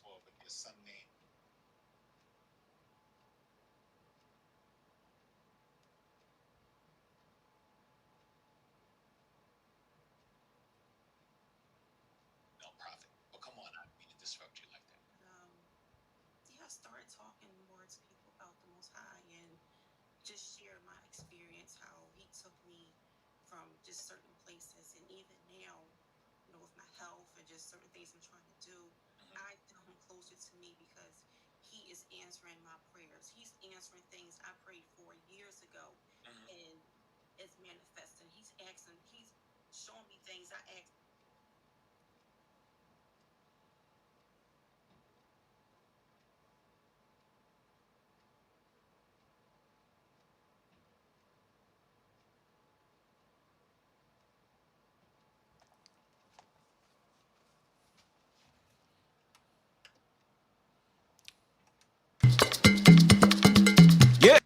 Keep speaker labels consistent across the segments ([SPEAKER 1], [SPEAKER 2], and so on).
[SPEAKER 1] for, but there's some name. No profit. Well, come on, I didn't mean to disrupt you like that.
[SPEAKER 2] Yeah, I started talking more to people about the Most High and just share my experience, how He took me from just certain places, and even now, with my health and just certain things I'm trying to do, I feel Him closer to me because He is answering my prayers. He's answering things I prayed for years ago, and it's manifesting. He's asking, He's showing me things I asked.
[SPEAKER 3] Yeah.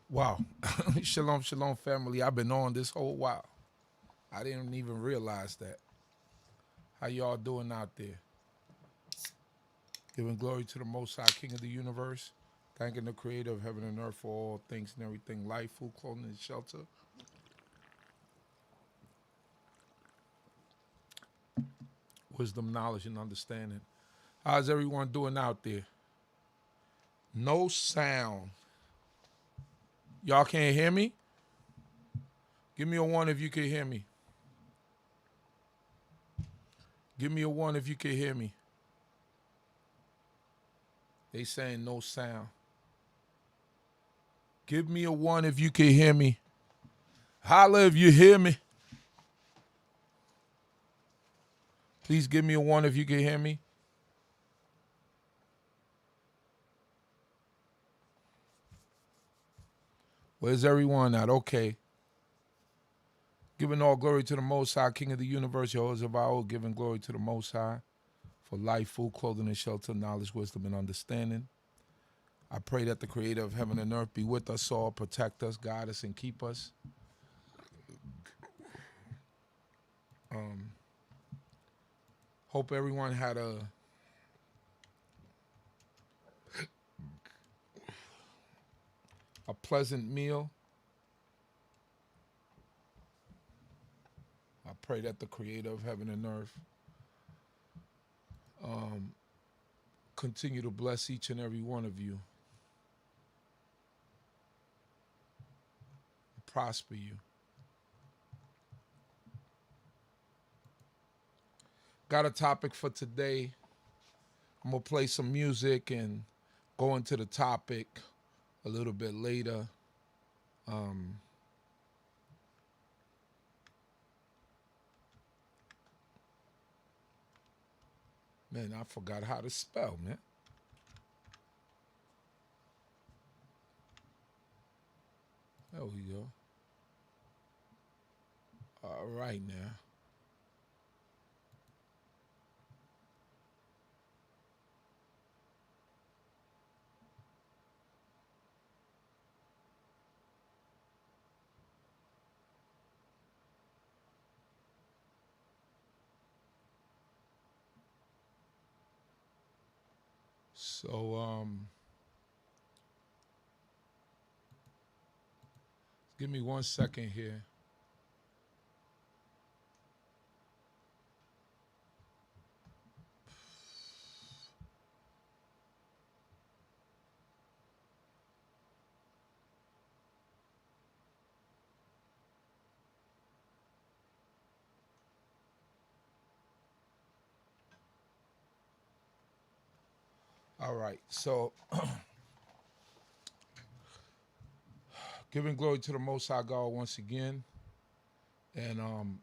[SPEAKER 3] Wow. Shalom, shalom, family. I've been on this whole while. I didn't even realize that. How y'all doing out there? Giving glory to the Most High, King of the universe. Thanking the Creator of heaven and earth for all things and everything, life, food, clothing, and shelter. Wisdom, knowledge, and understanding. How's everyone doing out there? No sound. Y'all can't hear me? Give me a one if you can hear me. Give me a one if you can hear me. They saying no sound. Give me a one if you can hear me. Holla if you hear me. Please give me a one if you can hear me. Where's everyone at? Okay. Giving all glory to the Most High, King of the universe, Yehovah, giving glory to the Most High for life, food, clothing, and shelter, knowledge, wisdom, and understanding. I pray that the Creator of heaven and earth be with us all, protect us, guide us, and keep us. Hope everyone had a pleasant meal. I pray that the Creator of heaven and earth continue to bless each and every one of you, prosper you. Got a topic for today. I'm going to play some music and go into the topic a little bit later. Man, I forgot how to spell, man. There we go. All right now. So give me 1 second here. All right. So giving glory to the Most High God once again. And I'm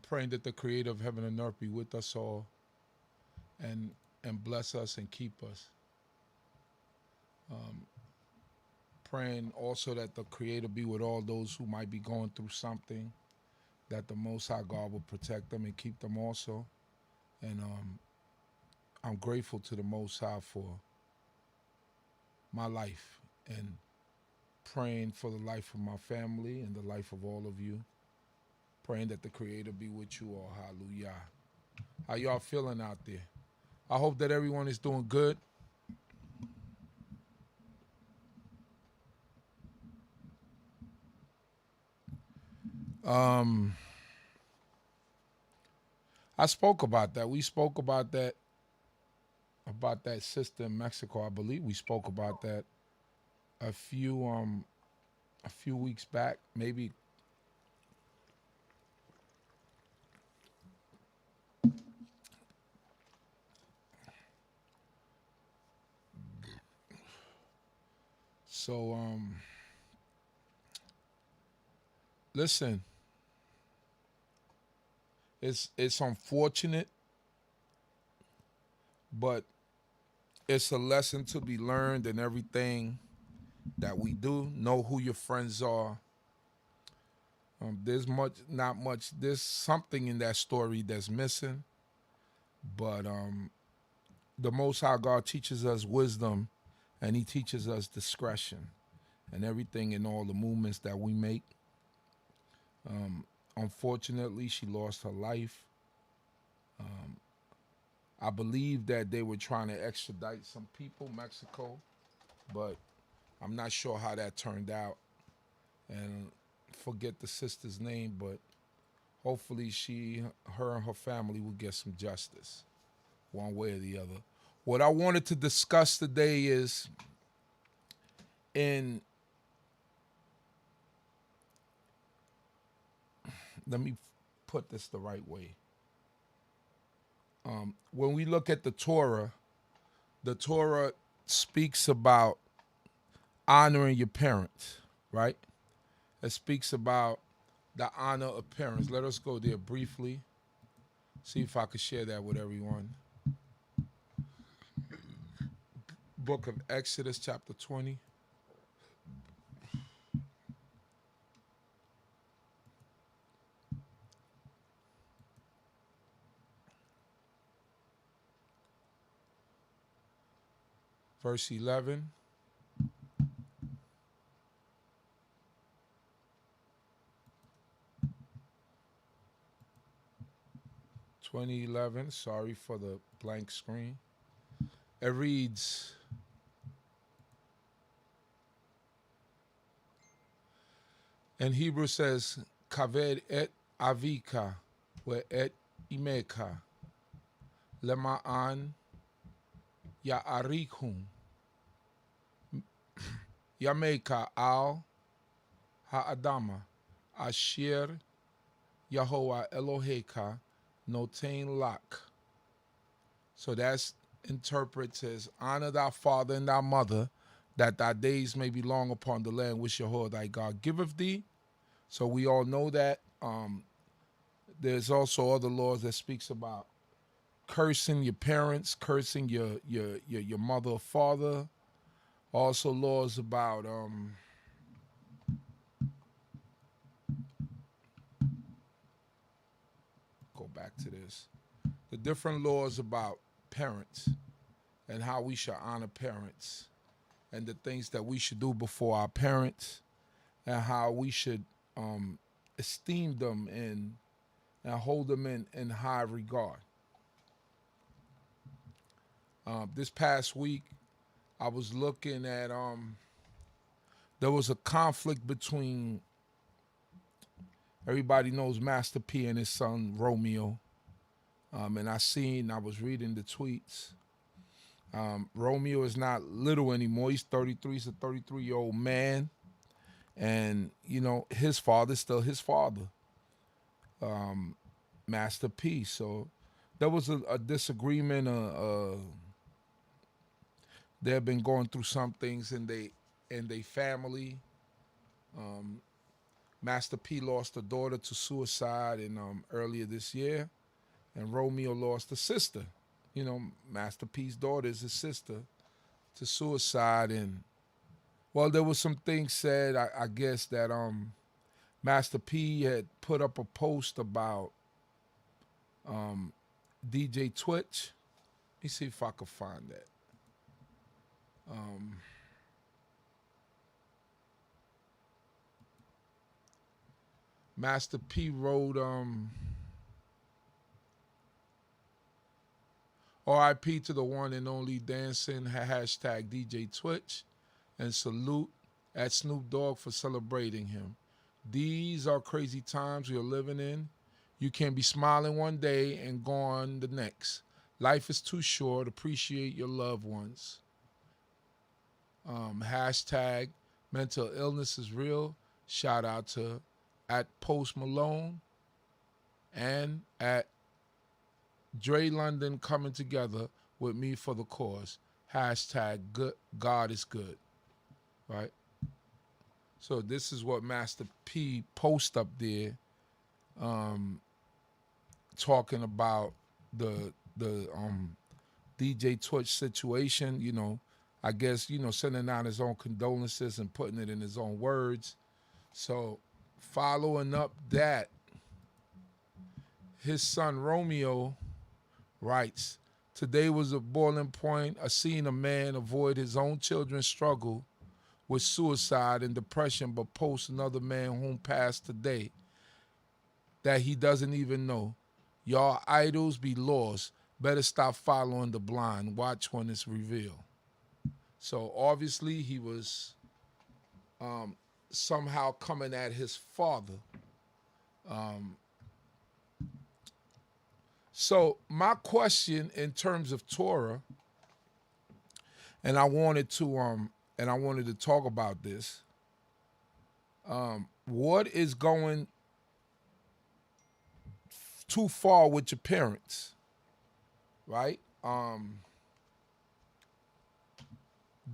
[SPEAKER 3] praying that the Creator of heaven and earth be with us all and bless us and keep us. Praying also that the Creator be with all those who might be going through something, that the Most High God will protect them and keep them also. And I'm grateful to the Most High for my life and praying for the life of my family and the life of all of you. Praying that the Creator be with you all. Hallelujah. How y'all feeling out there? I hope that everyone is doing good. I spoke about that. We spoke about that sister in Mexico. I believe we spoke about that a few weeks back, maybe. So listen, it's unfortunate, but it's a lesson to be learned in everything that we do. Know who your friends are. There's something in that story that's missing, but the Most High God teaches us wisdom, and He teaches us discretion, and everything in all the movements that we make. Unfortunately, she lost her life. I believe that they were trying to extradite some people, Mexico, but I'm not sure how that turned out. And forget the sister's name, but hopefully her and her family will get some justice, one way or the other. What I wanted to discuss today is let me put this the right way. When we look at the Torah speaks about honoring your parents, right? It speaks about the honor of parents. Let us go there briefly. See if I could share that with everyone. Book of Exodus, chapter 20. Verse 11. Sorry for the blank screen. It reads, in Hebrew says, Kaved et avika ve et imeka lema'an ya'arikhum yameka al ha'adama asher Yahovah Eloheka notain lak. So that's interprets as honor thy father and thy mother, that thy days may be long upon the land which Yahovah thy God giveth thee. So we all know that. There's also other laws that speaks about cursing your parents, cursing your mother or father. Also laws about to this. The different laws about parents and how we should honor parents and the things that we should do before our parents and how we should esteem them and hold them in high regard. This past week, I was looking at, there was a conflict between, everybody knows Master P and his son Romeo. And I was reading the tweets. Romeo is not little anymore. He's 33. He's a 33-year-old man. And, you know, his father's still his father, Master P. So there was a disagreement. They've been going through some things in they family. Master P lost a daughter to suicide earlier this year. And Romeo lost a sister. You know, Master P's daughter is his sister to suicide. And, well, there was some things said, I guess, that Master P had put up a post about DJ Twitch. Let me see if I can find that. Master P wrote, RIP to the one and only dancing, hashtag DJ Twitch, and salute at Snoop Dogg for celebrating him. These are crazy times we are living in. You can be smiling one day and gone the next. Life is too short. Appreciate your loved ones. Hashtag mental illness is real. Shout out to at Post Malone and at Dre London coming together with me for the cause. Hashtag good, God is good. Right? So this is what Master P post up there talking about the DJ Twitch situation, you know, I guess, you know, sending out his own condolences and putting it in his own words. So following up that, his son Romeo writes, today was a boiling point. I seen a man avoid his own children's struggle with suicide and depression, but post another man whom passed today that he doesn't even know. Y'all idols be lost. Better stop following the blind. Watch when it's revealed. So obviously he was somehow coming at his father. So my question in terms of Torah, and I wanted to talk about this. What is going too far with your parents, right?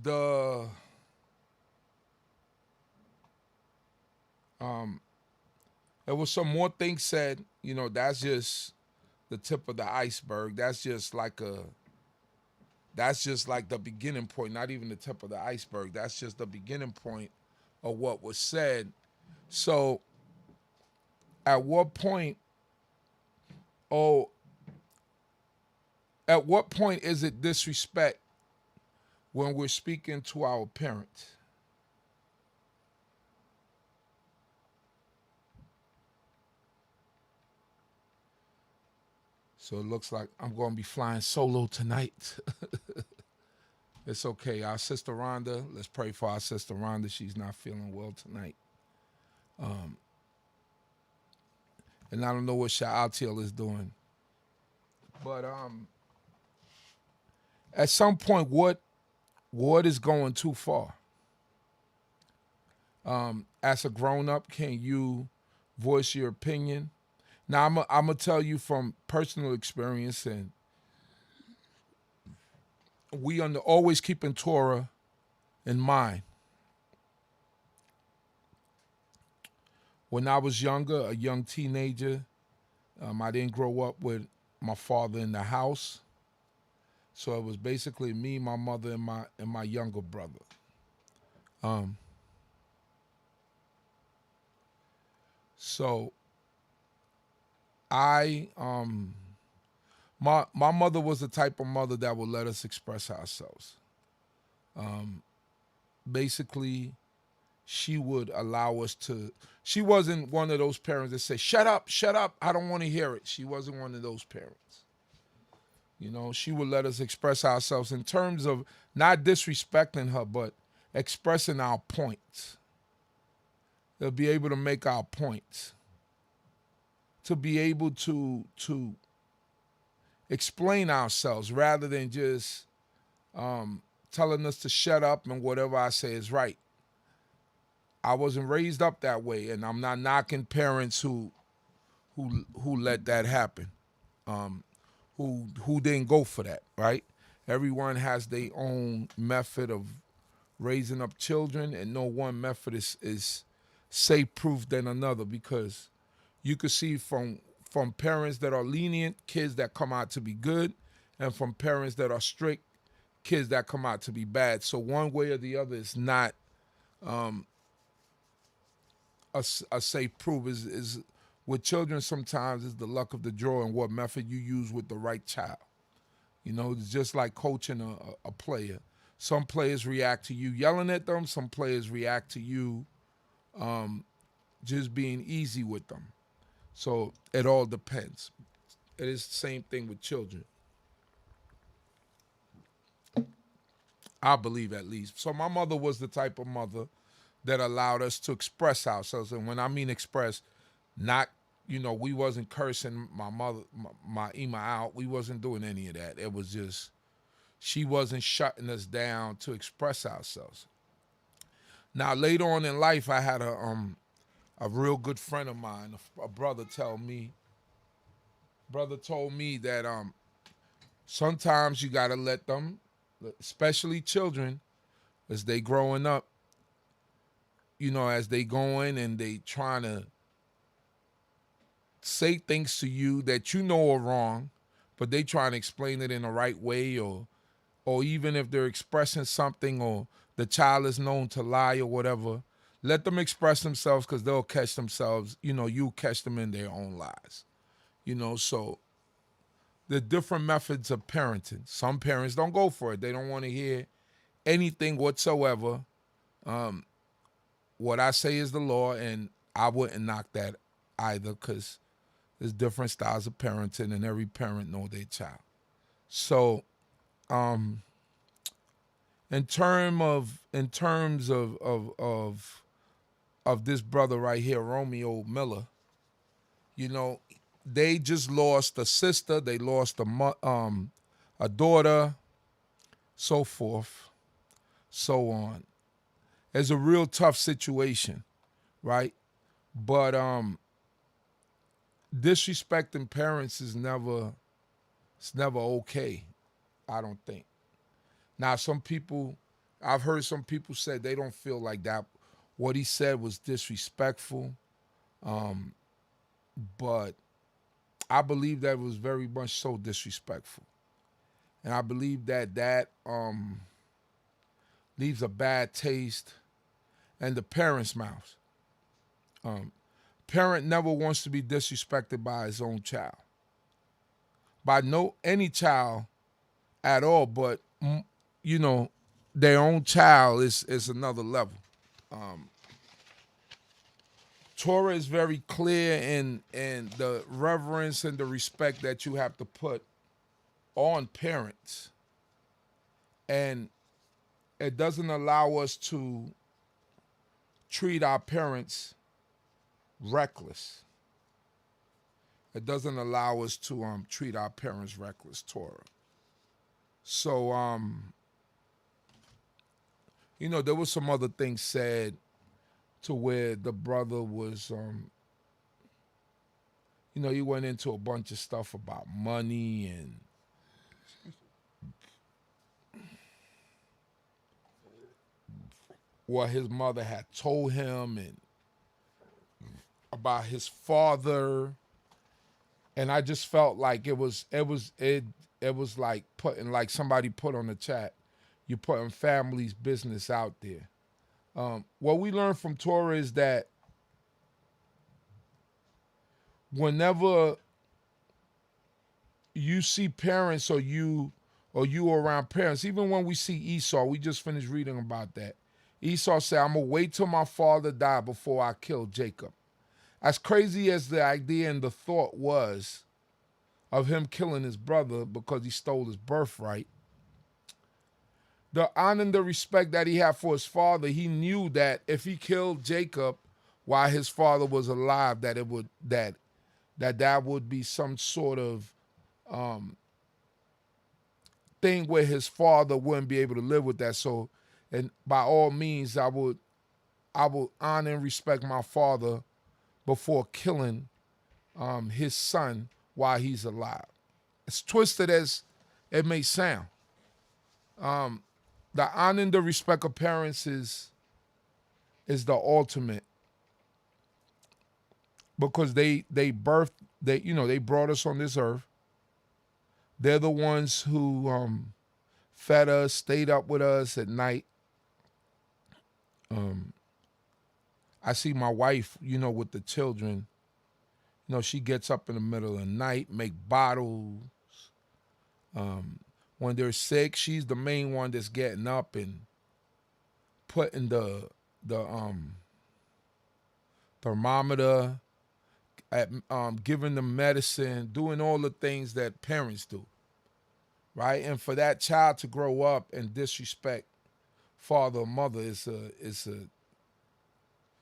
[SPEAKER 3] There was some more things said, you know, that's just the tip of the iceberg. That's just like the beginning point, not even the tip of the iceberg. That's just the beginning point of what was said. So at what point is it disrespect when we're speaking to our parents? So it looks like I'm going to be flying solo tonight. It's okay. Our sister Rhonda, let's pray for our sister Rhonda. She's not feeling well tonight. And I don't know what Sha'atil is doing. But at some point, what is going too far? As a grown-up, can you voice your opinion? Now, I'm going to tell you from personal experience, and we always keeping Torah in mind. When I was younger, a young teenager, I didn't grow up with my father in the house. So it was basically me, my mother, and my younger brother. So My mother was the type of mother that would let us express ourselves. Basically, she would allow us to. She wasn't one of those parents that say, shut up, I don't want to hear it. She wasn't one of those parents. You know, she would let us express ourselves in terms of not disrespecting her, but expressing our points. To be able to make our points. To be able to explain ourselves rather than just telling us to shut up and whatever I say is right. I wasn't raised up that way, and I'm not knocking parents who let that happen, who didn't go for that, right? Everyone has their own method of raising up children, and no one method is safe proof than another, because you could see from parents that are lenient, kids that come out to be good, and from parents that are strict, kids that come out to be bad. So one way or the other is not a safe proof. Is with children sometimes is the luck of the draw and what method you use with the right child. You know, it's just like coaching a player. Some players react to you yelling at them. Some players react to you just being easy with them. So it all depends. It is the same thing with children. I believe, at least. So my mother was the type of mother that allowed us to express ourselves. And when I mean express, not, we wasn't cursing my Ima out. We wasn't doing any of that. It was just, she wasn't shutting us down to express ourselves. Now, later on in life, I had a real good friend of mine, a brother told me that sometimes you got to let them, especially children, as they growing up, as they going and they trying to say things to you that are wrong, but they trying to explain it in the right way, or even if they're expressing something or the child is known to lie or whatever, let them express themselves, because they'll catch themselves, you catch them in their own lies. So the different methods of parenting. Some parents don't go for it. They don't want to hear anything whatsoever. What I say is the law, and I wouldn't knock that either, because there's different styles of parenting, and every parent knows their child. So, in terms of this brother right here, Romeo Miller, they just lost a sister, they lost a daughter, so forth, so on. It's a real tough situation, right? But disrespecting parents is never okay, I don't think. Now, I've heard some people say they don't feel like that. What he said was disrespectful, but I believe that was very much so disrespectful. And I believe that leaves a bad taste in the parent's mouth. Parent never wants to be disrespected by his own child. By any child at all, but, their own child is another level. Torah is very clear in the reverence and the respect that you have to put on parents. And it doesn't allow us to treat our parents reckless. It doesn't allow us to treat our parents reckless, Torah. So, there was some other things said to where the brother was, he went into a bunch of stuff about money and what his mother had told him and about his father. And I just felt like it was like putting, like somebody put on the chat, you're putting family's business out there. What we learn from Torah is that whenever you see parents or you around parents, even when we see Esau, we just finished reading about that. Esau said, I'm going to wait till my father died before I kill Jacob. As crazy as the idea and the thought was of him killing his brother because he stole his birthright, the honor and the respect that he had for his father, he knew that if he killed Jacob while his father was alive, that it would that would be some sort of thing where his father wouldn't be able to live with that. So, and by all means, I would honor and respect my father before killing his son while he's alive. As twisted as it may sound, the honor and the respect of parents is the ultimate, because they brought us on this earth. They're the ones who fed us, stayed up with us at night. I see my wife, with the children. She gets up in the middle of the night, make bottles. When they're sick, she's the main one that's getting up and putting the thermometer, giving them medicine, doing all the things that parents do, right? And for that child to grow up and disrespect father or mother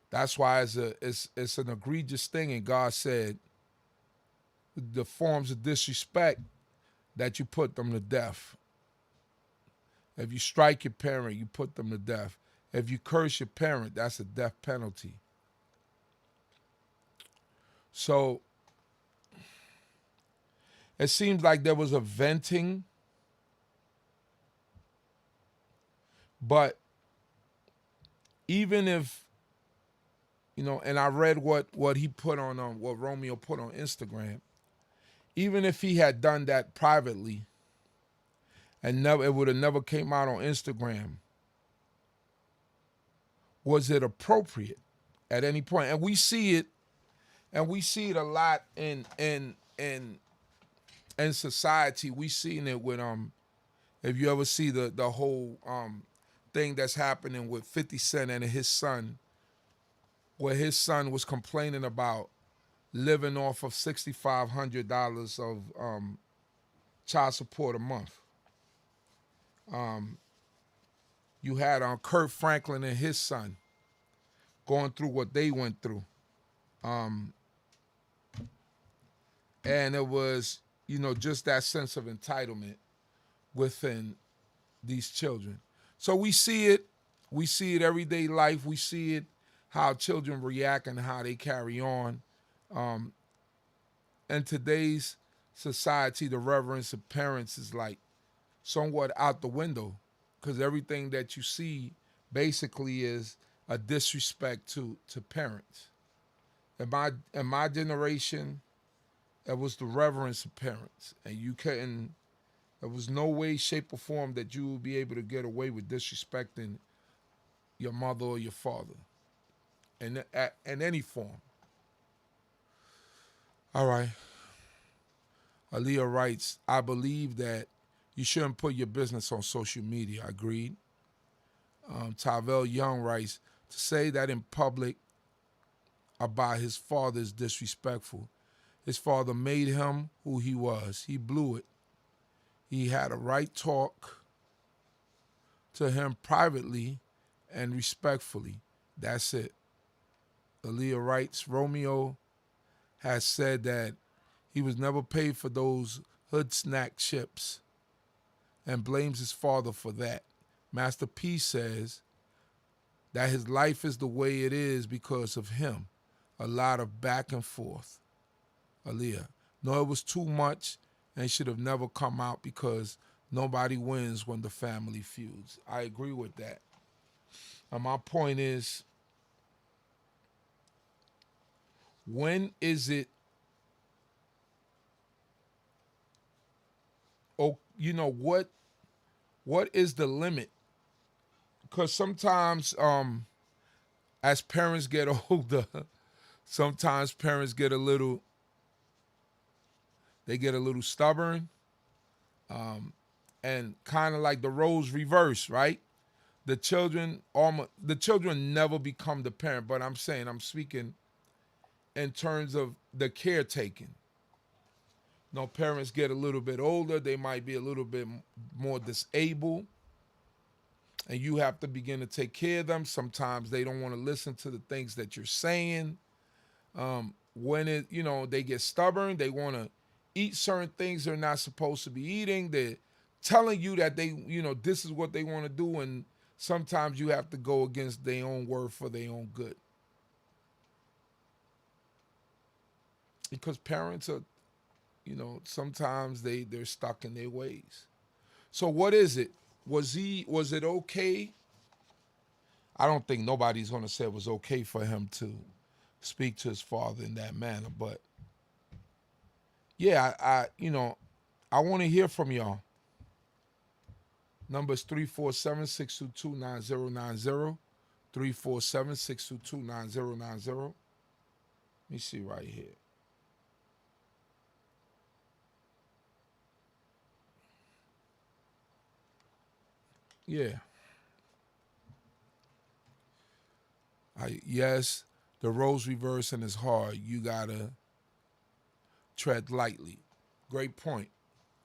[SPEAKER 3] that's why it's an egregious thing. And God said the forms of disrespect that you put them to death. If you strike your parent, you put them to death. If you curse your parent, that's a death penalty. So it seems like there was a venting, but even if, and I read what he put on, what Romeo put on Instagram, even if he had done that privately and it would have never came out on Instagram, was it appropriate at any point? And we see it a lot in society. We seen it with if you ever see the whole thing that's happening with 50 Cent and his son, where his son was complaining about living off of $6,500 of child support a month. You had Kurt Franklin and his son going through what they went through. And it was, just that sense of entitlement within these children. So we see it everyday life. We see it, how children react and how they carry on. In today's society, the reverence of parents is like somewhat out the window, because everything that you see basically is a disrespect to parents. In my generation, it was the reverence of parents, and there was no way, shape, or form that you would be able to get away with disrespecting your mother or your father in any form. All right. Aaliyah writes, I believe that you shouldn't put your business on social media. Agreed. Tavel Young writes, to say that in public about his father is disrespectful. His father made him who he was. He blew it. He had a right talk to him privately and respectfully. That's it. Aaliyah writes, Romeo has said that he was never paid for those hood snack chips and blames his father for that. Master P says that his life is the way it is because of him. A lot of back and forth. Aaliyah, no, it was too much and should have never come out because nobody wins when the family feuds. I agree with that. And my point is, when is it, what is the limit? Because sometimes as parents get older, sometimes parents get a little, they get a little stubborn, and kind of like the roles reverse, right? The children never become the parent, but I'm speaking in terms of the caretaking. Parents get a little bit older, they might be a little bit more disabled, and you have to begin to take care of them. Sometimes they don't want to listen to the things that you're saying. When they get stubborn, they want to eat certain things they're not supposed to be eating. They're telling you that this is what they want to do, and sometimes you have to go against their own word for their own good. Because parents are, sometimes they're stuck in their ways. So what is it? Was it okay? I don't think nobody's going to say it was okay for him to speak to his father in that manner. But yeah, I want to hear from y'all. Number is 347-622-9090. 347-622-9090. Let me see right here. Yeah. Yes, the roles reverse and it's hard. You gotta tread lightly. Great point.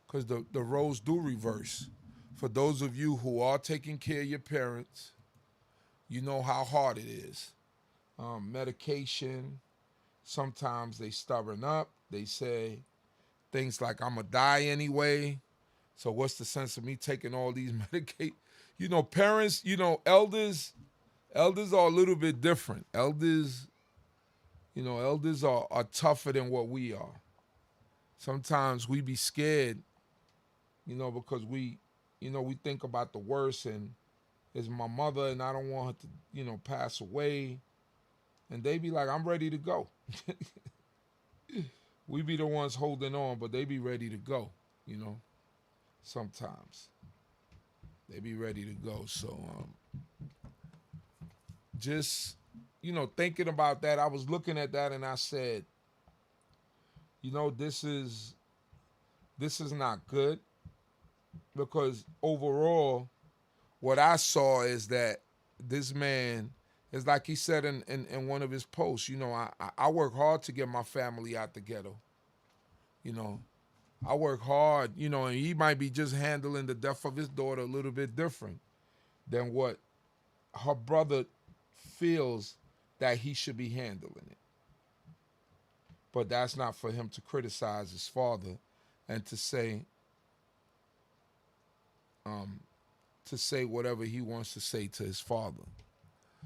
[SPEAKER 3] Because the roles do reverse. For those of you who are taking care of your parents, you know how hard it is. Medication, sometimes they stubborn up. They say things like, I'm going to die anyway. So what's the sense of me taking all these medications? Parents, elders are a little bit different. Elders are tougher than what we are. Sometimes we be scared, because we think about the worst, and it's my mother and I don't want her to, pass away. And they be like, I'm ready to go. We be the ones holding on, but they be ready to go, sometimes. They be ready to go. So just, thinking about that, I was looking at that and I said, this is not good, because overall, what I saw is that this man is like he said in one of his posts, I work hard to get my family out the ghetto. I work hard, and he might be just handling the death of his daughter a little bit different than what her brother feels that he should be handling it. But that's not for him to criticize his father and to say whatever he wants to say to his father.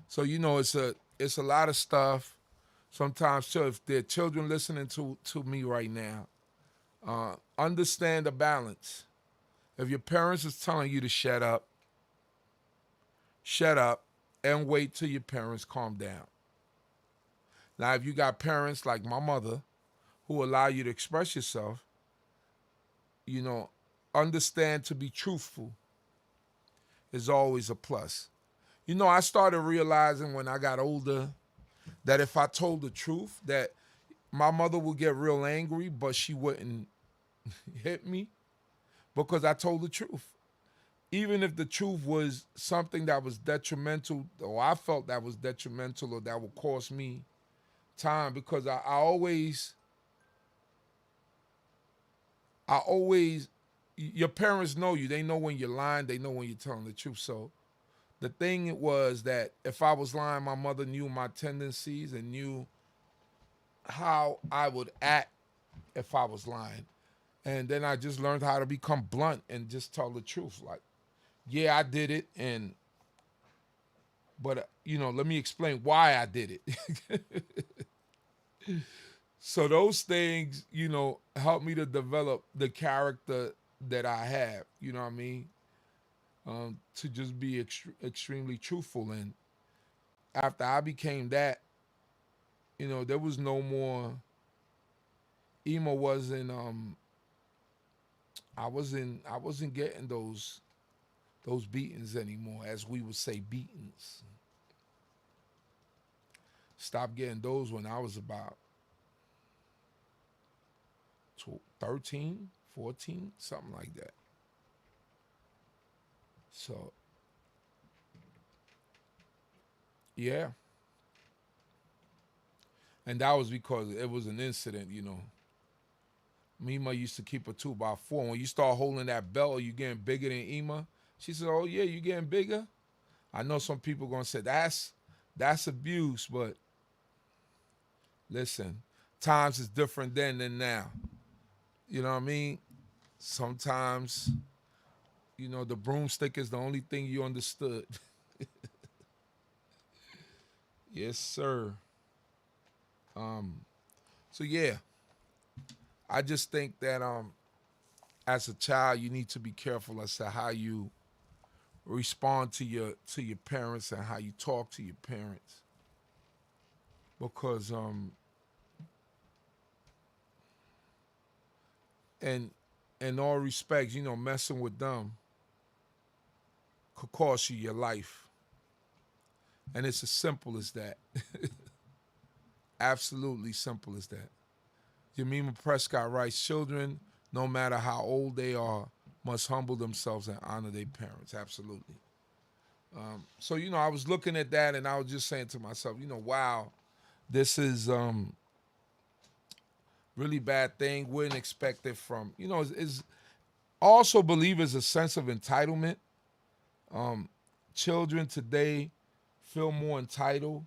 [SPEAKER 3] So it's a lot of stuff. Sometimes too, if there are children listening to me right now, understand the balance. If your parents is telling you to shut up and wait till your parents calm down. Now, if you got parents like my mother who allow you to express yourself, understand to be truthful is always a plus. I started realizing when I got older that if I told the truth, that my mother would get real angry, but she wouldn't hit me because I told the truth. Even if the truth was something that was detrimental, or I felt that was detrimental, or that would cost me time, because I always, your parents know you. They know when you're lying. They know when you're telling the truth. So the thing was that if I was lying, my mother knew my tendencies and knew how I would act if I was lying. And then I just learned how to become blunt and just tell the truth. Like, yeah, I did it, but let me explain why I did it. So those things, help me to develop the character that I have, you know what I mean? To just be extremely truthful. And after I became that, there was no more, emo wasn't, I wasn't getting those beatings anymore, as we would say, beatings. Stopped getting those when I was about 13, 14, something like that. So, yeah. And that was because it was an incident, you know. Mima used to keep a 2x4. When you start holding that belt, you getting bigger than Ema. She said, "Oh yeah, you getting bigger." I know some people gonna say that's abuse, but listen, times is different then than now. You know what I mean? Sometimes, you know, the broomstick is the only thing you understood. Yes, sir. So yeah, I just think that as a child you need to be careful as to how you respond to your parents and how you talk to your parents. Because and in all respects, you know, messing with them could cost you your life. And it's as simple as that. Absolutely simple as that. Jemima Prescott writes, children, no matter how old they are, must humble themselves and honor their parents. Absolutely. So, you know, I was looking at that and I was just saying to myself, you know, wow, this is really bad thing. Wouldn't expect it from, you know, is also believe is a sense of entitlement. Children today feel more entitled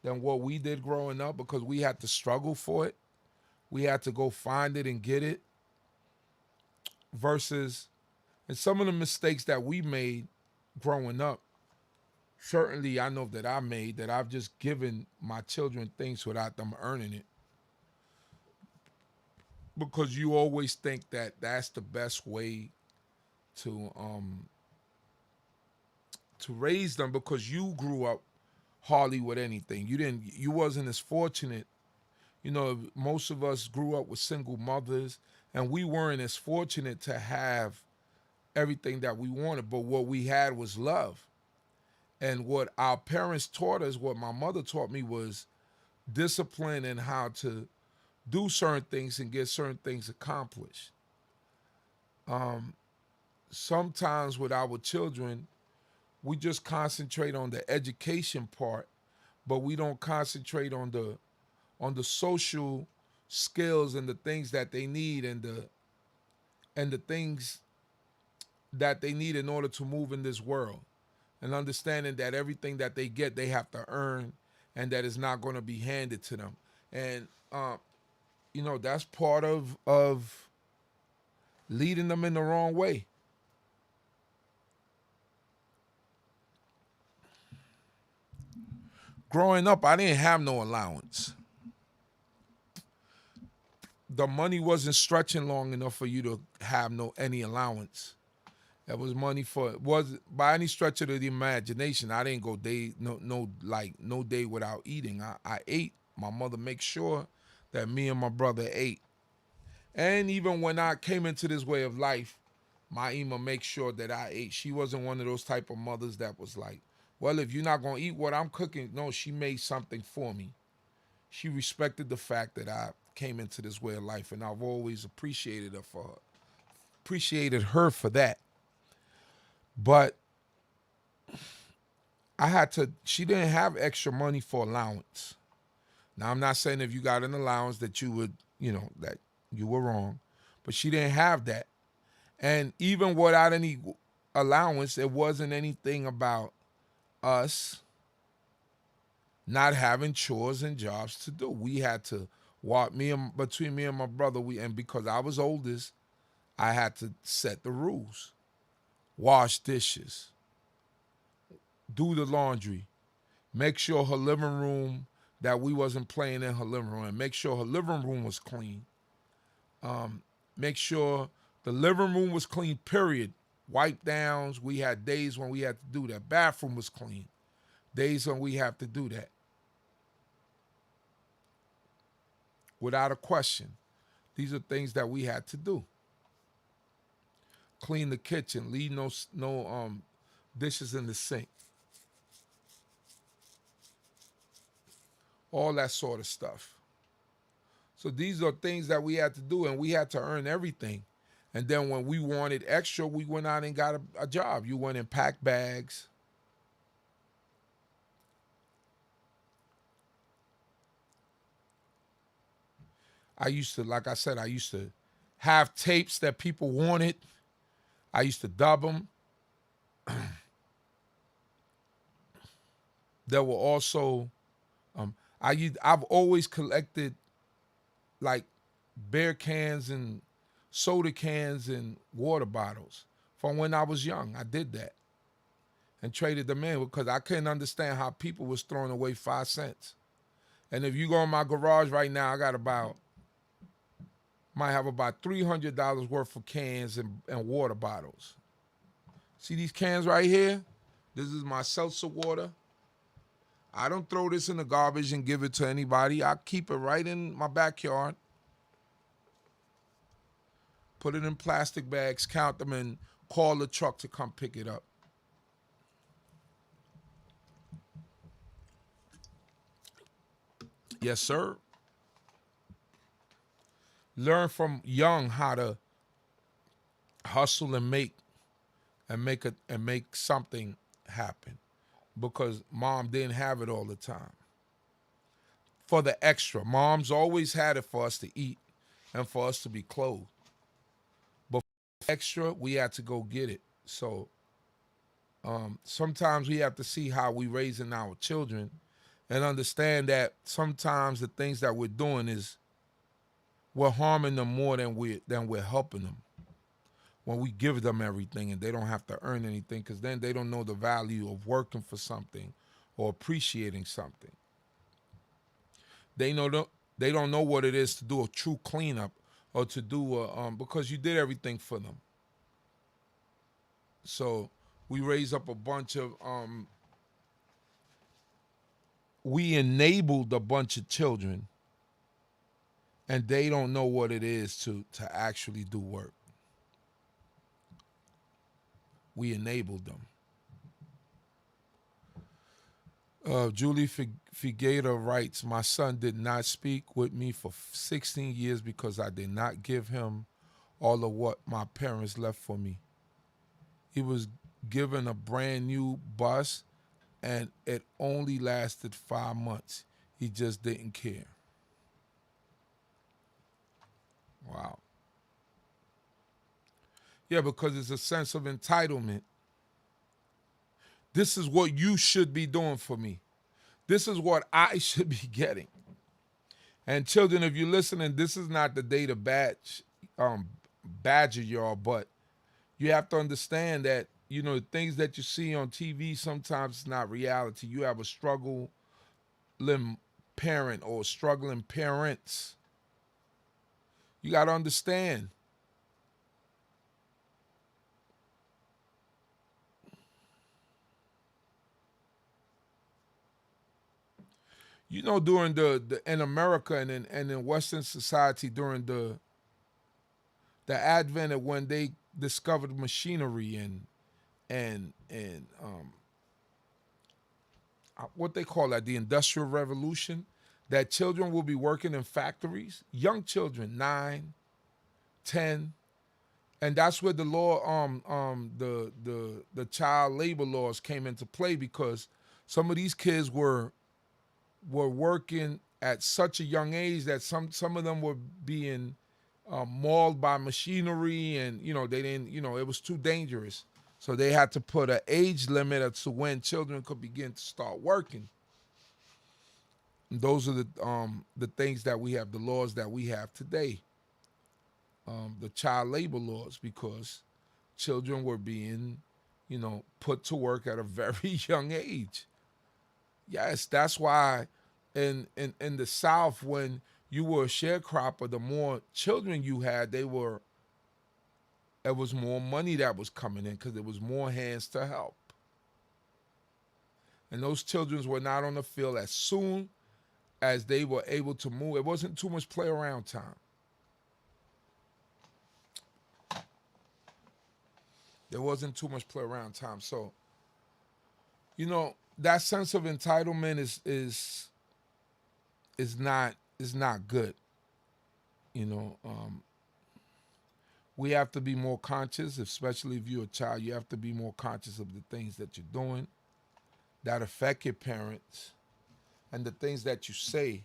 [SPEAKER 3] than what we did growing up because we had to struggle for it. We had to go find it and get it. Versus, and some of the mistakes that we made growing up, certainly I know that I made, that I've just given my children things without them earning it. Because you always think that that's the best way to raise them because you grew up hardly with anything. You wasn't as fortunate. You know, most of us grew up with single mothers and we weren't as fortunate to have everything that we wanted, but what we had was love. And what our parents taught us, what my mother taught me was discipline and how to do certain things and get certain things accomplished. Sometimes with our children, we just concentrate on the education part, but we don't concentrate on the social skills and the things that they need and the things that they need in order to move in this world. And understanding that everything that they get, they have to earn and that it's not going to be handed to them. And, you know, that's part of leading them in the wrong way. Growing up, I didn't have no allowance. The money wasn't stretching long enough for you to have any allowance. That was money for was by any stretch of the imagination. I didn't go no day without eating. I ate. My mother makes sure that me and my brother ate. And even when I came into this way of life, my Ima makes sure that I ate. She wasn't one of those type of mothers that was like, well, if you're not gonna eat what I'm cooking, no, she made something for me. She respected the fact that I came into this way of life, and I've always appreciated her for that. But she didn't have extra money for allowance. Now, I'm not saying if you got an allowance that you would, that you were wrong, but she didn't have that. And even without any allowance, it wasn't anything about us not having chores and jobs to do. We had to walk between me and my brother, and because I was oldest, I had to set the rules. Wash dishes, do the laundry, make sure her living room, that we wasn't playing in her living room, and make sure her living room was clean. Make sure the living room was clean, period. Wipe downs, we had days when we had to do that. Bathroom was clean, days when we have to do that. Without a question, these are things that we had to do. Clean the kitchen, leave no dishes in the sink. All that sort of stuff. So these are things that we had to do, and we had to earn everything. And then when we wanted extra, we went out and got a job. You went and packed bags. I used to, like I said, I used to have tapes that people wanted. I used to dub them. There were also, I've always collected like beer cans and soda cans and water bottles from when I was young. I did that and traded them in because I couldn't understand how people was throwing away 5 cents. And if you go in my garage right now, I got might have about $300 worth of cans and water bottles. See these cans right here? This is my seltzer water. I don't throw this in the garbage and give it to anybody. I keep it right in my backyard. Put it in plastic bags, count them, and call the truck to come pick it up. Yes, sir. Learn from young how to hustle and make something happen, because mom didn't have it all the time. For the extra, mom's always had it for us to eat and for us to be clothed. But for extra, we had to go get it. So sometimes we have to see how we raising our children and understand that sometimes the things that we're doing is we're harming them more than we're helping them. When we give them everything and they don't have to earn anything, because then they don't know the value of working for something or appreciating something. They don't know what it is to do a true cleanup or to do because you did everything for them. So we raise up a bunch of we enabled a bunch of children, and they don't know what it is to actually do work. We enabled them. Julie Figueira writes, my son did not speak with me for 16 years because I did not give him all of what my parents left for me. He was given a brand new bus, and it only lasted 5 months. He just didn't care. Wow. Yeah, because it's a sense of entitlement. This is what you should be doing for me. This is what I should be getting. And children, if you're listening, this is not the day to badger y'all, but you have to understand that, things that you see on TV, sometimes it's not reality. You have a struggling parent or struggling parents. You got to understand. During in America and in Western society, during the advent of when they discovered machinery and what they call that, the Industrial Revolution, that children will be working in factories, young children, 9, 10, and that's where the law, the child labor laws came into play, because some of these kids were working at such a young age that some of them were being mauled by machinery, and they didn't, it was too dangerous. So they had to put an age limit as to when children could begin to start working. And those are the things that we have, the laws that we have today, the child labor laws, because children were being, put to work at a very young age. Yes, that's why in the South, when you were a sharecropper, the more children you had, there was more money that was coming in, because there was more hands to help. And those children were not on the field as soon as they were able to move. It wasn't too much play around time. There wasn't too much play around time. So, that sense of entitlement is not good. You know, we have to be more conscious, especially if you're a child. You have to be more conscious of the things that you're doing that affect your parents and the things that you say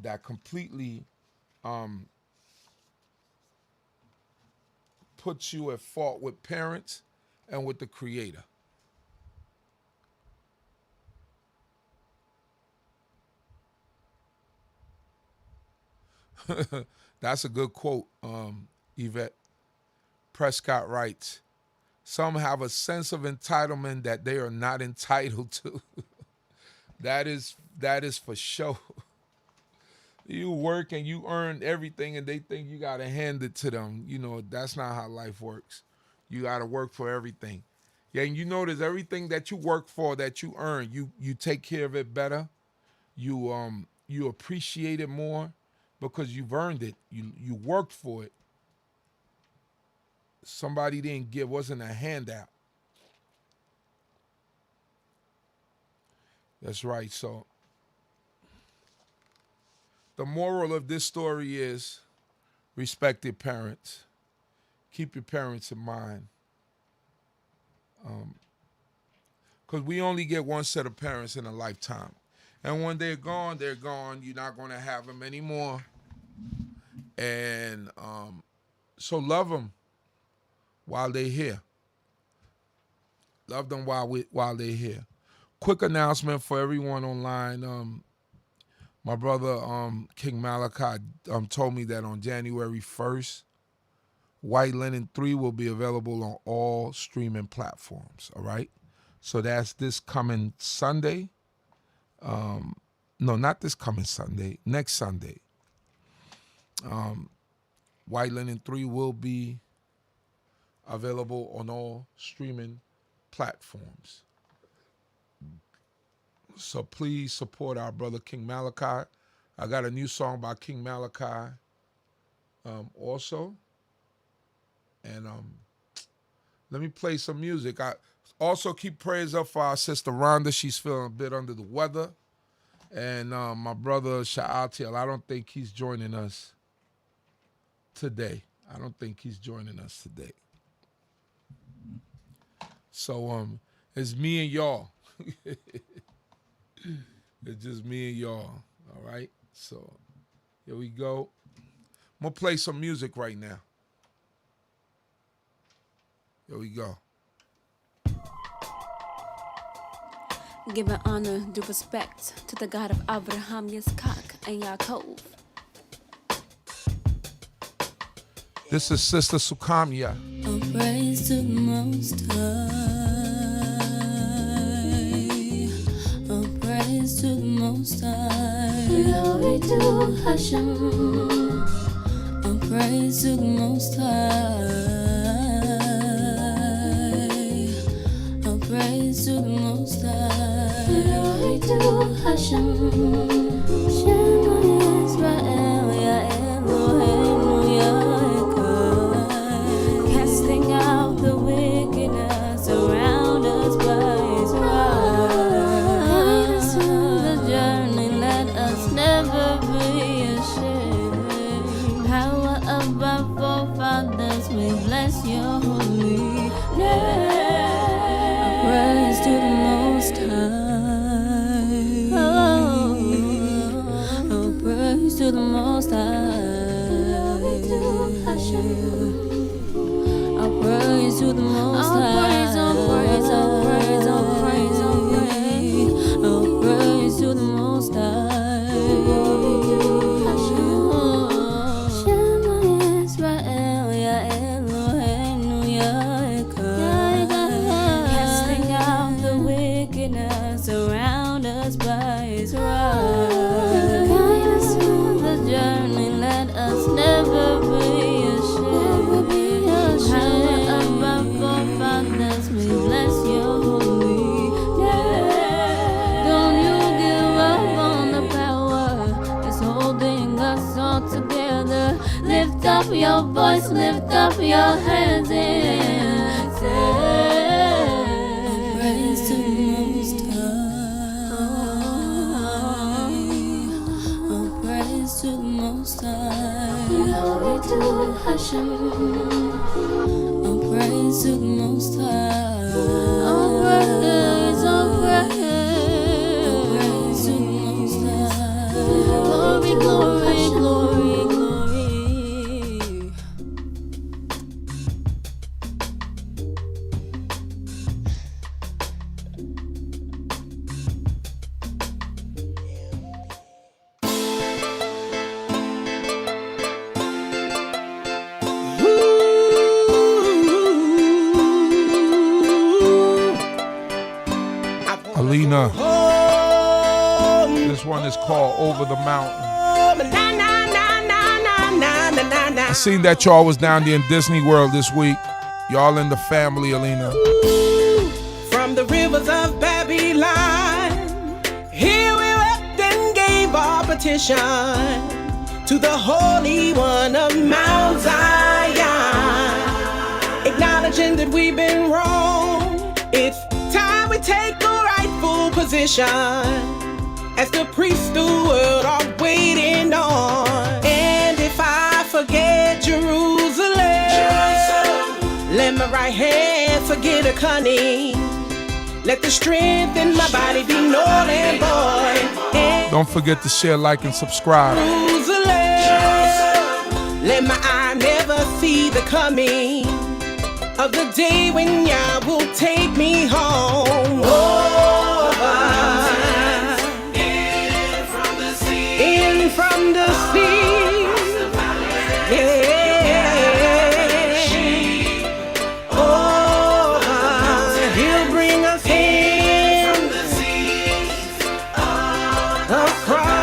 [SPEAKER 3] that completely puts you at fault with parents and with the Creator. That's a good quote, Yvette. Prescott writes, some have a sense of entitlement that they are not entitled to. That is for sure. You work and you earn everything and they think you got to hand it to them. You know, that's not how life works. You got to work for everything. Yeah, and you notice everything that you work for, that you earn, you take care of it better. You appreciate it more because you've earned it. You worked for it. Somebody didn't give, wasn't a handout. That's right. So the moral of this story is respect your parents. Keep your parents in mind. Because we only get one set of parents in a lifetime. And when they're gone, they're gone. You're not going to have them anymore. And so love them while they're here. Love them while they're here. Quick announcement for everyone online. My brother, King Malachi, told me that on January 1st, White Linen 3 will be available on all streaming platforms, all right? So that's this coming Sunday. No, not this coming Sunday, next Sunday. White Linen 3 will be available on all streaming platforms. So please support our brother King Malachi. I got a new song by King Malachi also. And let me play some music. I also keep prayers up for our sister Rhonda. She's feeling a bit under the weather. And my brother Sha'atiel, I don't think he's joining us today. So it's me and y'all. It's just me and y'all, all right? So here we go. I'm going to play some music right now. Here we go.
[SPEAKER 4] Giving honor, due respect to the God of Abraham, Yitzchak, and Yaakov.
[SPEAKER 3] This is Sister Sukamya.
[SPEAKER 4] Oh, praise to the Most High. Oh, praise to the Most High. Glory to Hashem. Oh, praise to the Most High. Oh, praise to the Most High. Glory to Hashem. Shem YisraEl, Ya Eloheinu, Ya casting out the wickedness around us by His right. Guide us through the journey, let us never be ashamed. Power of our forefathers, we bless Your holy name. Praise to the Most High. Oh, praise to the Most High. Glory to Hashem. Praise to the Most High. Praise, oh praise, oh praise, oh praise, oh praise. Oh, praise to the Most High. Shem YisraEl, Ya Eloheinu, Ya casting out the wickedness around us by His right. Guide us through the journey, let us never be ashamed. We bless Your holy name. Don't you give up on the power that's holding us all together. Lift up your voice, lift up your hands and say, praise to the Most High. Oh, praise to the Most High. glory to Hashem. All praise to the Most High. All praise to the Most High. Glory, glory, glory, glory.
[SPEAKER 3] Alina, this one is called Over the Mountain. I seen that y'all was down there in Disney World this week. Y'all in the family, Alina.
[SPEAKER 5] From the rivers of Babylon, here we wept and gave our petition to the Holy One of Mount Zion, acknowledging that we've been wrong. It's time we take a rightful position as the priests the world are waiting on. And if I forget Jerusalem, let my right hand forget a cunning. Let the strength in my body be null and void. And
[SPEAKER 3] Don't forget to share, like, and subscribe.
[SPEAKER 5] Jerusalem, let my eye never see the coming of the day when Yah will take me home. In from the sea, yeah. He'll bring us in from the sea across.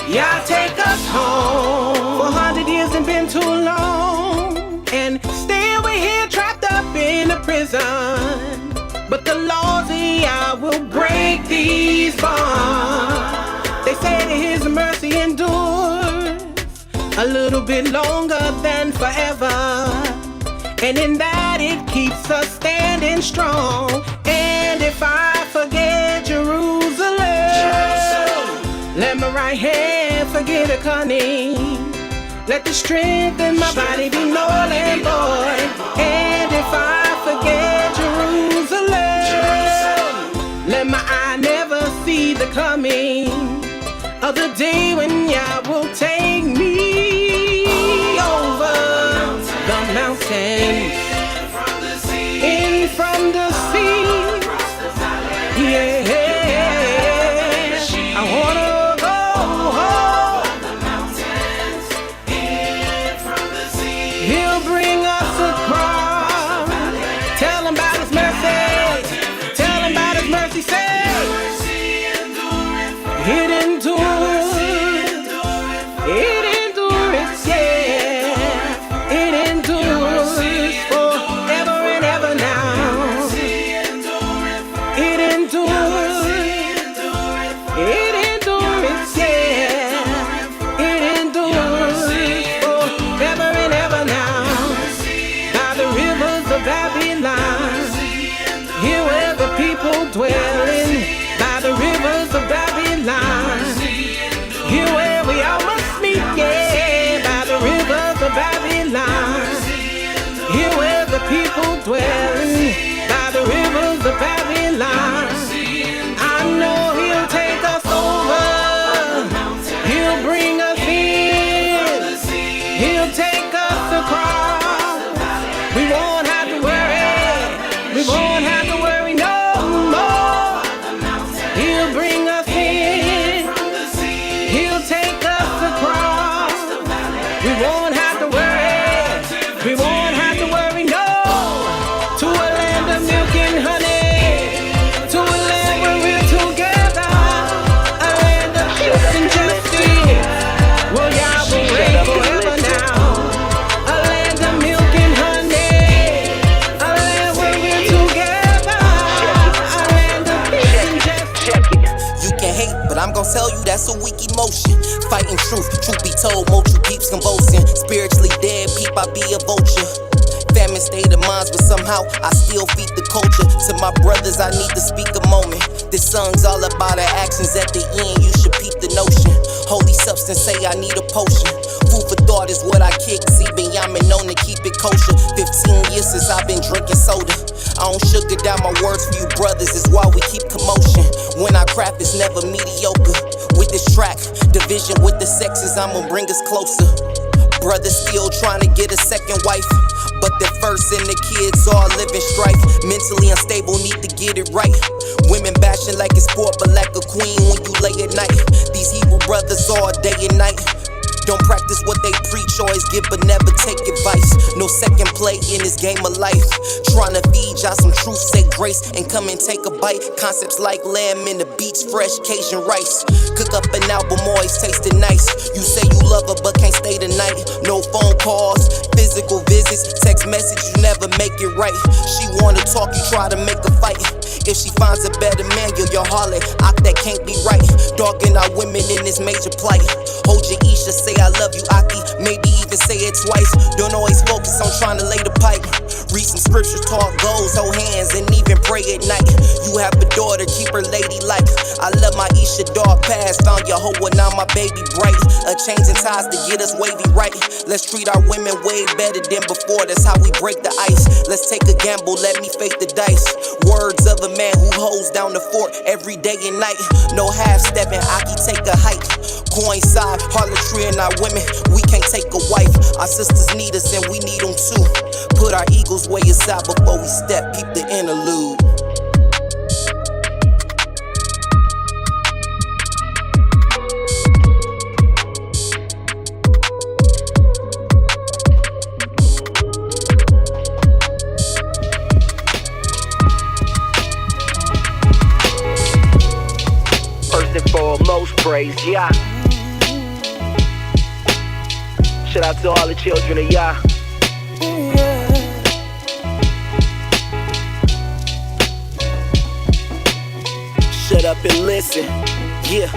[SPEAKER 5] Yah take us home. 400 years ain't been too long, and still we're here trapped up in a prison. But the laws of Yah will break these bonds. They say that His mercy endures a little bit longer than forever, and in that it keeps us standing strong. And if I forget Jerusalem, let my right hand forget a cunning. Let the strength in my body be null and void. And if I forget Jerusalem, let my eye never see the coming of the day when Yah will take me over the mountain, in from the sea, yeah. I wanna go home. He'll bring us across. Tell him about His mercy. Tell him about His mercy. Say it endures. It endures, yeah. It endures forever and ever now. It endures. It endures, yeah. It endures forever and ever now. By the rivers of Babylon, here where the people dwelling. By the rivers of Babylon, here where we all must meet, yeah. By the rivers of Babylon, here where the people dwelling. By the rivers of Babylon, I know He'll take us over. He'll bring us in. He'll take us across. We won't have to worry. We won't have to worry no more. He'll bring us in. He'll take us across. We won't have to worry. We won't have to worry no. To a land of milk and honey. To a land where we're together. A land of peace and justice. Well, Yah will reign forever now. A land of milk and honey. A land where we're together. A land of peace and justice.
[SPEAKER 6] You can hate, but I'm gon' tell you that's a weak emotion. Fighting truth be told, multi peeps convulsing. Spiritually dead peep, I be a vulture. Famine state of minds, but somehow I still feed the culture. To my brothers, I need to speak a moment. This song's all about our actions. At the end, you should peep the notion. Holy substance say I need a potion. Food for thought is what I kick. See Binyamin known to keep it kosher. 15 years since I've been drinking soda. I don't sugar down my words for you brothers, is why we keep commotion. When I craft, it's never mediocre. With this track, division with the sexes, I'ma bring us closer. Brothers still trying to get a second wife, but the first and the kids all live in strife. Mentally unstable, need to get it right. Women bashing like it's sport, but like a queen when you lay at night. These Hebrew brothers all day and night. Don't practice what they preach, always give but never take advice. No second play in this game of life. Trying to feed y'all some truth, say grace, and come and take a bite. Concepts like lamb in the beach, fresh Cajun rice. Cook up an album, always tasting nice. You say you love her but can't stay the night. No phone calls, physical visits, text message, you never make it right. She wanna talk, you try to make a fight. If she finds a better man, you're your harlot. That can't be right. Dogging our women in this major plight. Hold your Isha, say I love you, Aki. Maybe even say it twice. Don't always focus on trying to lay the pipe. Read some scriptures, talk goals, hold hands, and even pray at night. You have a daughter, keep her ladylike. I love my Isha, dog past. Found your hoe, now my baby bright. A change in ties to get us wavy right. Let's treat our women way better than before. That's how we break the ice. Let's take a gamble, let me fake the dice. Words of a man who holds down the fort every day and night. No half stepping, Aki take a hike. Coincide, harlotry in our women, we can't take a wife. Our sisters need us and we need them too. Put our egos way aside before we step, keep the interlude.
[SPEAKER 7] Foremost praise, Yah. Shout out to all the children of Yah. Shut up and listen, yeah.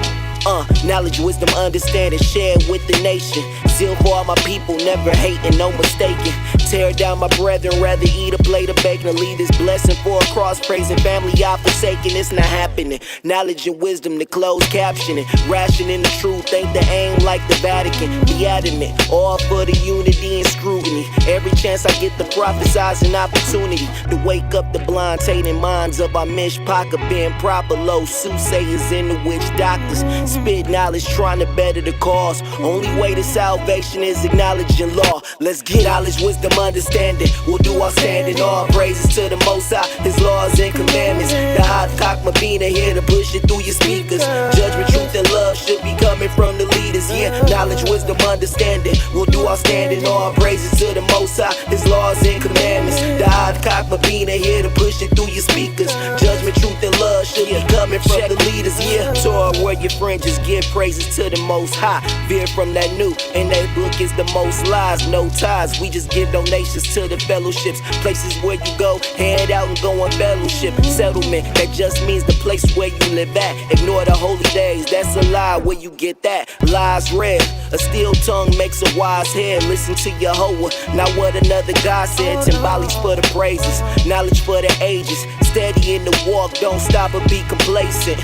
[SPEAKER 7] Knowledge, wisdom, understanding, shared with the nation. Zeal for all my people, never hating, no mistaking. Tear down my brethren, rather eat a plate of bacon or leave this blessing for a cross, praising family I forsaken. It's not happening. Knowledge and wisdom, the closed captioning. Rationing the truth, ain't the aim like the Vatican. Be adamant, all for the unity and scrutiny. Every chance I get to prophesize an opportunity to wake up the blind, tainted minds of our mishpaka, being proper low soothsayers and the witch doctors. Spit knowledge, trying to better the cause. Only way to salvation is acknowledging law. Let's get knowledge, wisdom, understanding. We'll do our standing. All praises to the Most High, His laws and commandments. The hot cock Mabina here to push it through your speakers. Judgment, truth, and love should be coming from the leaders. Yeah, knowledge, wisdom, understanding. We'll do our standing. All praises to the Most High, His laws and commandments. The hot cock Mabina here to push it through your speakers. Judgment, truth, and love should be coming from the leaders. Yeah, Torah, where your friend just give praises to the Most High. Veer from that new, and that book is the most lies. No ties, we just give donations to the fellowships. Places where you go, hand out and go on fellowship. Settlement, that just means the place where you live at. Ignore the holy days, that's a lie. Where you get that? Lies read. A steel tongue makes a wise head. Listen to Yehovah, not what another God said. Timbales for the praises, knowledge for the ages. Steady in the walk, don't stop or be complacent.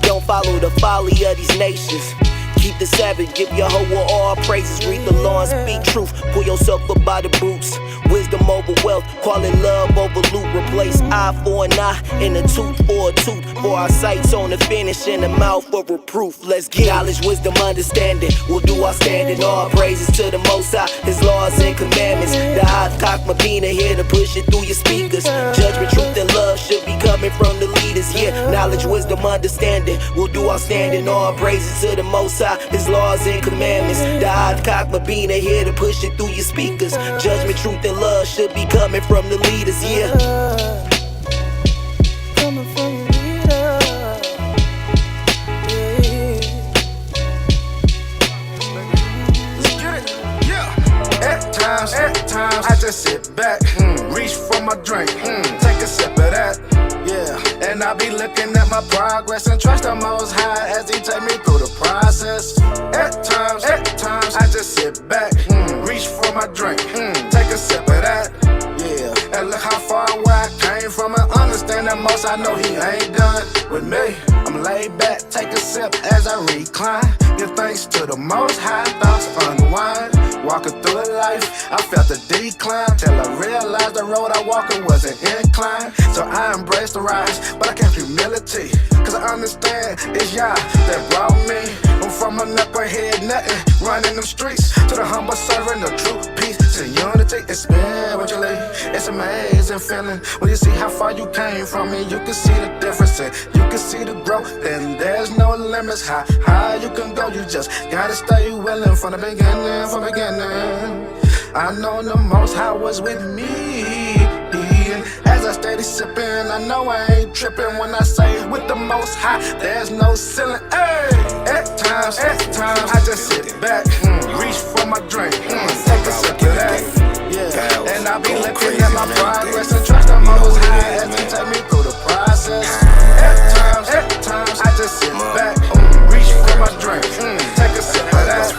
[SPEAKER 7] Don't follow the folly of these nations. Keep the Sabbath, give Yehovah all praises. Read the law and speak truth. Pull yourself up by the boots. Wisdom over wealth, call it love over loot. Replace eye for an eye and a tooth for a tooth. For our sights on the finish and the mouth for reproof. Let's get knowledge, wisdom, understanding. We'll do our standing. All praises to the Most High, His laws and commandments. The hot cock Mabina here to push it through your speakers. Judgment, truth, and love should be coming from the leaders. Yeah, knowledge, wisdom, understanding. We'll do our standing. All praises to the Most High, His laws and commandments. The hot cock Mabina here to push it through your speakers. Judgment, truth, and love should be coming from the leaders. Yeah. Coming from the leaders.
[SPEAKER 8] Yeah. At times, I just sit back, reach for my drink, take a sip of that. Yeah, and I be looking at my progress and trust the Most High as He take me through the process. At times, I just sit back, reach for my drink, take a sip of that. Yeah, and look how far away I came from and understand that most I know He ain't done with me. I'm I'm laid back, take a sip as I recline. Give thanks to the Most High, thoughts unwind. Walking through life, I felt a decline till I realized the road I walking was an incline. So I embraced the rise, but I kept humility, cause I understand it's y'all that brought me. I'm from a knucklehead, nothing, running them streets to the humble serving the true peace and unity. It's spiritually, it's amazing feeling when you see how far you came from me. You can see the difference and you can see the growth, and there's no limits how high you can go. You just gotta stay willing from the beginning, from the beginning. I know the Most High was with me. As I steady sipping, I know I ain't tripping when I say with the Most High, there's no ceiling. Hey, at times, I just sit back, reach for my drink, take a sip of that. Yeah, and I be looking at my progress and trust the Most High as He take me through the process. At times, I just sit back, reach for my drink, take a sip of that.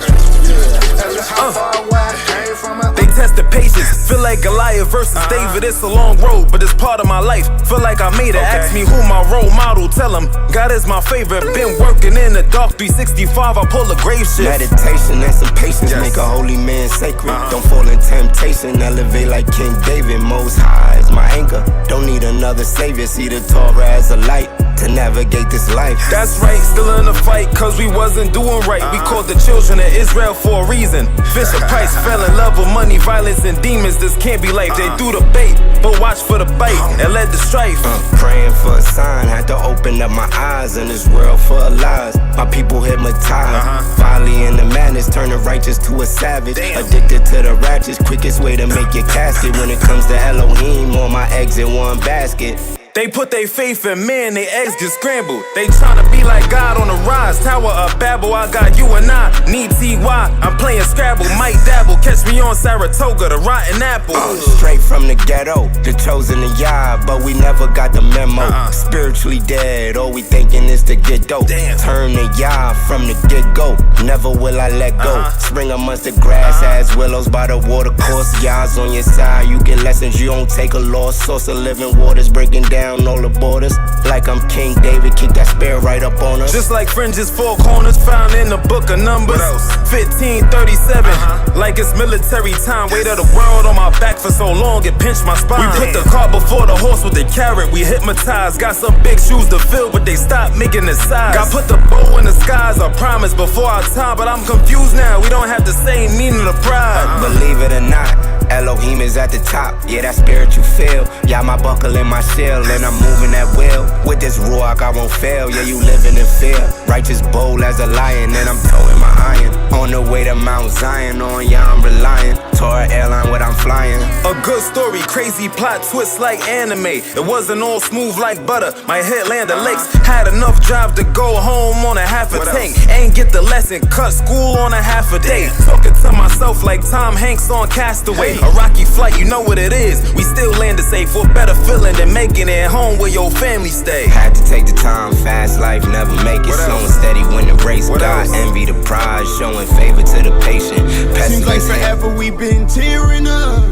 [SPEAKER 8] That's just how far away I came from it.
[SPEAKER 9] They tested patience, feel like Goliath versus David. It's a long road, but it's part of my life. Feel like I made it. Ask me who my role model, tell him God is my favorite. Been working in the dark 365, I pull a grave shift.
[SPEAKER 7] Meditation and some patience make a holy man sacred. Don't fall in temptation, elevate like King David. Most High is my anchor, don't need another savior. See the Torah as a light to navigate this life.
[SPEAKER 9] That's right, still in the fight, cause we wasn't doing right. We called the children of Israel for a reason. Fisher Price fell in love with money, violence, and demons. This can't be life. They threw the bait, but watch for the bite and led the strife.
[SPEAKER 7] Praying for a sign, had to open up my eyes in this world full of lies. My people hypnotized, folly and the madness, turn the righteous to a savage. Addicted to the ratchets, quickest way to make your casket. When it comes to Elohim, all my eggs in one basket.
[SPEAKER 9] They put their faith in man, they eggs get scrambled. They tryna be like God on the rise. Tower of Babel, I got you and I need TY. I'm playing Scrabble, might dabble. Catch me on Saratoga, the rotten apple.
[SPEAKER 7] Straight from the ghetto, the chosen to Yah, but we never got the memo. Spiritually dead, all we thinking is to get dope. Turn to Yah from the get-go, never will I let go. Spring amongst the grass, as willows by the water course. Yah's on your side, you get lessons, you don't take a loss. Source of living waters breaking down all the borders. Like I'm King David, keep that spear right up on us.
[SPEAKER 9] Just like fringes, four corners, found in the book of Numbers. 1537, like it's military time. Weight of the world on my back for so long, it pinched my spine. We put the cart before the horse with the carrot, we hypnotized. Got some big shoes to fill, but they stopped making the size. God put the bow in the skies, I promise, before our time. But I'm confused now, we don't have the same meaning of pride.
[SPEAKER 7] Believe it or not, Elohim is at the top, yeah, that spiritual feel. Y'all my buckle in my shell, and I'm moving at will. With this ruach I won't fail, yeah, you living in fear. Righteous bold as a lion, and I'm towing my iron. On the way to Mount Zion, on y'all I'm relying. Torah airline, what I'm flying.
[SPEAKER 9] A good story, crazy plot twist like anime. It wasn't all smooth like butter, my head landed lakes. Had enough drive to go home on a half a tank. Ain't get the lesson, cut school on a half a day. Talking to myself like Tom Hanks on Castaway. A rocky flight, you know what it is. We still landed safe for a better feeling than making it home where your family stay.
[SPEAKER 7] Had to take the time, fast life, never make it. Slow and steady when the race. God envy the prize, showing favor to the patient.
[SPEAKER 10] Seems like forever we've been tearing up.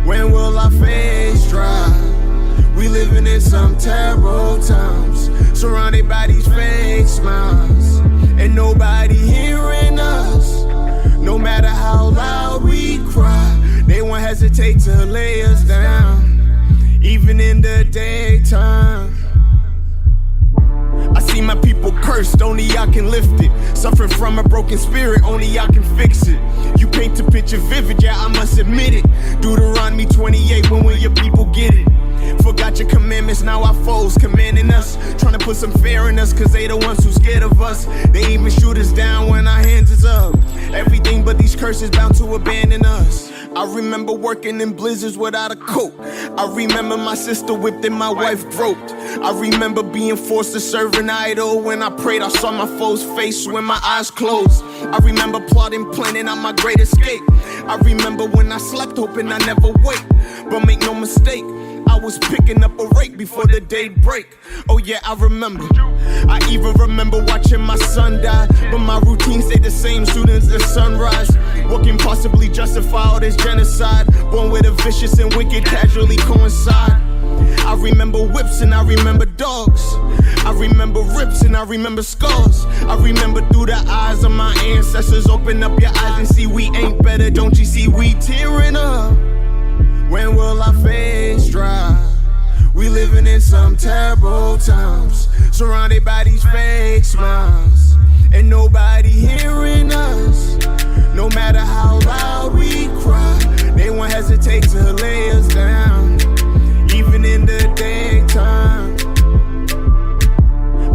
[SPEAKER 10] When will our face dry? We living in some terrible times, surrounded by these fake smiles, and nobody hearing us. No matter how loud we cry, they won't hesitate to lay us down, even in the daytime. I see my people cursed, only I can lift it. Suffering from a broken spirit, only I can fix it. You paint the picture vivid, yeah, I must admit it. Deuteronomy 28, when will your people get it? Forgot your commandments, now our foes commanding us. Trying to put some fear in us, cause they the ones who scared of us. They even shoot us down when our hands is up. Everything but these curses bound to abandon us. I remember working in blizzards without a coat. I remember my sister whipped and my wife groped. I remember being forced to serve an idol. When I prayed, I saw my foe's face when my eyes closed. I remember plotting, planning out my great escape. I remember when I slept, hoping I never wake. But make no mistake, I was picking up a rake before the day break. Oh yeah, I remember. I even remember watching my son die, but my routine stayed the same soon as the sunrise. What can possibly justify all this genocide? Born with a vicious and wicked casually coincide. I remember whips and I remember dogs. I remember rips and I remember scars. I remember through the eyes of my ancestors. Open up your eyes and see we ain't better. Don't you see we tearing up? When will our face dry? We living in some terrible times, surrounded by these fake smiles, and nobody hearing us. No matter how loud we cry, they won't hesitate to lay us down, even in the daytime.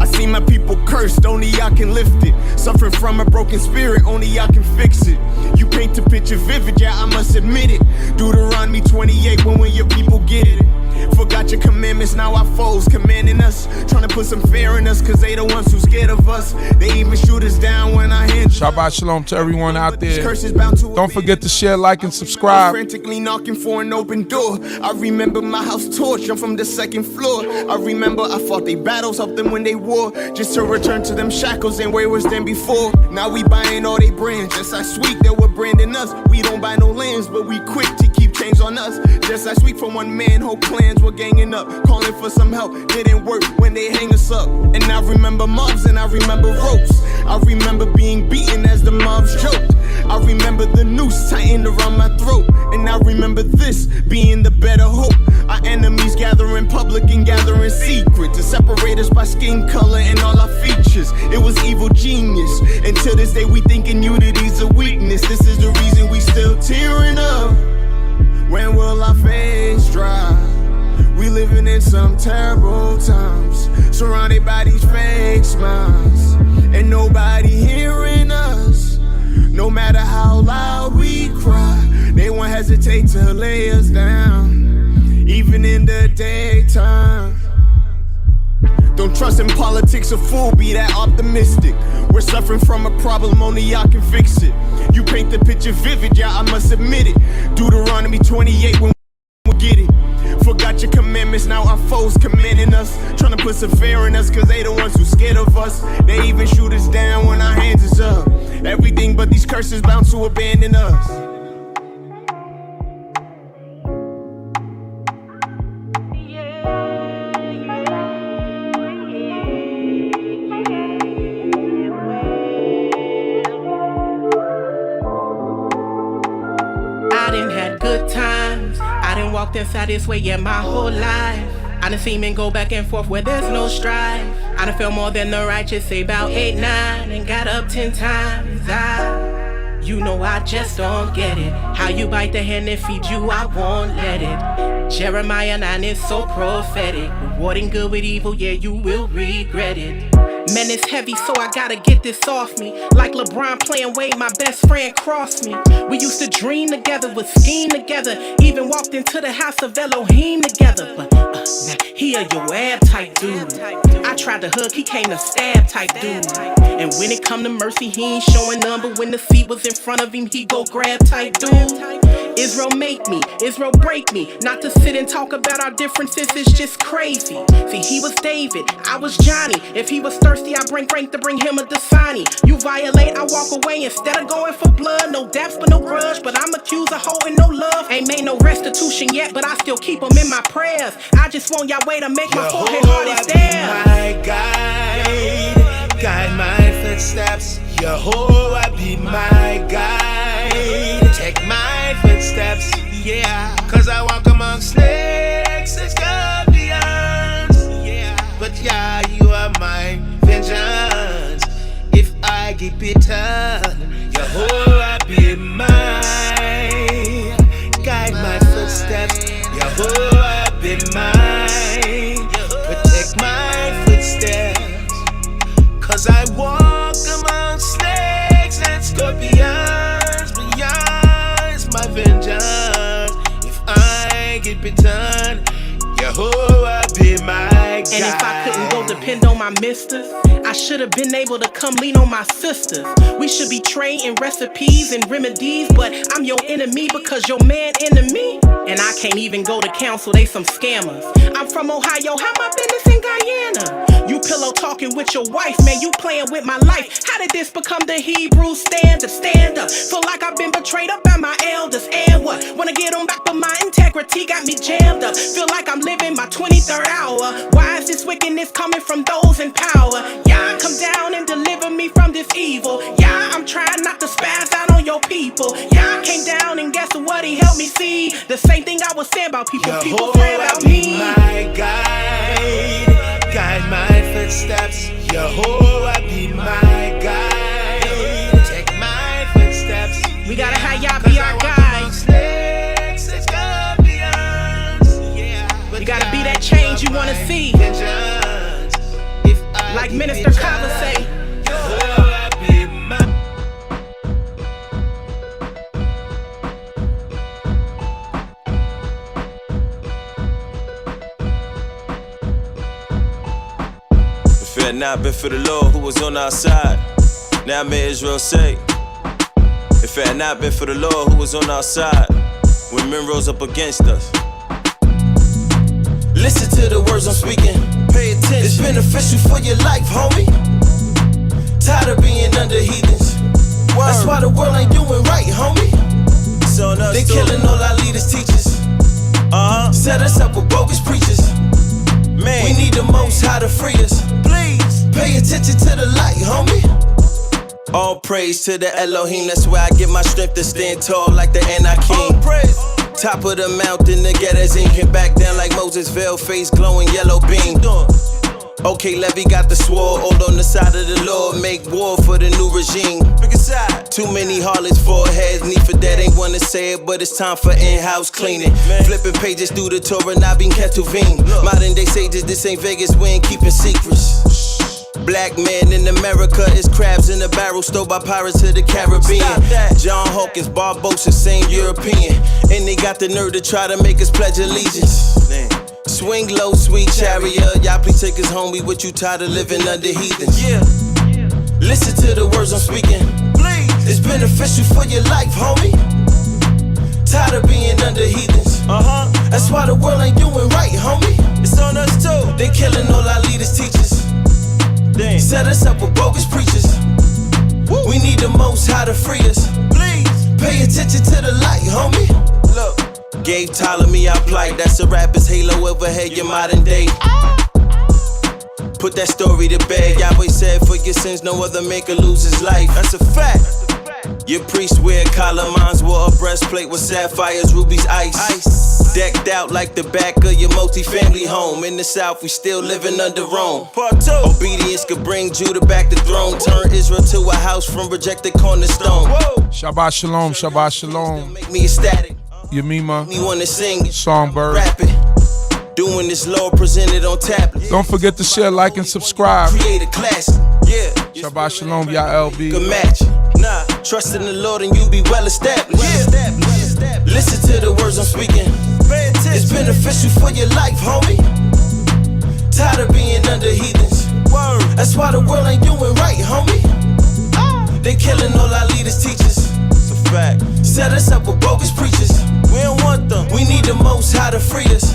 [SPEAKER 10] I see my people cursed, only y'all can lift it. Suffering from a broken spirit, only y'all can fix it. You paint the picture vivid, yeah, I must admit it. Deuteronomy 28, when your people get it. Forgot your commandments, now our foes commanding us. Trying to put some fear in us, cause they the ones who scared of us. They even shoot us down when our hands.
[SPEAKER 3] Shabbat shalom to everyone out there. Don't forget to share, like, and subscribe.
[SPEAKER 10] Frantically knocking for an open door. I remember my house torch, I'm from the second floor. I remember I fought their battles, helped them when they war, just to return to them shackles and way worse than before. Now we buying all they brands, just like sweet, they were branding us. We don't buy no lands, but we quick to keep chains on us. Just like sweet from one man, whole clans were ganging up, calling for some help, didn't work when they hang us up. And I remember mobs and I remember ropes. I remember being beaten as the mobs joked. I remember the noose tightened around my throat. And I remember this being the better hope. Our enemies gather in public and gather in secret to separate us by skin color and all our features. It was evil genius, and to this day we thinking unity's a weakness. This is the reason we still tearing up. When will our face dry? We living in some terrible times, surrounded by these fake smiles, and nobody hearing us. No matter how loud we cry, they won't hesitate to lay us down, even in the daytime. Don't trust in politics, a fool, be that optimistic. We're suffering from a problem, only y'all can fix it. You paint the picture vivid, yeah, I must admit it. Deuteronomy 28, when we get it. Forgot your commandments, now our foes commanding us, trying to put some fear in us, cause they the ones who scared of us. They even shoot us down when our hands is up. Everything but these curses bound to abandon us.
[SPEAKER 11] I done had good times, I done walked inside this way, yeah, my whole life. I done seen men go back and forth where there's no strife. I done felt more than the righteous, say about 8, 9, and got up 10 times. You know I just don't get it. How you bite the hand that feeds you, I won't let it. Jeremiah 9 is so prophetic. Rewarding good with evil, yeah, you will regret it. Man, it's heavy, so I gotta get this off me. Like LeBron playing Wade, my best friend crossed me. We used to dream together, would scheme together, even walked into the house of Elohim together. But now he a Joab type dude. I tried to hug, he came to stab type dude. And when it come to mercy, he ain't showing none, but when the seat was in front of him, he go grab type dude. Israel make me, Israel break me. Not to sit and talk about our differences, it's just crazy. See, he was David, I was Johnny. If he was thirsty, I bring rank to bring him a Dasani. You violate, I walk away instead of going for blood. No depths but no grudge, but I'm accused of holding no love. Ain't made no restitution yet, but I still keep them in my prayers. I just want Yahweh to make my forehead hard as there.
[SPEAKER 12] My guide my footsteps. Yehovah be my guide. Take my footsteps, yeah. Cause I walk among snakes and scorpions, yeah. But yeah, you are my vengeance. If I get bitten, Yehovah be mine. Guide my footsteps, Yehovah be mine. Protect my footsteps. Cause I walk among snakes and scorpions, but yeah, it's my vengeance. If I get bitten, Yehovah be my guide.
[SPEAKER 11] And if I couldn't go depend on my misters, I should have been able to come lean on my sisters. We should be trading recipes and remedies, but I'm your enemy because your man enemy. And I can't even go to council, they some scammers. I'm from Ohio, how my business in Guyana? You pillow talking with your wife, man, you playing with my life. How did this become the Hebrew standard? Stand up, feel like I've been betrayed up by my elders. And what? Wanna get them back, but my integrity integrity got me jammed up. Feel like I'm living my 23rd hour. Why is this wickedness coming from those in power? Yeah, come down and deliver me from this evil. Yeah, I'm trying not to spaz out on your people. Yeah, I came down and guess what? He helped me see the same thing I was saying about people. People pray about me.
[SPEAKER 12] My guide my footsteps. Yehovah be my guide. Take my footsteps.
[SPEAKER 11] We gotta have y'all be our guide. You gotta be that change you wanna see. Like Minister Kava say.
[SPEAKER 13] If it had not been for the Lord who was on our side, now may Israel say. If it had not been for the Lord who was on our side, when men rose up against us.
[SPEAKER 6] Listen to the words I'm speaking. Pay attention. It's beneficial for your life, homie. Tired of being under heathens. That's why the world ain't doing right, homie. They killing all our leaders, teachers. Set us up with bogus preachers. Man, we need the Most High to free us. Please pay attention to the light, homie. All praise to the Elohim. That's where I get my strength to stand tall like the Anakim. All praise. Top of the mountain, the Getters can back down like Moses' veil, face glowing yellow beam. Okay, Levi got the sword, all on the side of the Lord, make war for the new regime. Pick a side. Too many harlots, foreheads, need for that, ain't wanna say it, but it's time for in-house cleaning. Flipping pages through the Torah, not being Ketuvim. Modern day sages, this ain't Vegas, we ain't keeping secrets. Black man in America is crabs in a barrel, stole by pirates of the Caribbean. John Hawkins, Barbosa, same European. And they got the nerve to try to make us pledge allegiance. Swing low, sweet chariot. Y'all please take us home, we what you tired of living under heathens. Listen to the words I'm speaking. Please. It's beneficial for your life, homie. Tired of being under heathens. That's why the world ain't doing right, homie. It's on us too. They killing all our leaders, teachers. Set us up with bogus preachers. We need the Most High to free us. Please pay attention to the light, homie. Look, gave Ptolemy our plight. That's a rapper's halo overhead, your modern day. Put that story to bed. Yahweh said, for your sins, no other man can lose his life. That's a fact. Your priests wear collar, mines wore a breastplate with sapphires, rubies, ice. Decked out like the back of your multi-family home. In the South, we still living under Rome. Part 2. Obedience could bring Judah back to throne. Turn Israel to a house from rejected cornerstone.
[SPEAKER 3] Shabbat shalom, Shabbat shalom.
[SPEAKER 6] Make me ecstatic.
[SPEAKER 3] Yamima,
[SPEAKER 6] Me wanna sing it.
[SPEAKER 3] Songbird.
[SPEAKER 6] Rap it. Doing this law presented on tablets.
[SPEAKER 3] Don't forget to share, like, and subscribe.
[SPEAKER 6] Create a classic. Yeah.
[SPEAKER 3] Shabbat shalom, LB.
[SPEAKER 6] Good match. Nah, trust in the Lord and you be well established. Listen to the words I'm speaking. It's beneficial for your life, homie. Tired of being under heathens. That's why the world ain't doing right, homie. They killing all our leaders, teachers. It's a fact. Set us up with bogus preachers. We don't want them. We need the Most High to free us.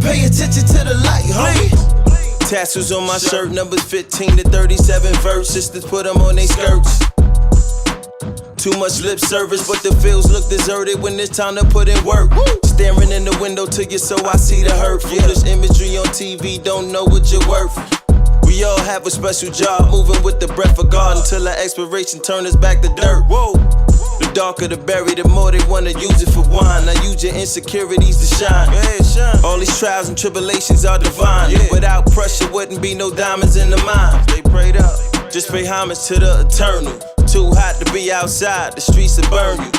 [SPEAKER 6] Pay attention to the light, homie. Tassels on my shirt, numbers 15 to 37 verse. Sisters put them on their skirts. Too much lip service, but the fields look deserted when it's time to put in work. Staring in the window to you, so I see the hurt. Foolish imagery on TV, don't know what you're worth. We all have a special job, moving with the breath of God until our expiration turn us back to dirt. The darker the berry, the more they wanna use it for wine. I use your insecurities to shine. All these trials and tribulations are divine. Without pressure, wouldn't be no diamonds in the mine. They prayed up. Just pay homage to the eternal. Too hot to be outside, the streets will burn you.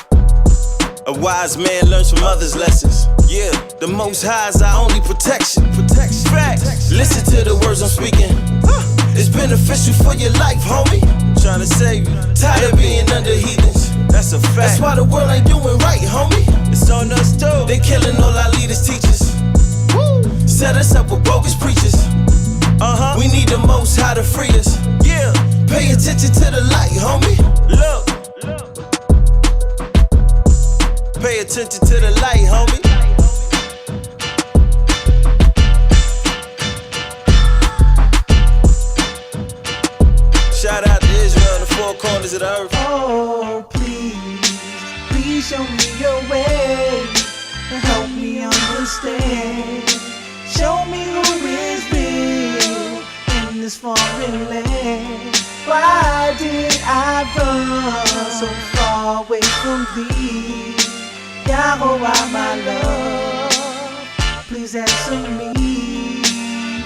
[SPEAKER 6] A wise man learns from others' lessons. Yeah, the Most High is our only protection. Facts. Listen to the words I'm speaking. It's beneficial for your life, homie. Trying to save you. Tired of being under heathens. That's a fact. That's why the world ain't doing right, homie. It's on us too. They killing all our leaders, teachers. Set us up with bogus preachers. We need the Most High to free us. Yeah. Pay attention to the light, homie. Look. Pay attention to the light, homie. Shout out to Israel in the four corners of the earth.
[SPEAKER 12] Oh, please show me your way. Help me understand. Show me who is real in this foreign land. Why did I run so far away from thee? Yahweh, my love, please answer me.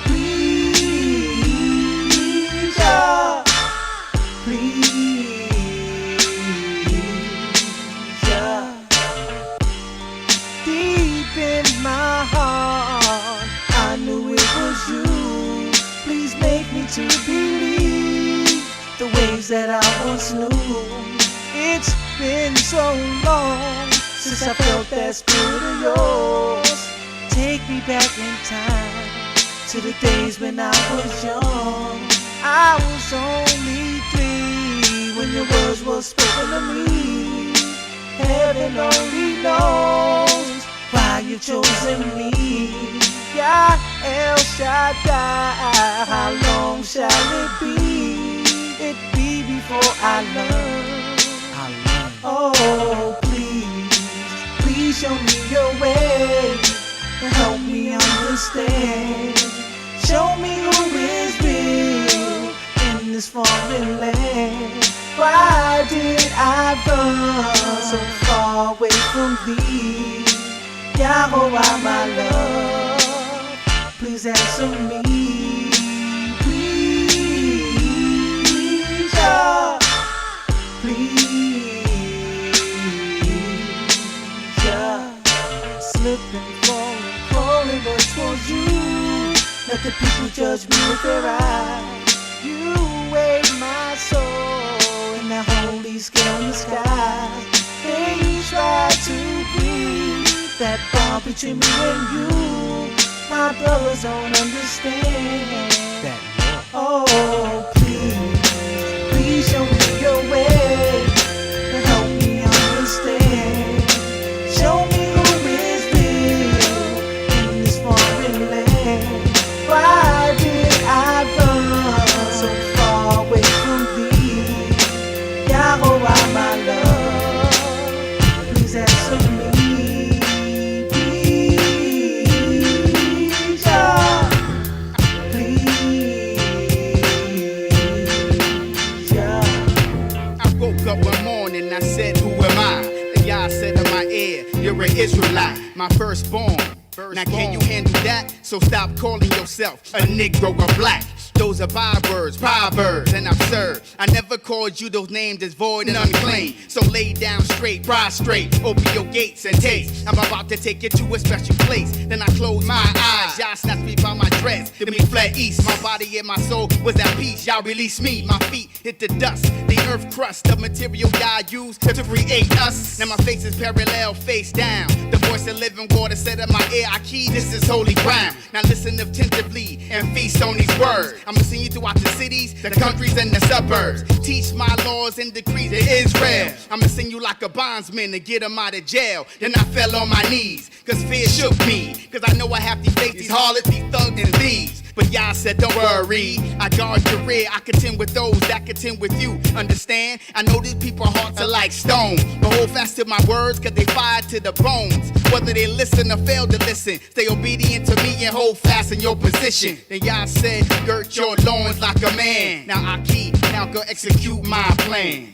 [SPEAKER 12] Please, yeah. Please, yeah. Deep in my heart, I knew it was you. Please make me to believe the ways that I once knew. It's been so long since I felt that spirit of yours. Take me back in time to the days when I was young. I was only 3 when your words were spoken to me. Heaven only knows why you've chosen me. Yah El Shaddai, how long shall it be? It be before I learn. Oh, please show me your way and help me understand. Show me who is real in this foreign land. Why did I run so far away from thee? Yahweh, my love, please answer me. Please, yeah. Please, yeah. Slipping, falling, but it was you. Let the people judge me with their eyes. You weighed my soul in that holy scale in the sky. They tried to breathe that bond between me and you. My brothers don't understand that. Oh, please show me your way and help me understand. Show me who is real in this foreign land. Why did I run so far away from thee? Yahweh, my love, please answer me. Please, yeah. Please, yeah.
[SPEAKER 10] I woke up one morning, I said, who am I? And Yah said in my ear, you're an Israelite, my firstborn. Now can you handle that? So stop calling yourself a Negro or black. Those are bywords, proverbs, and absurd. I never called you those names that's void and unclean. So lay down straight, prostrate, open your gates and taste. I'm about to take you to a special place. Then I close my eyes, y'all snatched me by my dress. Then we fled east, my body and my soul was at peace. Y'all release me, my feet hit the dust. The earth crust, the material y'all used to create us. Now my face is parallel, face down. The voice of living water said in my ear, I key, this is holy ground. Now listen attentively and feast on these words. I'ma send you throughout the cities, the countries, and the suburbs. Teach my laws and decrees to Israel. I'ma send you like a bondsman to get them out of jail. Then I fell on my knees, cause fear shook me. Cause I know I have to face these harlots, these thugs, and thieves. But y'all said, don't worry, I guard your rear. I contend with those that contend with you. Understand? I know these people's hearts are like stone. But hold fast to my words, cause they fire to the bones. Whether they listen or fail to listen, stay obedient to me and hold fast in your position. Then y'all said, girt your loins like a man. Now I keep, now go execute my plans.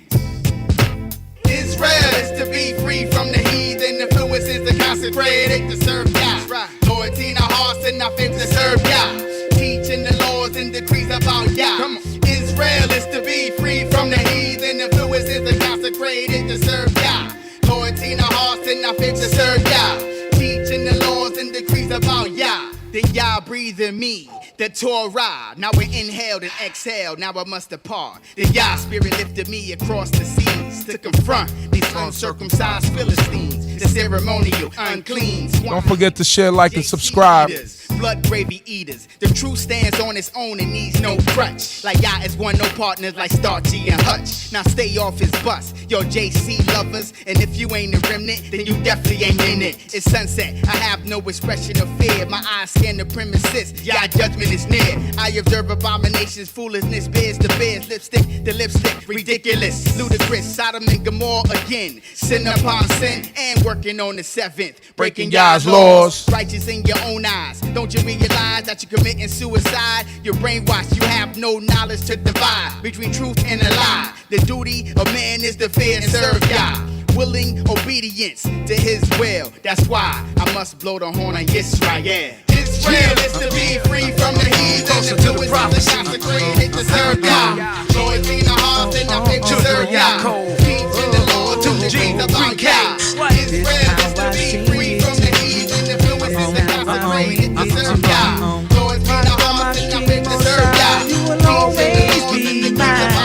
[SPEAKER 10] Israel is to be free from the heathen influences, the consecrated to serve Yah. Loyalty in our hearts and our faith to serve Yah. Teaching the laws and decrees about Yah. Israel is to be free from the heathen influences, the consecrated to serve Yah. Loyalty in our hearts and our faith to serve Yah. Teaching the laws and decrees about Yah. Then Yah breathed in me the Torah. Now we're inhaled and exhaled. Now I must depart. Then Yah spirit lifted me across the seas to confront these uncircumcised Philistines, the ceremonial unclean.
[SPEAKER 3] Don't forget to share, like, and subscribe.
[SPEAKER 14] blood gravy eaters. The truth stands on its own and needs no crutch. Like Yah is one, no partners like Starchy and Hutch. Now stay off his bus, yo JC lovers. And if you ain't a remnant, then you definitely ain't in it. It's sunset, I have no expression of fear. My eyes scan the premises, Yah judgment is near. I observe abominations, foolishness, bears to bears, lipstick to lipstick, ridiculous, ludicrous, Sodom and Gomorrah again. Sin upon sin and working on the seventh. Breaking Yah's laws, righteous in your own eyes. Don't you realize that you're committing suicide? You're brainwashed, you have no knowledge to divide between truth and a lie. The duty of man is to fear and serve Yah. Willing obedience to his will. That's why I must blow the horn on YisraEl. Israel is to be free from the heathen. To do is to consecrate to serve Yah. Lord, be the heart and I pay to serve Yah. Teaching the Lord to the dreams about Yah. Israel is to be free from the heathen. Influences to consecrate to serve Yah. Lord, be the heart and I pay to serve Yah.
[SPEAKER 12] You will always be mine.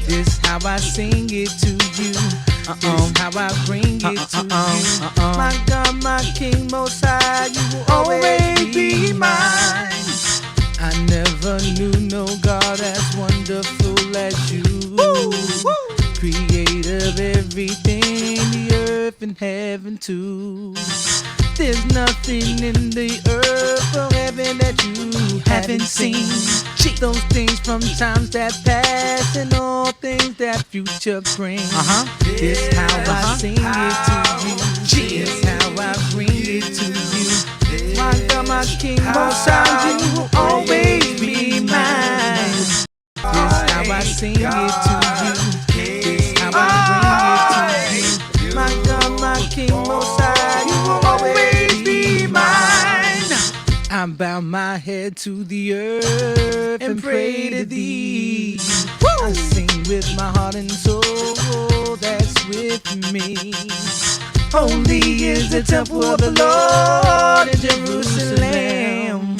[SPEAKER 12] This how I sing it to you. How I bring it to you. My God, my King, Most High, you will always be mine. I never knew no God as wonderful as you. Creator of everything, the earth and heaven too. There's nothing in the earth or heaven that you haven't seen. Those things from times that past and all things that future brings. This how I sing it to you. This how I bring it to you. My God, my King, Most High, you will always be mine. This how I sing it to you. This how I bring it to you. My God, my King, Most High, you will always be mine. I bow my head to the earth and pray to thee. I sing with my heart and soul that's with me. Holy is the temple of the Lord in Jerusalem.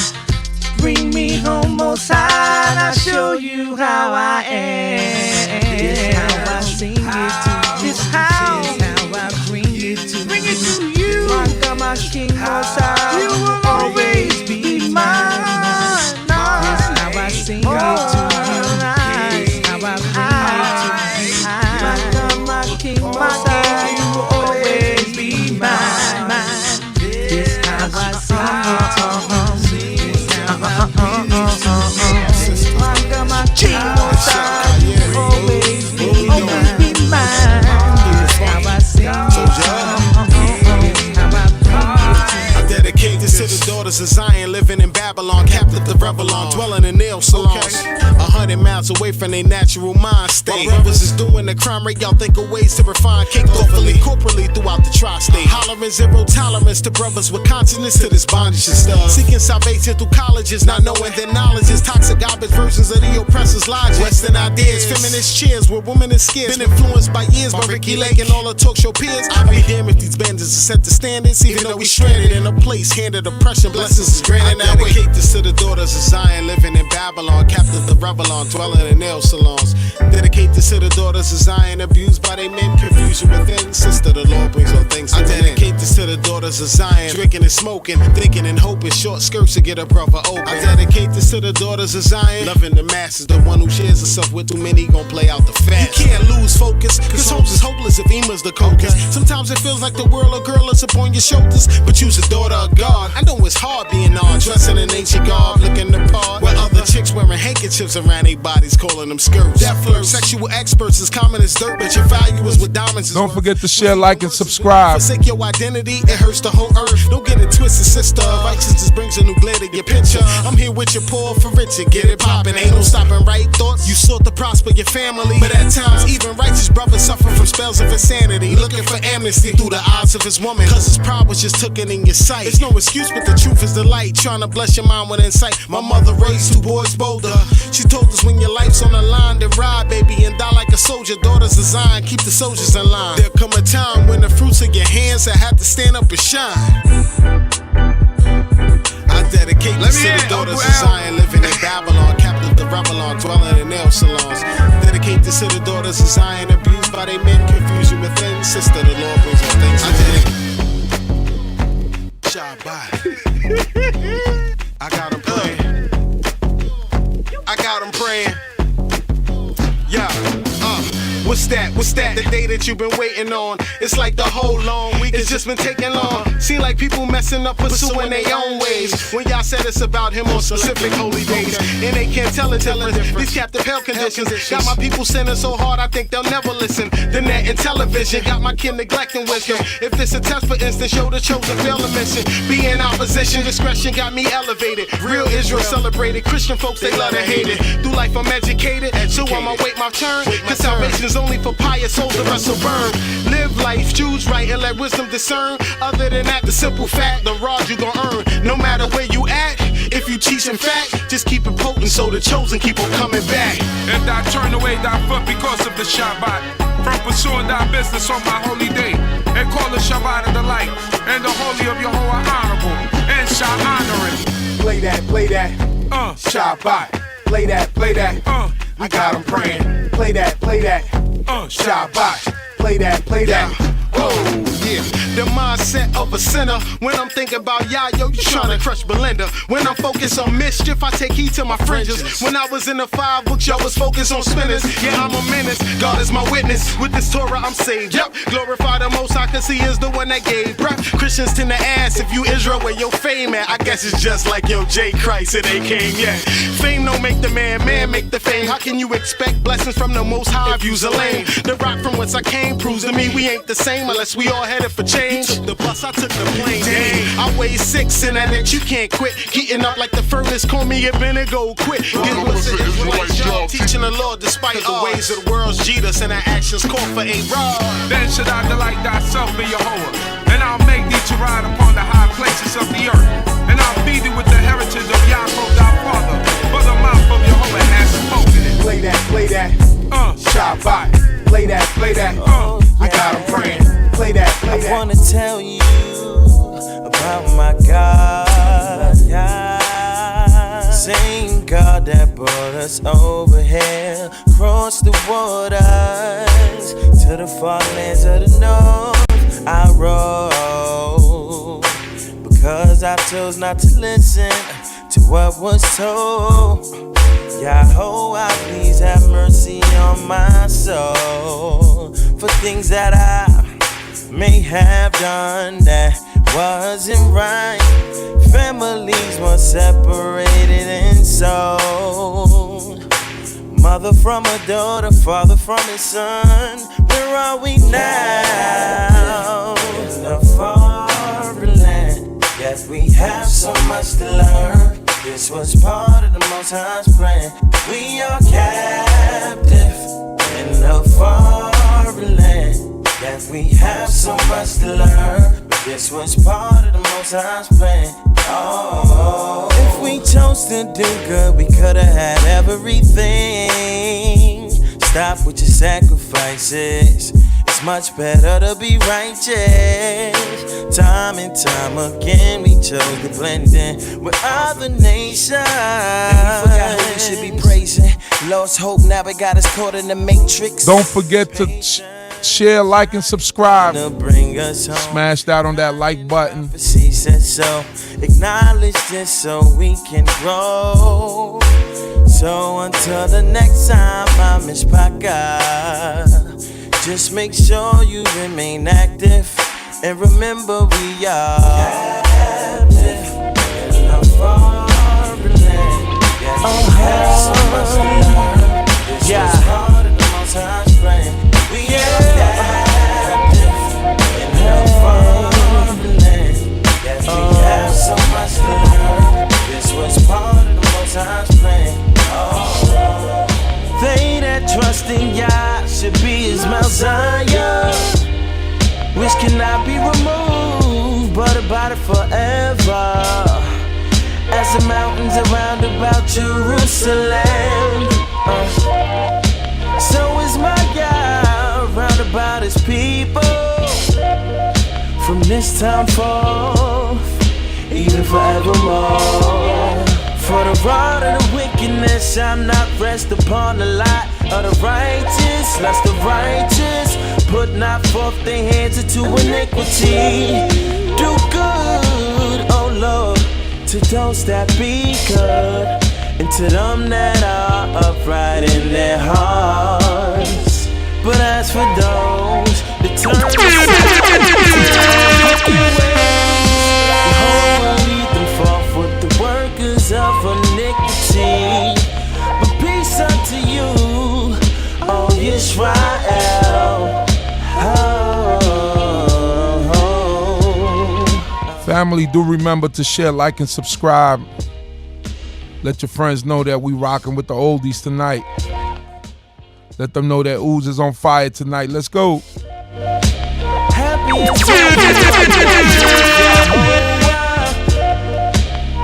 [SPEAKER 12] Bring me home, Most High, and I'll show you how I am. This how I sing it to you. This how I bring it to you. My God, my King, Most High, you will always be mine. This how I sing it to you. This how I bring it to you. My God, my King, Most High, you will always be mine. This how I sing it to you. My God, my King, Most High, you will always be mine. This how I sing it to you.
[SPEAKER 10] I dedicate this to the daughters of Zion, living in Babylon, captive to Revelon, dwelling in nail salons. 100 miles away from their natural mind state. While brothers is doing the crime rate, y'all think of ways to refine cake thoughtfully, corporately throughout the tri-state. Hollering zero tolerance to brothers with consciousness to this bondage and stuff. Seeking salvation through colleges, not knowing their knowledge is toxic garbage versions of the oppressor's logic. Western ideas, feminist cheers where women is scarce. Been influenced by years by Ricky Lech and all the talk show peers. I be damned if these bandits set the standards, even though we stranded in a place handed oppression. Blessings is granted. I dedicate this to the daughters of Zion, living in Babylon, captive to Revelon, dwelling in nail salons. Dedicate this to the daughters of Zion, abused by their men, confusion within. Sister, the Lord brings all things to I dedicate this to the daughters of Zion, drinking and smoking, thinking and hoping short skirts to get a brother open. I dedicate this to the daughters of Zion, loving the masses, the one who shares herself with too many gon' play out the fast. You can't lose focus, cause hope is hopeless if Ema's the cocus. Sometimes it feels like the world or girl is upon your shoulders, but you's a daughter of God. I know it's hard being on, dressing in ancient garb, looking the part, where other chicks wearing handkerchiefs around their bodies, calling them skirts. That flirt, sexual experts is common as dirt, but your value is with diamonds.
[SPEAKER 3] Don't forget to share, like, and subscribe.
[SPEAKER 10] Forsake your identity, it hurts the whole earth. Don't get it twisted, sister. Righteousness brings a new glare to your picture. I'm here with your poor for richer, get it poppin'. Ain't no stopping right thoughts. You sought to prosper your family, but at times even righteous brothers suffer from spells of insanity. Looking for amnesty through the eyes of his woman, cause his pride was just taken in your sight. It's no excuse, but the truth is the light. Trying to bless your mind with insight. My mother raised 2 boys bolder. She told us when your life's on the line, then ride, baby, and die like a soldier. Daughters of Zion, keep the soldiers in line. There'll come a time when the fruits of your hands will have to stand up and shine. I dedicate this to the daughters of Zion, living in Babylon, captive to Revelon, dwelling in nail salons. Dedicate this to the daughters of Zion, abused by their men, confusion within. Sister, the Lord brings all things. I dedicate Shabbat. that? What's that? The day that you've been waiting on. It's like the whole long week has just been taking long. Seem like people messing up, pursuing their own ways. When y'all said it's about him on specific holy days, and they can't tell it. These captive hell conditions got my people sinning so hard I think they'll never listen. The net and television got my kid neglecting wisdom. If this a test, for instance, show the chosen fail a mission. Be in opposition, discretion got me elevated. Real Israel celebrated. Christian folks, they love to hate it. Through life I'm educated, so I'ma wait my turn. Cause salvation's only for pious souls, the rest will burn. Live life, choose right, and let wisdom discern. Other than that, the simple fact, the rod you gon' earn. No matter where you at, if you teach in fact, just keep it potent so the chosen keep on coming back.
[SPEAKER 3] And I turn away thy foot because of the Shabbat, from pursuing thy business on my holy day, and call the Shabbat a delight, and the holy of Yehovah honorable, and shall honor it.
[SPEAKER 8] Play that, Shabbat. Play that, I got him praying. Play that, Shabbat. Play that.
[SPEAKER 10] Whoa, yeah. The mindset of a sinner. When I'm thinking about Yayo, you tryna crush Belinda. When I'm focused on mischief, I take heed to my fringes. When I was in the 5 books, y'all was focused on spinners. Yeah, I'm a menace, God is my witness. With this Torah, I'm saved. Yep, glorify the Most High, cause He is the one that gave breath. Christians tend to ask if you Israel, where your fame at. I guess it's just like yo, J. Christ, it ain't came yet. Fame don't make the man, man make the fame. How can you expect blessings from the Most High if you's a lame? The rock from whence I came proves to me we ain't the same unless we all headed for change. You took the bus, I took the plane. Dang, I weigh 6 in that you can't quit. Heating up like the furnace, call me a Benego quick. Get what's an Israelite job, teaching the Lord despite the ways of the world's Jesus and our actions call for a rod.
[SPEAKER 3] Then should I delight thyself in Yehovah, and I'll make thee to ride upon the high places of the earth, and I'll feed thee with the heritage of Yaakov thy father, for the mouth of Yehovah has spoken it.
[SPEAKER 8] Play that, Shabbat. Play that, I got him praying. Play that.
[SPEAKER 13] I wanna tell you about my God. Same God that brought us over here, across the waters, to the far lands of the north. I rode, because I chose not to listen to what was told. Yahweh, please have mercy on my soul, for things that I may have done that wasn't right. Families once separated and so, mother from a daughter, father from his son. Where are we now? In a foreign land, yet we have so much to learn. This was part of the Most High's plan. We are captive in a foreign land, yet we have so much to learn. But this was part of the Most High's plan. Oh, if we chose to do good, we could've had everything. Stop with your sacrifices. It's much better to be righteous. Time and time again, we chose to blend in with other nations. And we forgot who we should be praising. Lost hope, now we got us caught in the matrix.
[SPEAKER 3] Don't forget to share, like, and subscribe. Smash that on that like button.
[SPEAKER 13] She said so. Acknowledge this so we can grow. So until the next time, I'm Mishpaka. Just make sure you remain active, and remember we are captive in a foreign land. So much to learn. This was part of the Most High's plan. We are captive in a foreign land. Yes, we have so much to learn. This was part of the Most High's plan. They that trust in Yah should be His Mount Zion, which cannot be removed, but abide forever, as the mountains around about Jerusalem. So is my Yah round about His people, from this time forth, even forevermore. For the rod of the wickedness shall not rest upon the lot of the righteous, lest the righteous put not forth their hands into iniquity. Do good, O Lord, to those that be good, and to them that are upright in their hearts. But as
[SPEAKER 15] nicotine. But peace unto you, oh YisraEL.
[SPEAKER 3] Family, do remember to share, like, and subscribe. Let your friends know that we rocking with the oldies tonight. Let them know that Ooze is on fire tonight. Let's go.
[SPEAKER 15] Happy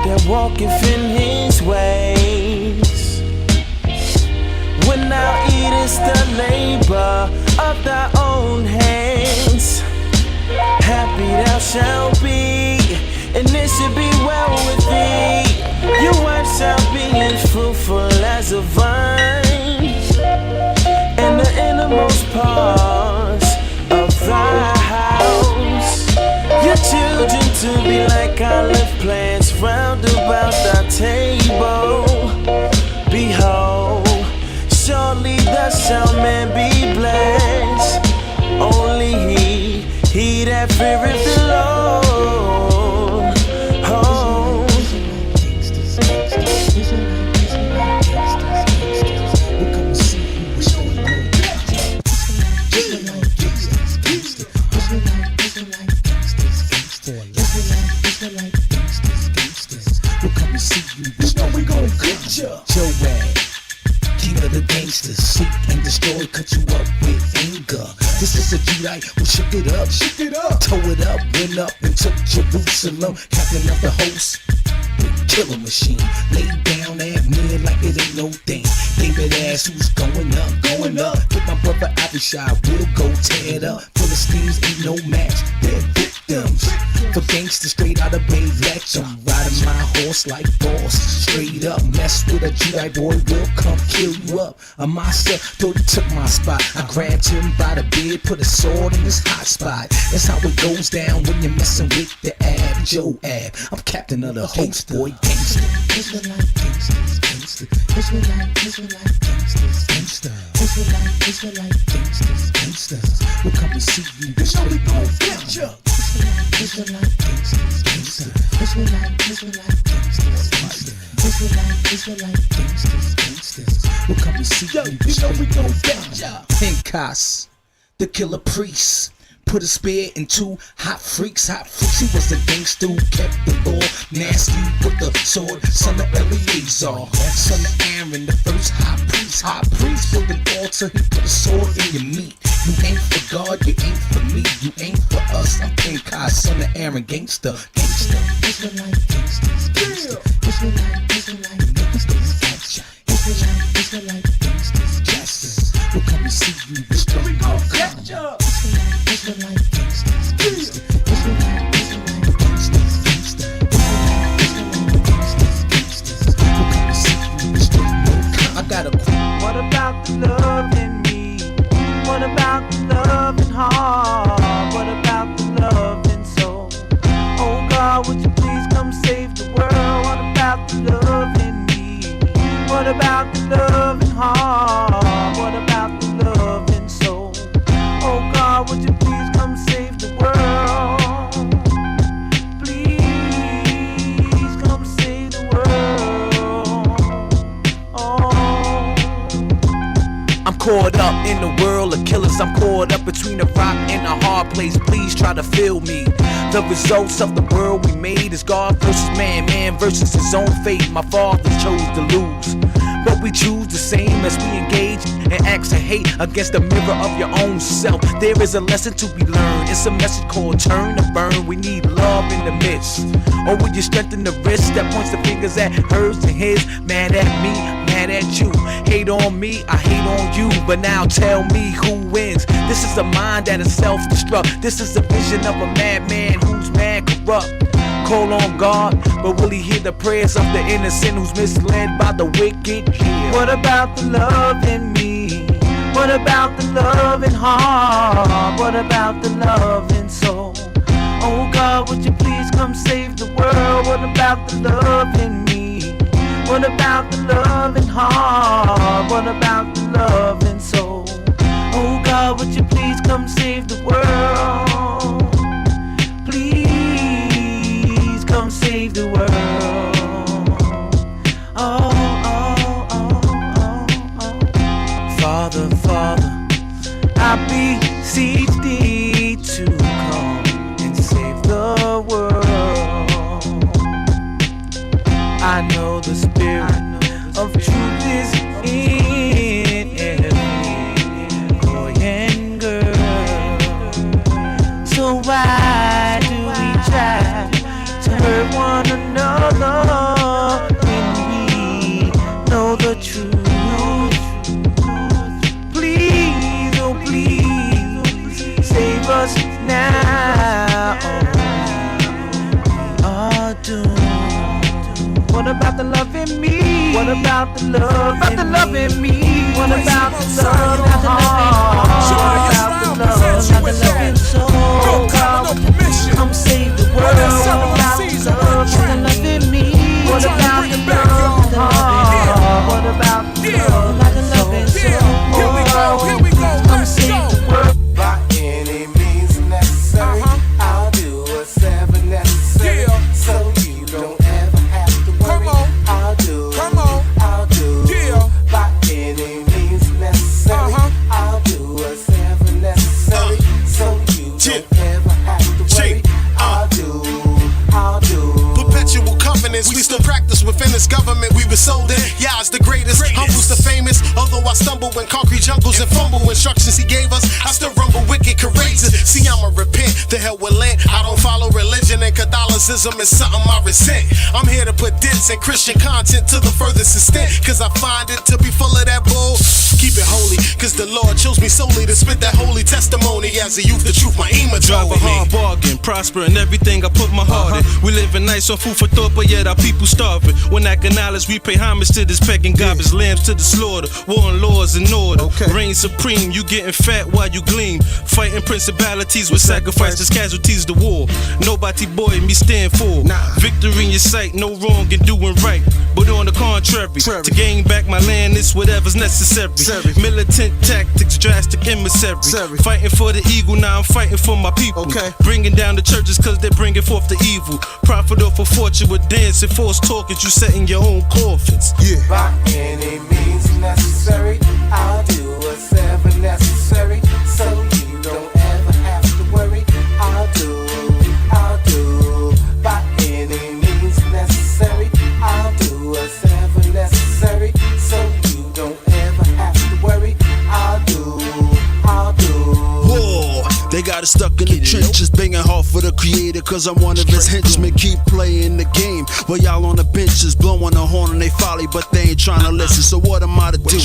[SPEAKER 15] that walketh in his ways. When thou eatest the labor of thy own hands, happy thou shalt be, and it should be well with thee. Your wife shall be as fruitful as a vine, and the innermost parts of thy house. Your children to be like olive plants round about thy table. Behold, surely thus shall man be blessed. Only he that feareth the Lord.
[SPEAKER 16] King of the gangsters, seek and destroy, cut you up with anger. This is a Judite who shook it up, tore it up, went up and took Jerusalem. Captain of the host, killer machine, laid down at men like it ain't no thing. David ass who's going up. With my brother Abishai, we'll go tear it up. Philistines ain't no match, they're victims. For gangsters straight out of Lech, I'm riding my horse like boss. Straight up, mess with a Judite boy, will come kill you up. Amasa thought he took my spot. I grabbed him by the beard, put a sword in his hot spot. That's how it goes down when you're messing with the Ab, Joab. I'm captain of the host, boy, gangster. Israelite gangsters, gangster. Israelite gangsters, gangster. Israelite gangsters, gangsters. We'll come and see you, bitch, we gon' get ya. Israelite gangsters, gangster. Israelite gangsters, gangster. Israelite gangsters, gangsters. We'll come and see you, bitch, we gon' get ya. Kingz, the killer priest. Put a spear in two hot freaks. He was a gangster who kept the law. Nasty with the sword, son of Eleazar, son of Aaron, the first high priest. Built an altar, he put a sword in your meat. You ain't for God, you ain't for me, you ain't for us. I'm Kingz, son of Aaron, gangster. Israelite gangsters, gangster. Israelite gangsters, gangster. Israelite gangsters, gangsters. We'll come and see you, bitch, we gon' get ya. Israelite gangsters, gangster. Israelite gangsters, gangster. Israelite gangsters, gangsters. We'll come and see you, bitch, we gon' come. I got a
[SPEAKER 12] what about the love in me? What about the love in heart? What about the love in soul? Oh God, would you please come save the world? What about the love in me? What about the love in heart? What about the love in soul? Oh God, would you please come save the world? Please come save the world. Oh.
[SPEAKER 15] I'm caught up in the world of killers. I'm caught up between a rock and a hard place. Please try to feel me. The results of the world we made is God versus man, man versus his own fate. My father chose to lose, but we choose the same as we engage in acts of hate against the mirror of your own self. There is a lesson to be learned. It's a message called turn to burn. We need love in the midst. Or will you strengthen the wrist that points the fingers at hers and his? Mad at me, mad at you. Hate on me, I hate on you. But now tell me who wins. This is a mind that is self-destruct. This is a vision of a madman who's mad corrupt. Call on God, but will he hear the prayers of the innocent who's misled by the wicked? Yeah.
[SPEAKER 12] What about the love in me? What about the love in heart? What about the love in soul? Oh God, would you please come save the world? What about the love in me? What about the love in heart? What about the love in soul? Oh God, would you please come save the world? Please come save the world. Oh.
[SPEAKER 15] I beseech thee to come and save the world. I know the spirit of truth is in every boy and girl. So why do we try to hurt one another when we know the truth? Please, oh please, save us now. We are doomed. What about the love in me? What about the love in me? What about the love in the heart? What about the love in soul? Come save the world. What about the love in me? What about the love in the heart? What about the love in soul?
[SPEAKER 8] Here we go,
[SPEAKER 15] come save the world.
[SPEAKER 8] By any means necessary, I'll do whatever necessary, so you don't ever have to worry. I'll do, by any means necessary, I'll do whatever necessary, so you don't ever have to worry. I'll do. Perpetual covenants, we still practice within this government. We were sold in, Yah's the greatest, humbles the famous. Although I stumble in concrete jungles and fumble instructions he gave us, I still rumble wicked, courageous. See, I'ma repent, the hell with Lent. I don't follow religion, and Catholicism is something I resent. I'm here to put dents in Christian content to the furthest extent, cause I find it to be full of that bull. Keep it holy, cause the Lord chose me solely to spit that holy testimony. As a youth, the truth, my aim
[SPEAKER 9] Drive a hard bargain, prosper in everything I put my heart in. We living nice on food for thought, but yet our people starving. When acknowledged, we pay homage to this pagan garbage, lambs to the slaughter, war and laws in order. Reign supreme, you getting fat while you gleam. Fighting principalities with sacrifices, casualties to war. Nobody boy me stand for. Victory in your sight, no wrong in doing right. But on the contrary, to gain back my land, it's whatever's necessary. Militant tactics, drastic emissary. Fighting for the eagle, now I'm fighting for my people. Bringing down the churches cause they're bringing forth the evil. Profit off of fortune with dancing, false talkers, you setting your own coffins.
[SPEAKER 8] By any means necessary, I'll do whatever necessary, so you don't ever have to worry. I'll do. By any means necessary, I'll do whatever necessary, so you don't ever have to worry. I'll do.
[SPEAKER 17] Whoa, they got us stuck in the trenches, banging hard for the creator, cause I'm one of his henchmen. Keep playing the game, while y'all on the benches, blowing the horn on they folly, but they ain't trying to listen. So what am I to do?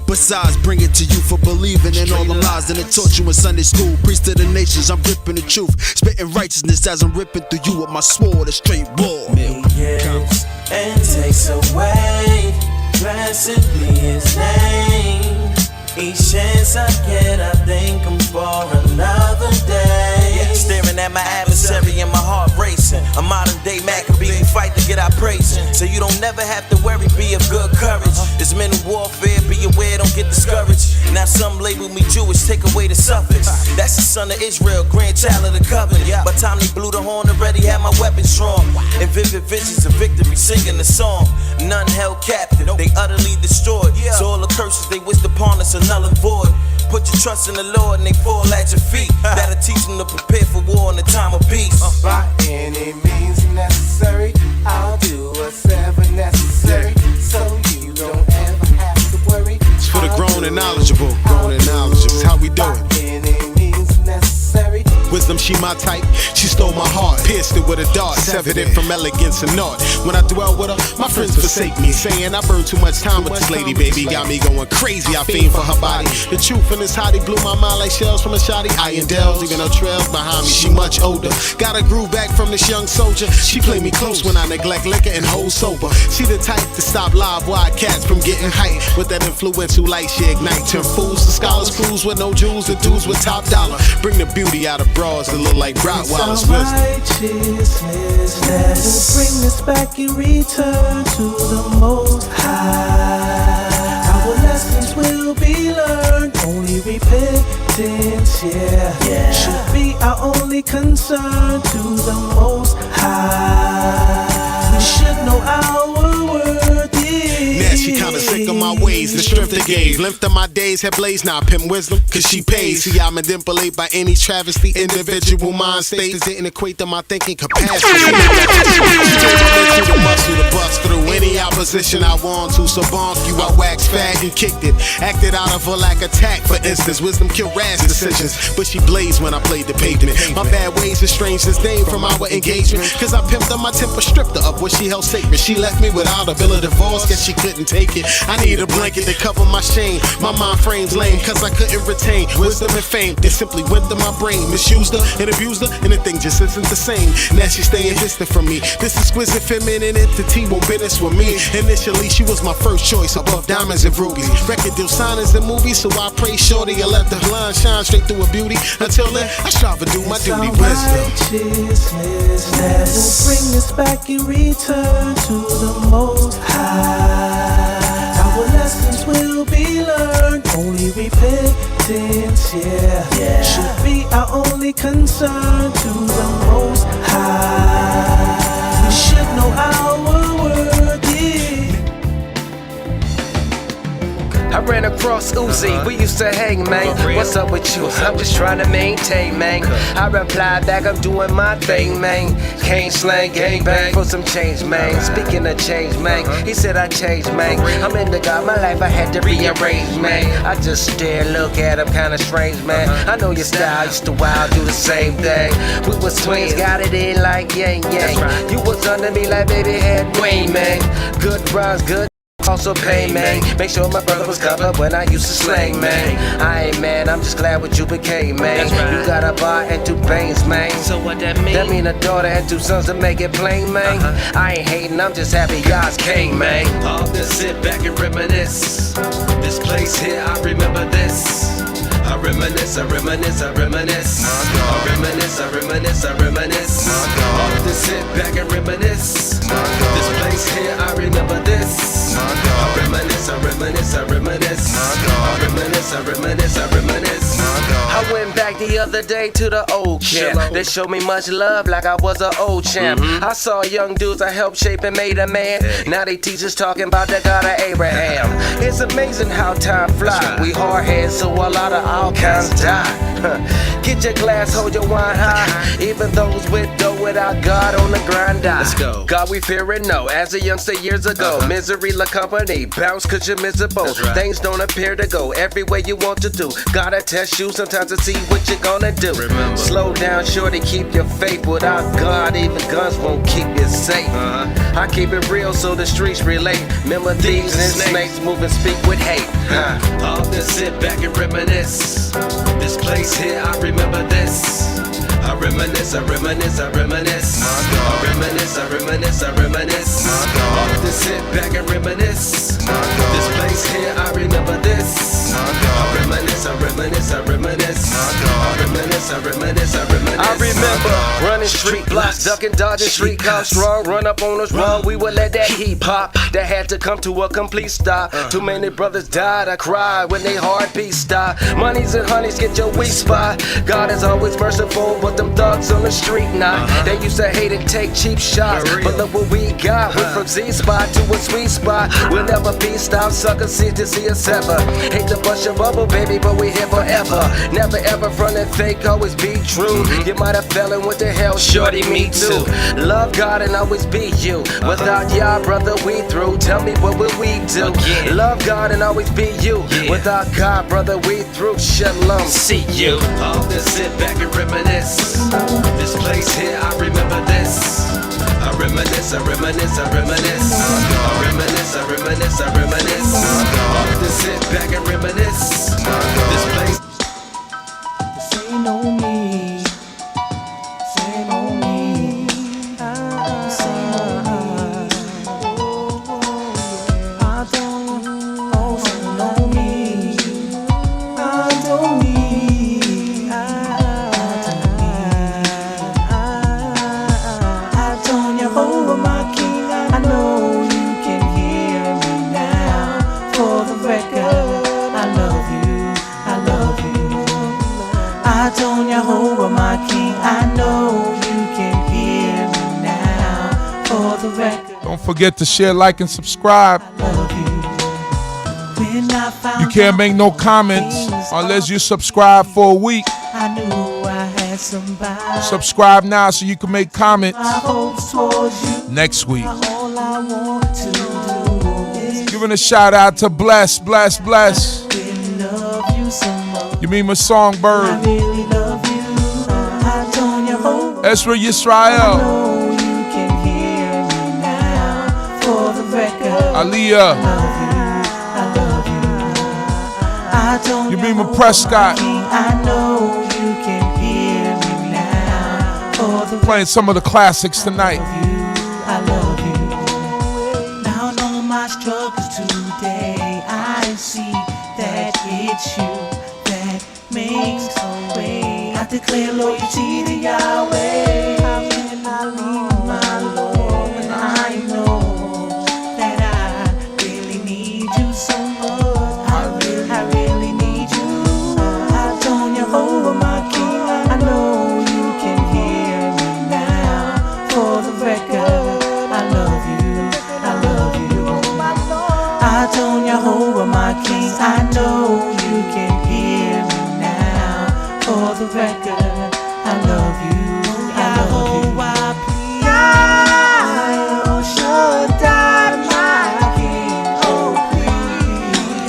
[SPEAKER 17] Besides, bring it to you for believing in all the lies that they taught you in Sunday school. Priest of the nations, I'm gripping the truth, spitting righteousness as I'm ripping through you with my sword, a straight war.
[SPEAKER 18] He gives and takes away, blessed be his name. Each chance I get, I thank him for another day.
[SPEAKER 13] Staring at my adversary and my heart racing. A modern day Maccabee, we fight to get our praising. So you don't never have to worry, be of good courage. It's mental warfare, be aware, don't get discouraged. Now some label me Jewish, take away the suffix. That's the son of Israel, grandchild of the covenant. By the time they blew the horn, already had my weapons drawn. In vivid visions of victory, singing the song. None held captive, they utterly destroyed. So all the curses they wished upon us are null and void. Put your trust in the Lord and they fall at your feet. That'll teach them to prepare for war in the time of peace.
[SPEAKER 8] By any means necessary, I'll do whatever necessary, so you don't ever have to worry.
[SPEAKER 10] It's for the grown and knowledgeable. It's how we do it.
[SPEAKER 8] By any means necessary.
[SPEAKER 10] Wisdom, she my type, she stole my heart, pierced it with a dart, severed it from elegance and naught. When I dwell with her, my friends forsake me, saying I burn too much time with this lady, baby. Got me going crazy, I fiend for her body. The truth in this hottie blew my mind like shells from a shotty. Iron dells, even her trails behind me, she much older. Got a groove back from this young soldier. She play me close when I neglect liquor and hold sober. She the type to stop live wild cats from getting hype. With that influential light, she ignite. Turn fools to scholars, crews with no jewels, the dudes with top dollar. Bring the beauty out of bras that look like Rottweilers.
[SPEAKER 12] Righteousness that will bring us back in return to the Most High. Our lessons will be learned, only repentance, should be our only concern to the Most High. We should know our worth.
[SPEAKER 10] Now she kinda sick
[SPEAKER 8] think of my ways, the strength they gave. Length of my days had blazed, now pimp wisdom, cause she pays. See, I'm manipulated by any travesty, individual mind states didn't equate to my thinking capacity. The muscle to bust through any opposition I want to. So bonk you, I wax fag and kicked it. Acted out of her like attack, for instance. Wisdom killed rash decisions, but she blazed when I played the pavement. My bad ways estranged disdain from our engagement, cause I pimped up my temper, stripped her of what she held sacred. She left me without a bill of divorce, guess she couldn't take it. I need a blanket to cover my shame. My mind frame's lame, cause I couldn't retain wisdom and fame. It simply went through my brain, misused her and abused her, and the thing just isn't the same. Now she's staying distant from me. This exquisite feminine entity won't business with me. Initially, she was my first choice above diamonds and rubies. Record deal signings and movies, so I pray shorty I let the blind shine straight through her beauty. Until then, I strive to do my duty. Wisdom
[SPEAKER 12] that will bring us back in return to the Most High. Our lessons will be learned, only repentance, should be our only concern to the Most High. We should know our worth,
[SPEAKER 19] I ran across Uzi, we used to hang, man. What's up with you? I'm just trying to maintain, man. I replied back, I'm doing my thing, man. Cane slang, gang bang for some change, man. Speaking of change, man, he said I changed, man. I'm in the God, my life I had to rearrange, man. I just stare, look at him, kinda strange, man. I know your style, used to wild, do the same thing. We was twins, got it in like yang yang. You was under me like baby had Wayne, man. Good runs, good. Also pay, man. Make sure my brother was covered when I used to slang, man. I ain't mad, I'm just glad what you became, man. You got a bar and 2 bangs, man. So what that mean? That mean a daughter and 2 sons to make it plain, man. I ain't hating, I'm just happy y'all's king, man.
[SPEAKER 18] Often sit back and reminisce. This place here, I remember this. I reminisce, I reminisce, I reminisce. I reminisce, I reminisce, I reminisce. Often sit back and reminisce. This place here, I remember this. I reminisce, I reminisce, I reminisce. I reminisce, I reminisce, I reminisce.
[SPEAKER 19] I went back the other day to the old camp. They showed me much love like I was an old champ. I saw young dudes I helped shape and made a man. Now they teach us talking about the God of Abraham. It's amazing how time flies. We hard heads, so a lot of all kinds die. Get your glass, hold your wine high. Even those with dough without God on the grind die.
[SPEAKER 18] Let's go.
[SPEAKER 19] God we fear and know. As a youngster years ago, misery la company. Bounce cause you're miserable. Things don't appear to go every way you want to do. Gotta test you sometimes to see what you're gonna do. Remember. Slow down, shorty, keep your faith. Without God, even guns won't keep you safe. I keep it real so the streets relate. Remember thieves and snakes move and speak with hate.
[SPEAKER 18] Often sit back and reminisce. This place here, I remember this. I reminisce, I reminisce, I reminisce. I reminisce, I reminisce, I reminisce. Often sit back and reminisce. This place here, I remember this. I reminisce, I reminisce, I reminisce. I reminisce, I reminisce, I reminisce.
[SPEAKER 19] I remember running street blocks, ducking, dodging street cops. Strong, run up on us wrong, we would let that heat pop. That had to come to a complete stop. Too many brothers died, I cried when they heartbeat stopped. Monies and honeys get your weak spot. God is always merciful, but them thugs on the street now. They used to hate and take cheap shots, but look what we got. Went from Z spot to a sweet spot. We'll never be stopped, sucker, see to see us ever. Hate to bust your bubble, baby, but we here forever. Never ever front and fake, always be true. You might have fell in what the hell, shorty, me too. Love God and always be you. Without y'all, brother, we through. Tell me what will we do? Love God and always be you. Without God, brother, we through. Shalom, see you.
[SPEAKER 18] Often sit back and reminisce. This place here, I remember this. I reminisce, I reminisce, I reminisce. I reminisce, I reminisce, I reminisce. Often sit back and reminisce. This place.
[SPEAKER 12] This ain't on me. This ain't on me. This ain't on me. I don't know me. I don't need. I don't Yehovah, my King. I know you can hear me now. For the record, I love you. I love you. I don't Yehovah, my King. I know you can hear me now. For the record.
[SPEAKER 3] Don't forget to share, like, and subscribe.
[SPEAKER 12] I love you. When I found
[SPEAKER 3] You can't make no comments unless you subscribe for a week.
[SPEAKER 12] I knew I had somebody.
[SPEAKER 3] Subscribe now so you can make comments
[SPEAKER 12] My hopes towards you.
[SPEAKER 3] next week.
[SPEAKER 12] All I want to do is
[SPEAKER 3] Giving a shout out to Bless.
[SPEAKER 12] really love you so much.
[SPEAKER 3] You mean my songbird.
[SPEAKER 12] I really love you. I told you hold.
[SPEAKER 3] Ezra YisraEl.
[SPEAKER 12] know you can hear me now. For the record,
[SPEAKER 3] Aliyah.
[SPEAKER 12] I love you. I told
[SPEAKER 3] You mean my Prescott.
[SPEAKER 12] I know you can hear me now. For the
[SPEAKER 3] Playing some of the classics tonight.
[SPEAKER 12] I love you. Now I know my struggles today. I see that it's you that makes a way. I declare loyalty to Yahweh. How can I leave my Lord when I know that I really need you so much? I really need you. I told you over my King. I know you can hear me now. For the record, I love you. I love you. I told you over my King. I know you can hear me now. For the record, I love you. I love you. I should die, my King. Oh, please.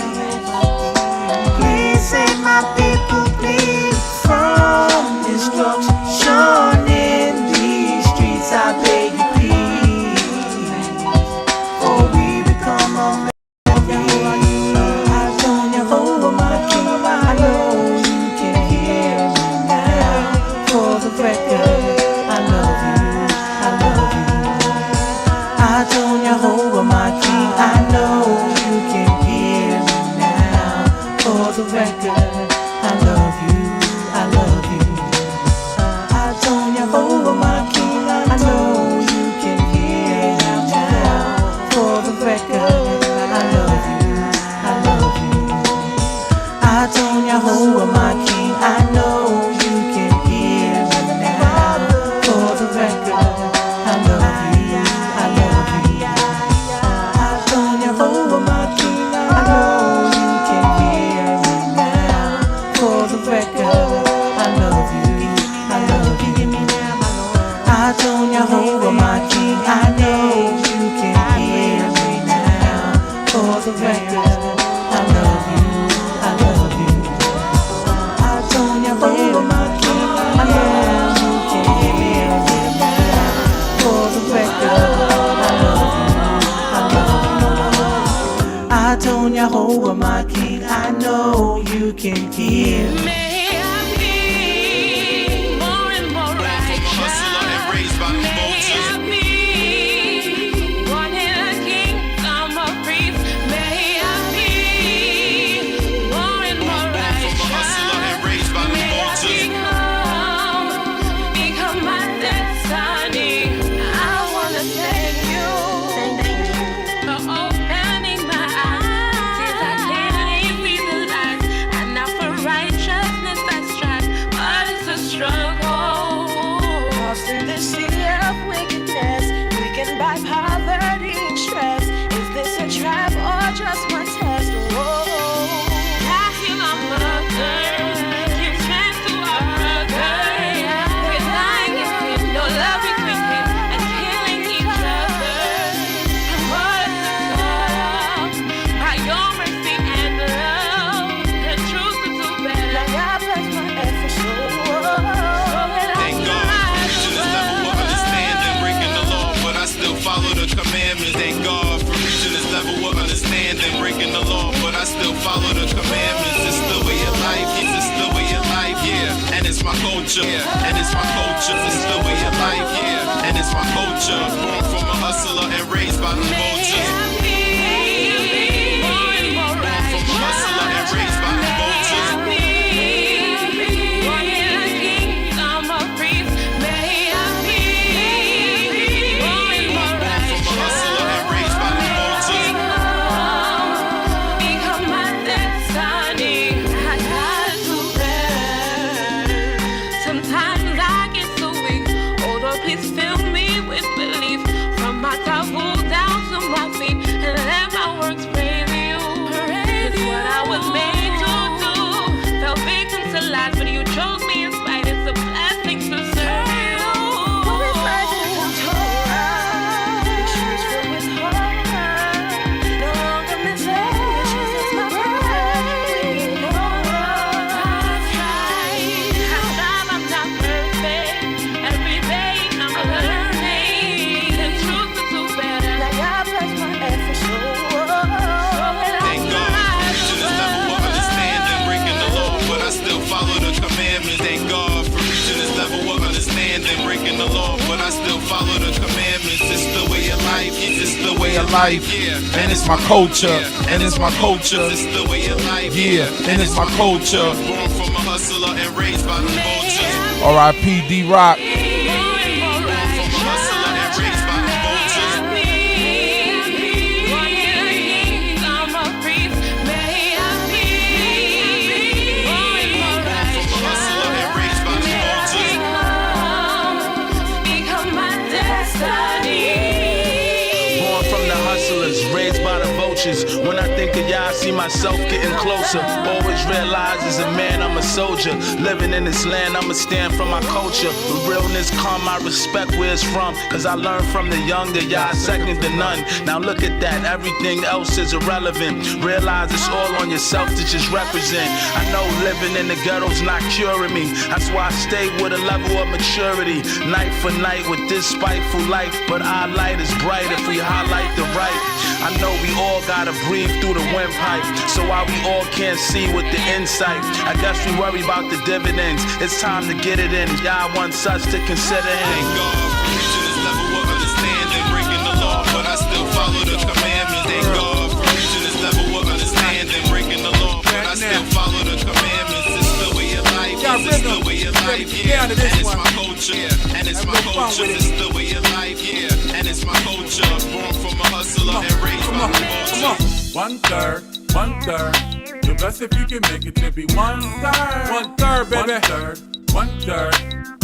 [SPEAKER 12] Please save my people, please, from destruction in these streets. I beg you, please. For we become a I told you over my King. I know you can hear me now. For the record, I love you. I love you. I told you over my King. I know you can hear me now. For the record, I love you. I love you. I told you over my King. I know you can hear me now. For the record, I love you. I love you. I told you over my King. I know you can hear me now. For the record, I love you. I love you. I told you over my King. I know you can hear me now. For the record, I love you. I love you. I told you over my King. I know you can hear me now. For the record, I love you. I love you. I told you over my King. I know you can hear me now. For the record, I love you. I love you. I told you over my King. I know you can hear me.
[SPEAKER 9] And it's my culture, it's the way of life, yeah. And it's my culture, born from a hustler and raised by the vultures. Born from a hustler and raised by the vultures.
[SPEAKER 4] Please fill me with belief from my taboo down to my feet.
[SPEAKER 3] life, and it's my culture, and it's my culture.
[SPEAKER 9] It's the way of life.
[SPEAKER 3] Yeah, and it's my culture.
[SPEAKER 9] Born from a hustler and raised by the vultures.
[SPEAKER 3] R.I.P. D-Rock.
[SPEAKER 9] When I think of y'all, I see myself getting closer. Always realize as a man, I'm a soldier. Living in this land, I'ma stand for my culture. With realness come, I respect where it's from. Cause I learned from the young that y'all second to none. Now look at that, everything else is irrelevant. Realize it's all on yourself to just represent. I know living in the ghetto's not curing me. That's why I stay with a level of maturity. Night for night with this spiteful life. But our light is bright if we highlight the right. I know we all gotta breathe through the windpipe. So while we all can't see with the insight, I guess we worry about the dividends. It's time to get it in. Y'all want us to consider him. Thank God for reaching this level of understanding, breaking the law, but I still follow the commandments. Thank God for reaching this level of understanding, breaking the law, but I still follow the commandments. It's the way of life. It's the way of life. Yeah, and it's my culture. And it's my culture. It's the way of life. Yeah, and it's my culture. Born from a hustler and raised by the vultures.
[SPEAKER 20] 1/3, 1/3. You're blessed if you can make it to be 1/3. 1/3, baby. 1/3, 1/3.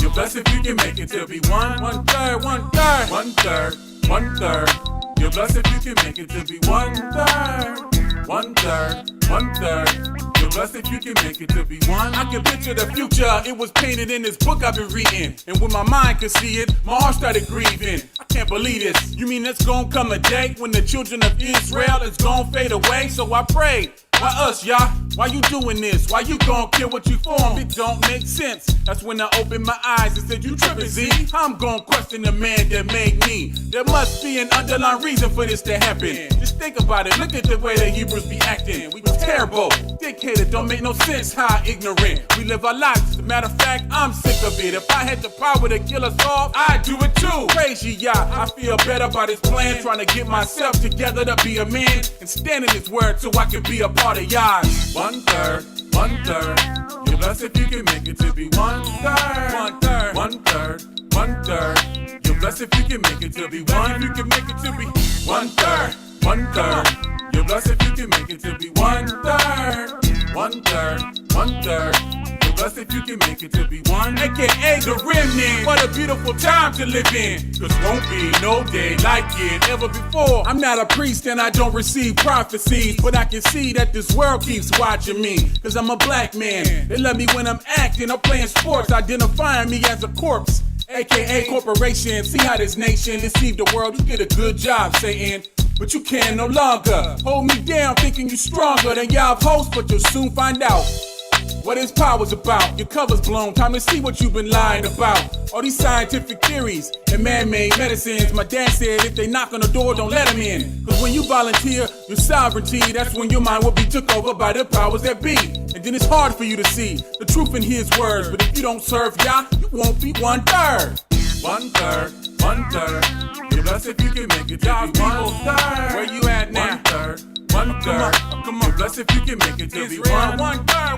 [SPEAKER 20] You're blessed if you can make it to be 1/3, 1/3. 1/3, 1/3. You're blessed if you can make it to be 1/3. 1/3, 1/3. You're blessed if you can make it to be one. I can picture the future, it was painted in this book I've been reading. And when my mind could see it, my heart started grieving. I can't believe this. You mean it's gonna come a day when the children of Israel is gonna fade away? So I prayed. Why us, y'all? Why you doing this? Why you gon' kill what you formed? It don't make sense. That's when I opened my eyes and said, you trippin', Z? I'm gon' question the man that made me. There must be an underlying reason for this to happen. Just think about it. Look at the way the Hebrews be acting. We was terrible. Dictated, don't make no sense. How ignorant. We live our lives. As a matter of fact, I'm sick of it. If I had the power to kill us all, I'd do it too. Crazy, y'all. I feel better about this plan. Trying to get myself together to be a man and stand in his word so I can be a part of y'all. 1/3, 1/3. You're blessed if you can make it to be 1/3. 1/3, 1/3, 1/3. You're blessed if you can make it to be one. If you can make it to be 1/3, 1/3. You're blessed if you can make it to be 1/3. 1/3, 1/3. You're blessed if you can make it to be one. AKA the remnant. What a beautiful time to live in. Cause won't be no day like it ever before. I'm not a priest and I don't receive prophecies, but I can see that this world keeps watching me. Cause I'm a black man. They love me when I'm acting or playing sports, identifying me as a corpse. AKA corporation. See how this nation deceived the world. You did a good job, Satan. But you can no longer hold me down thinking you stronger than y'all hosts, but you'll soon find out what his power's about. Your cover's blown, time to see what you've been lying about. All these scientific theories and man-made medicines. My dad said if they knock on the door, don't let them in. Cause when you volunteer your sovereignty, that's when your mind will be took over by the powers that be. And then it's hard for you to see the truth in his words. But if you don't serve Yah, you won't be 1/3. 1/3, 1/3. You're blessed if you can make it to be 1/3. Where you at now? 1/3. 1/3, come on, you're blessed if you can make it to be 1/3, 1/3,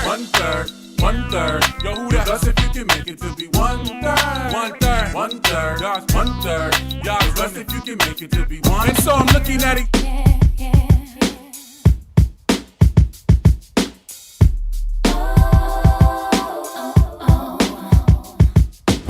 [SPEAKER 20] 1/3, 1/3. Yo, who that? Blessed if you can make it to be 1/3, 1/3, 1/3, God's 1/3. Y'all blessed if you can make it to be one. And so I'm looking at it.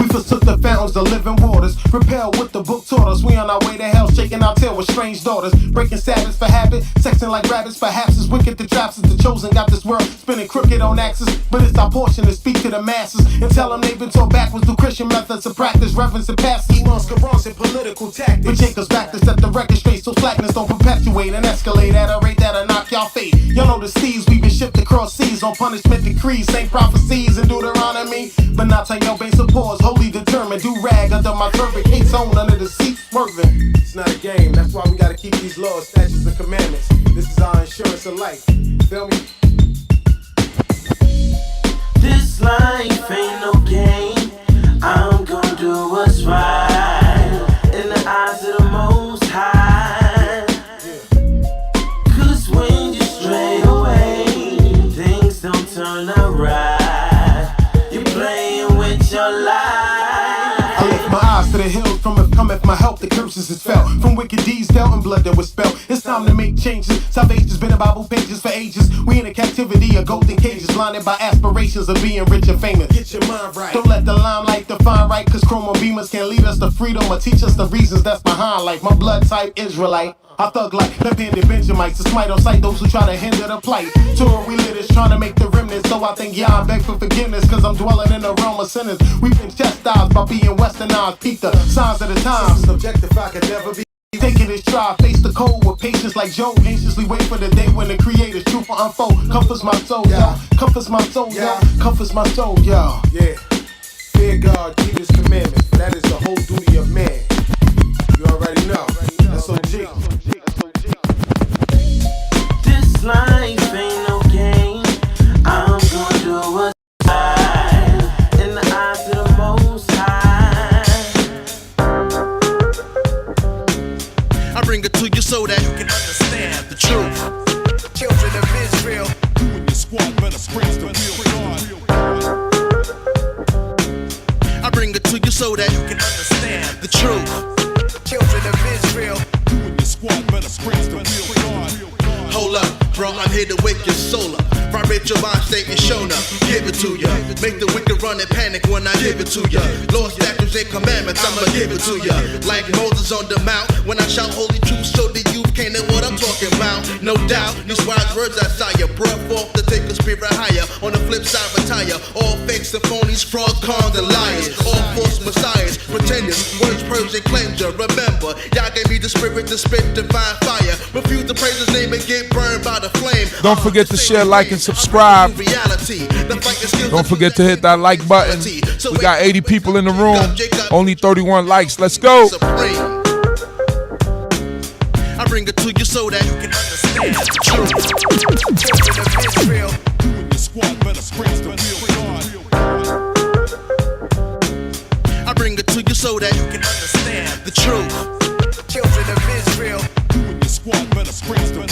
[SPEAKER 8] Forsook the fountains of living waters, repelled what the book taught us. We on our way to hell, shaking our tail with strange daughters, breaking Sabbaths for habit, sexing like rabbits. Perhaps it's wicked the traps as the chosen got this world spinning crooked on axis. But it's our portion to speak to the masses and tell them they've been taught backwards through Christian methods of practice, reverence and past imams, Qurans and political tactics. But take us back to set the record straight so slackness don't perpetuate and escalate at a rate that'll knock y'all fate. Y'all know the seas we've been shipped across seas on punishment decrees, same prophecies in Deuteronomy. But not till your base of pause, holy determined, do rag under my turban, case on under the seat, swerving. It's not a game, that's why we gotta keep these laws, statutes, and commandments. This is our insurance of life. Feel me?
[SPEAKER 18] This life ain't no game. I'm gonna do what's right in the eyes of the Most High.
[SPEAKER 21] cometh my help, the curses is felt. From wicked deeds dealt and blood that was spelt. It's time to make changes. Salvation's been in Bible pages for ages. We in a captivity of golden cages, blinded by aspirations of being rich and famous. Get your mind right. Don't let the limelight define right, cause chroma beamers can't lead us to freedom or teach us the reasons that's behind life. My blood type Israelite. I thug like left-handed Benjamites to smite on sight those who try to hinder the plight. Torah we lit is trying to make the remnants. So I think I beg for forgiveness, cause I'm dwelling in the realm of sinners. We've been chastised by being westernized. Peep the signs of the times. Subjective I could never be. Taking this try, face the cold with patience like Job. Anxiously wait for the day when the creator's truth will unfold. Comforts my soul, yo. Comforts my soul, yo. Comforts my soul, yo. Yeah. Fear God, keep his commandments. For that is the whole duty of man. You already know. That's OG.
[SPEAKER 18] This life ain't no game. I'm gonna do what's right in the eyes of the Most High.
[SPEAKER 17] I bring it to you so that you can understand the truth. Children of Israel, you and your squad better scratch the wheel. I bring it to you so that you can understand the truth. Children of Israel, you and your squad better scratch the wheel. Hold up, bro, I'm here to wake your soul up. Vibrate your mind state and show up. Give it to ya. Make the wicked run and panic when I give it to ya. Lord statutes and commandments, I'ma give it to ya. Like Moses on the mount, when I shout holy truth, so the youth can't know what I'm talking about. No doubt, these wise words I saw ya. Brought forth to take a spirit higher. On the flip side, retire. All fakes and phonies, fraud, cons, and liars. All false messiahs, pretenders, words, purge, and claims ya. Remember, y'all gave me the spirit to spit divine fire. Refuse to praise his name and get burned by the flame.
[SPEAKER 3] Don't forget to share, like, and subscribe. Don't forget to hit that like button. We got 80 people in the room, only 31 likes. Let's go.
[SPEAKER 17] I bring it to you so that you can understand the truth. Children of Israel, you and your squad better scratch the wheel. I bring it to you so that you can understand the truth. Children of Israel, you and your squad better scratch the wheel.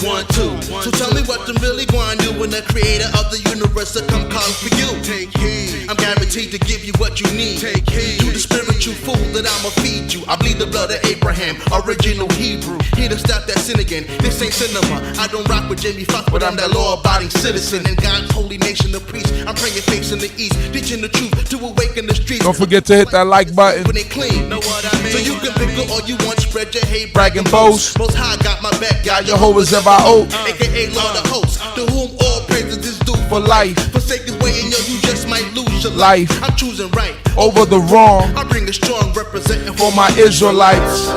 [SPEAKER 17] 1, 2. So tell me what I'm really going to do when the creator of the universe will come calling for you. Take heed. I'm guaranteed to give you what you need. Take heed. You the spiritual fool that I'ma feed you. I bleed the blood of Abraham, original Hebrew. Here to stop that sin again. This ain't cinema. I don't rock with Jamie Foxx, but I'm that law-abiding citizen in God's holy nation of priests. I'm praying face in the east, teaching the truth to awaken the streets.
[SPEAKER 3] Don't forget to hit that like button.
[SPEAKER 17] When they clean, know what I mean? So you can pick up all you want, spread your hate,
[SPEAKER 3] brag and boast.
[SPEAKER 17] Most high got my back,
[SPEAKER 3] God Jehovah's of our oath.
[SPEAKER 17] AKA Lord of hosts, to whom all praises is due
[SPEAKER 3] for life.
[SPEAKER 17] Forsake his way and yo, you just might lose your
[SPEAKER 3] life.
[SPEAKER 17] I'm choosing right
[SPEAKER 3] over the wrong.
[SPEAKER 17] I bring a strong representing
[SPEAKER 3] for my Israelites.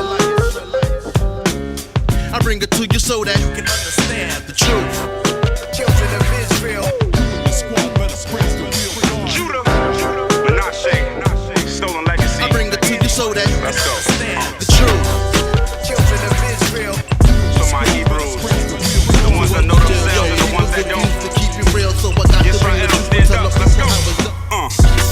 [SPEAKER 17] I bring it to you so that you can understand the truth. Children of Israel,
[SPEAKER 22] Judah, Menashe, stolen legacy.
[SPEAKER 17] I bring it to you so that you can understand the truth. Children of Israel,
[SPEAKER 22] so my Hebrews, the ones that know themselves and the ones that don't.
[SPEAKER 17] To keep it real, so I got
[SPEAKER 22] YisraEL stand up. Let's go.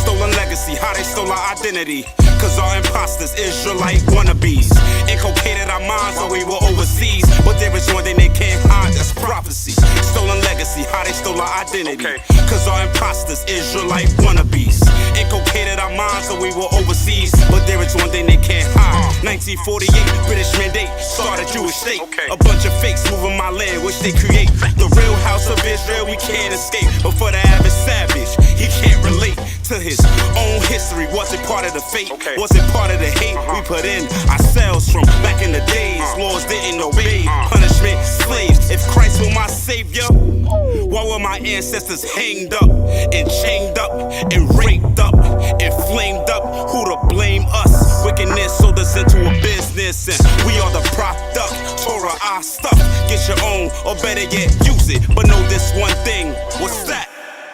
[SPEAKER 22] Stolen legacy, how they stole our identity. Cause our imposters, Israelite wannabes, inculcated our minds while we were overseas. But there is one thing they can't hide, that's prophecy. Stolen legacy, how they stole our identity. Cause our imposters, Israelite wannabes, inculcated our minds while we were overseas. But there is one thing they can't hide. 1948, British mandate, started Jewish state. A bunch of fakes moving my land, which they create. The real house of Israel, we can't escape. But for the average savage, he can't relate to his own history. Was it part of the fate? Was it part of the hate we put in ourselves from back in the days? Laws didn't obey, punishment, slaves. If Christ were my savior, why were my ancestors hanged up and chained up and raped up and flamed up? Who to blame us? Wickedness sold us into a business and we are the product. Torah, our stuff. Get your own or better yet use it. But know this one thing, what's that?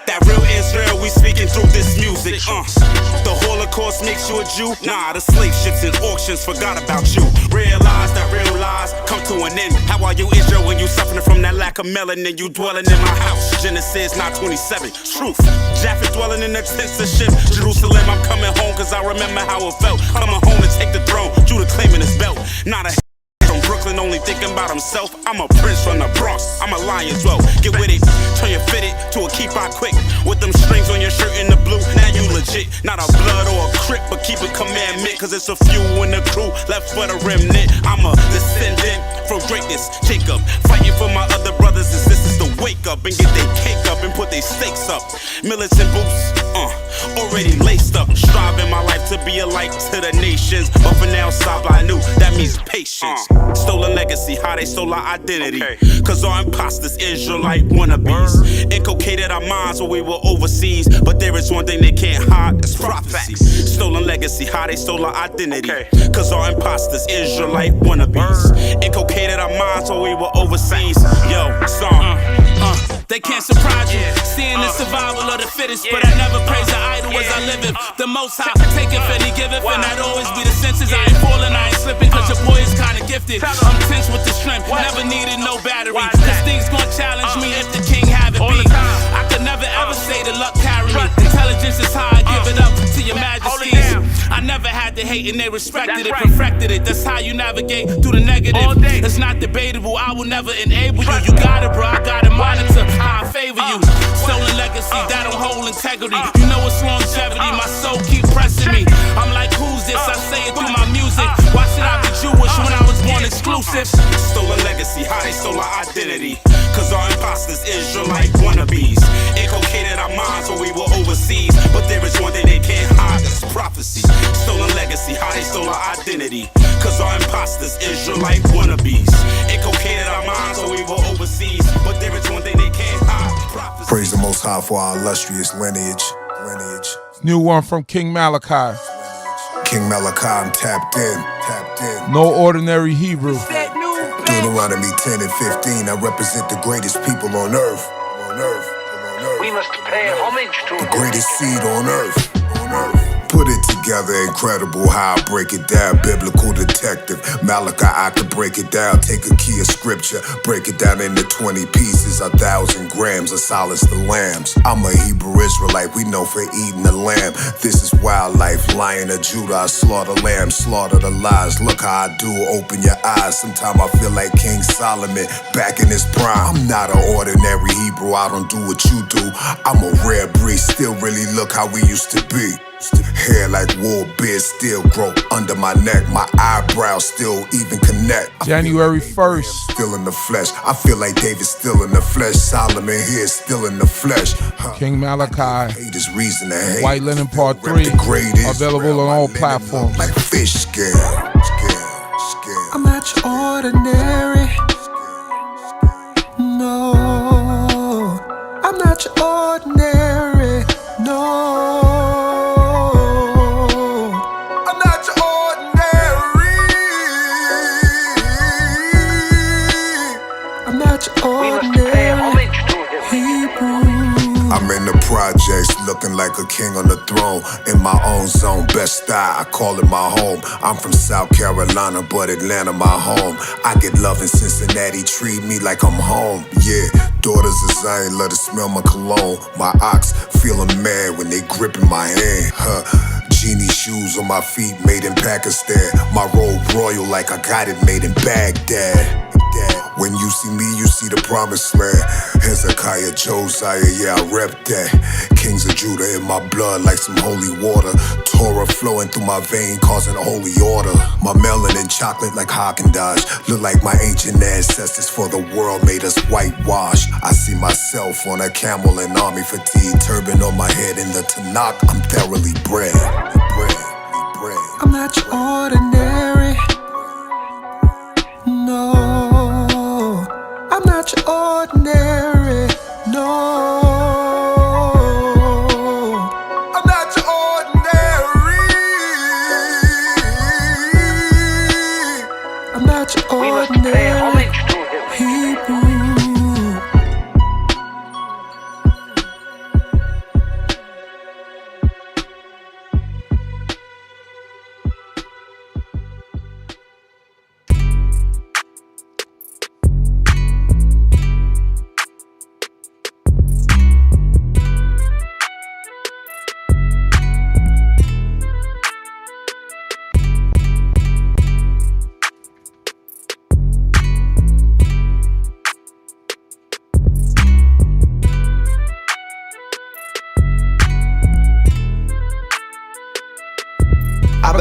[SPEAKER 22] That real Israel we speaking through this music. The Holocaust makes you a Jew? Nah, the slave ships and auctions forgot about you. Realize that real lies come to an end. How are you Israel when you suffering from that lack of melanin? You dwelling in my house. Genesis 9:27. Truth. Japheth dwelling in the tents of ship. Jerusalem, I'm coming home cause I remember how it felt. Coming home to take the throne. Judah claiming his belt. Not a from Brooklyn, no only thinking about himself. I'm a prince from the Bronx, I'm a lion as well. Get with it, turn your fitted to a keep out quick. With them strings on your shirt in the blue, now you legit. Not a blood or a crip, but keep a commandment. Cause it's a few in the crew left for the remnant. I'm a descendant from greatness, Jacob. Fighting for my other brothers and sisters to wake up and get their cake up and put their stakes up. Militant boots, already laced up. Striving my life to be a light to the nations. But for now, stop, I knew that means patience. Stolen legacy, how they stole our identity. Cause our imposters, Israelite wannabes. Inculcated our minds when we were overseas. But there is one thing they can't hide, that's prophecy. Stolen legacy, how they stole our identity. Cause our imposters, Israelite wannabes. Inculcated our minds when we were overseas. Yo, song. They can't surprise you, seeing the survival of the fittest. But I never praise the idol as I live it. The most high taketh and he giveth, and that always be the senses. I ain't falling, I ain't slipping, cause your boy is kinda gifted. I'm tense with the strength, never needed no battery. Cause things gon' challenge me if the king have it be. I could never ever say the luck carry me. Intelligence is high, I give it up to your majesties. I never had to hate and they respected it, perfected it. That's how you navigate through the negative. It's not debatable, I will never enable you. You got it, bro, I gotta monitor how I favor you. Stolen legacy, that don't hold integrity. You know it's longevity, my soul keep pressing me. I'm like, who's this? I say it through my music. Why should I be Jewish when I was born exclusive? Stolen legacy, how they stole our identity. Cause our imposters, Israelite wannabes. Inculcated our minds when we were overseas. But there is one thing they can't hide, that's prophecy. Stolen legacy, how they stole our identity. Cause our imposters, Israelite wannabes. Inculcated our minds when we were overseas. But there is one thing they can't hide, prophecy.
[SPEAKER 1] Praise the Most High for our illustrious lineage.
[SPEAKER 3] New one from King Malachi.
[SPEAKER 1] King Malachi, I'm tapped in.
[SPEAKER 3] No ordinary Hebrew.
[SPEAKER 1] Deuteronomy 10 and 15, I represent the greatest people on earth.
[SPEAKER 19] We must pay homage to
[SPEAKER 1] the greatest seed on earth. Put it together, incredible how I break it down. Biblical detective, Malachi, I could break it down. Take a key of scripture, break it down into 20 pieces, 1,000 grams, of solace the lambs. I'm a Hebrew Israelite, we know for eating the lamb. This is wildlife, Lion of Judah, I slaughter lambs, slaughter the lies. Look how I do, open your eyes. Sometimes I feel like King Solomon, back in his prime. I'm not an ordinary Hebrew, I don't do what you do. I'm a rare breed, still really look how we used to be. Hair like wool, beard still grow under my neck. My eyebrows still even connect.
[SPEAKER 3] January 1st.
[SPEAKER 1] Still in the flesh. I feel like David's still in the flesh. Solomon here still in the flesh.
[SPEAKER 3] King Malachi.
[SPEAKER 1] Hate is reason to hate.
[SPEAKER 3] White Linen Part 3. Available on all platforms.
[SPEAKER 1] Like fish scale.
[SPEAKER 12] I'm not your ordinary. No. I'm not your ordinary. No.
[SPEAKER 1] I'm in the projects, looking like a king on the throne. In my own zone, best style, I call it my home. I'm from South Carolina, but Atlanta my home. I get love in Cincinnati, treat me like I'm home. Yeah, daughters of Zion, let her smell my cologne. My ox feeling mad when they gripping my hand. Genie shoes on my feet, made in Pakistan. My robe royal like I got it made in Baghdad. When you see me, you see the promised land. Hezekiah, Josiah, yeah, I rep that. Kings of Judah in my blood like some holy water. Torah flowing through my vein, causing holy order. My melanin chocolate like Haagen-Dazs. Look like my ancient ancestors for the world made us whitewash. I see myself on a camel in army fatigue. Turban on my head in the Tanakh, I'm thoroughly bred.
[SPEAKER 12] I'm not your ordinary. No, I'm not your ordinary. No, I'm not your ordinary. I'm not your ordinary Hebrew.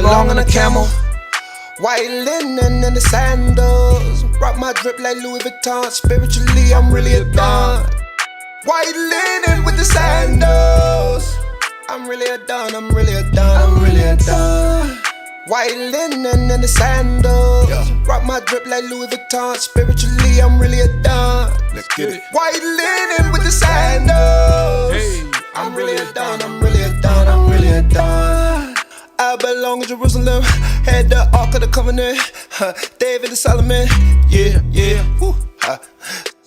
[SPEAKER 2] belong on a camel. White linen and the sandals. Rock my drip like Louis Vuitton. Spiritually, I'm really a don. White linen with the sandals. I'm really a don, I'm really a don, I'm really a don. White linen and the sandals. Rock my drip like Louis Vuitton. Spiritually, I'm really a don.
[SPEAKER 3] Let's get it.
[SPEAKER 2] White linen with the sandals.
[SPEAKER 3] Hey,
[SPEAKER 2] I'm really a don, I'm really a don, I'm really a don. I belong in Jerusalem. Had the Ark of the Covenant. David and Solomon. Yeah, yeah. Woo.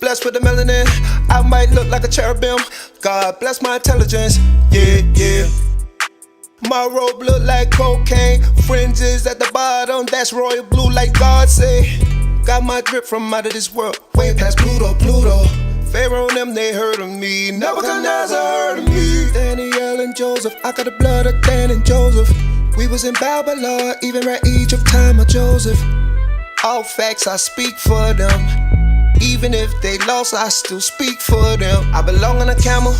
[SPEAKER 2] Blessed with the melanin. I might look like a cherubim. God bless my intelligence. Yeah, yeah. My robe look like cocaine. Fringes at the bottom. That's royal blue like God say. Got my drip from out of this world. Way past Pluto, Pluto. Pharaoh and them, they heard of me. Nebuchadnezzar heard of me. Daniel and Joseph. I got the blood of Dan and Joseph. We was in Babylon, even at Egypt, time of Joseph. All facts, I speak for them. Even if they lost, I still speak for them. I belong on a camel.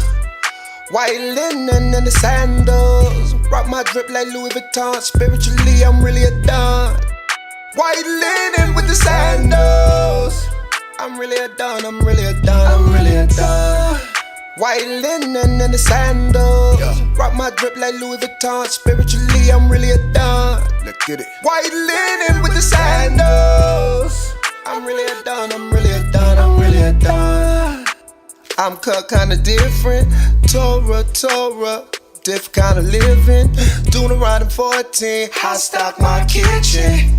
[SPEAKER 2] White linen and the sandals. Rock my drip like Louis Vuitton. Spiritually, I'm really a don. White linen with the sandals. I'm really a don, I'm really a don, I'm really a don. White linen and the sandals. Rock my drip like Louis Vuitton. Spiritually, I'm really a don.
[SPEAKER 3] Let's get it.
[SPEAKER 2] White linen with the sandals. I'm really a don, I'm really a don, I'm really a don. I'm cut kinda different. Torah, different kind of living. Doing around in 14. I stock my kitchen.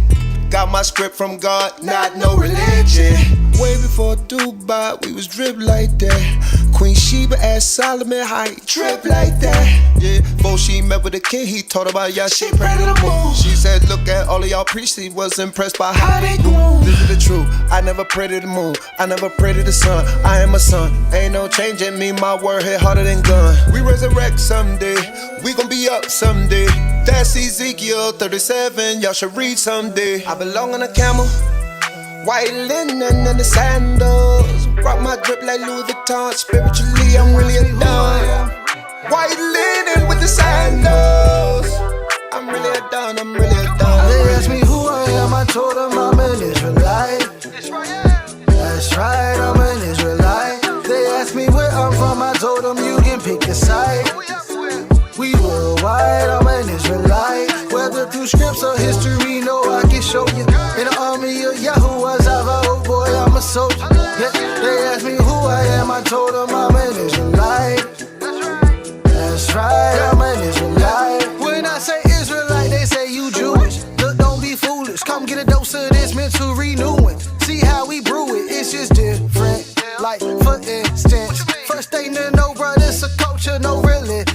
[SPEAKER 2] Got my script from God, not no religion. Way before Dubai, we was drip like that. Queen Sheba asked Solomon how he drip like that. Yeah, before she met with the king, he told her about y'all shit, pray to the moon. She said, look at all of y'all priests, he was impressed by how they grew. This is the truth, I never pray to the moon, I never pray to the sun. I am a son, ain't no change in me, my word hit harder than gun. We resurrect someday, we gon' be up someday. That's Ezekiel 37, y'all should read someday. I belong on a camel. White linen and the sandals. Rock my drip like Louis Vuitton. Spiritually, I'm really a don. White linen with the sandals. I'm really a don, I'm really a don.
[SPEAKER 12] They ask me who I am, I told them I'm an Israelite. That's right, I'm an Israelite. They ask me where I'm from, I told them you can pick a side. We worldwide, I'm an Israelite. Whether through scripts or history, no, I can show you. In the army of Yahuwah, oh boy, I'm a soldier. Yeah, they ask me who I am, I told them I'm an Israelite. That's right, I'm an Israelite. When I say Israelite, they say you Jewish. Look, don't be foolish, come get a dose of this mental renewing. See how we brew it, it's just different. Like, for instance, first thing to know, brother, it's a culture, no religion.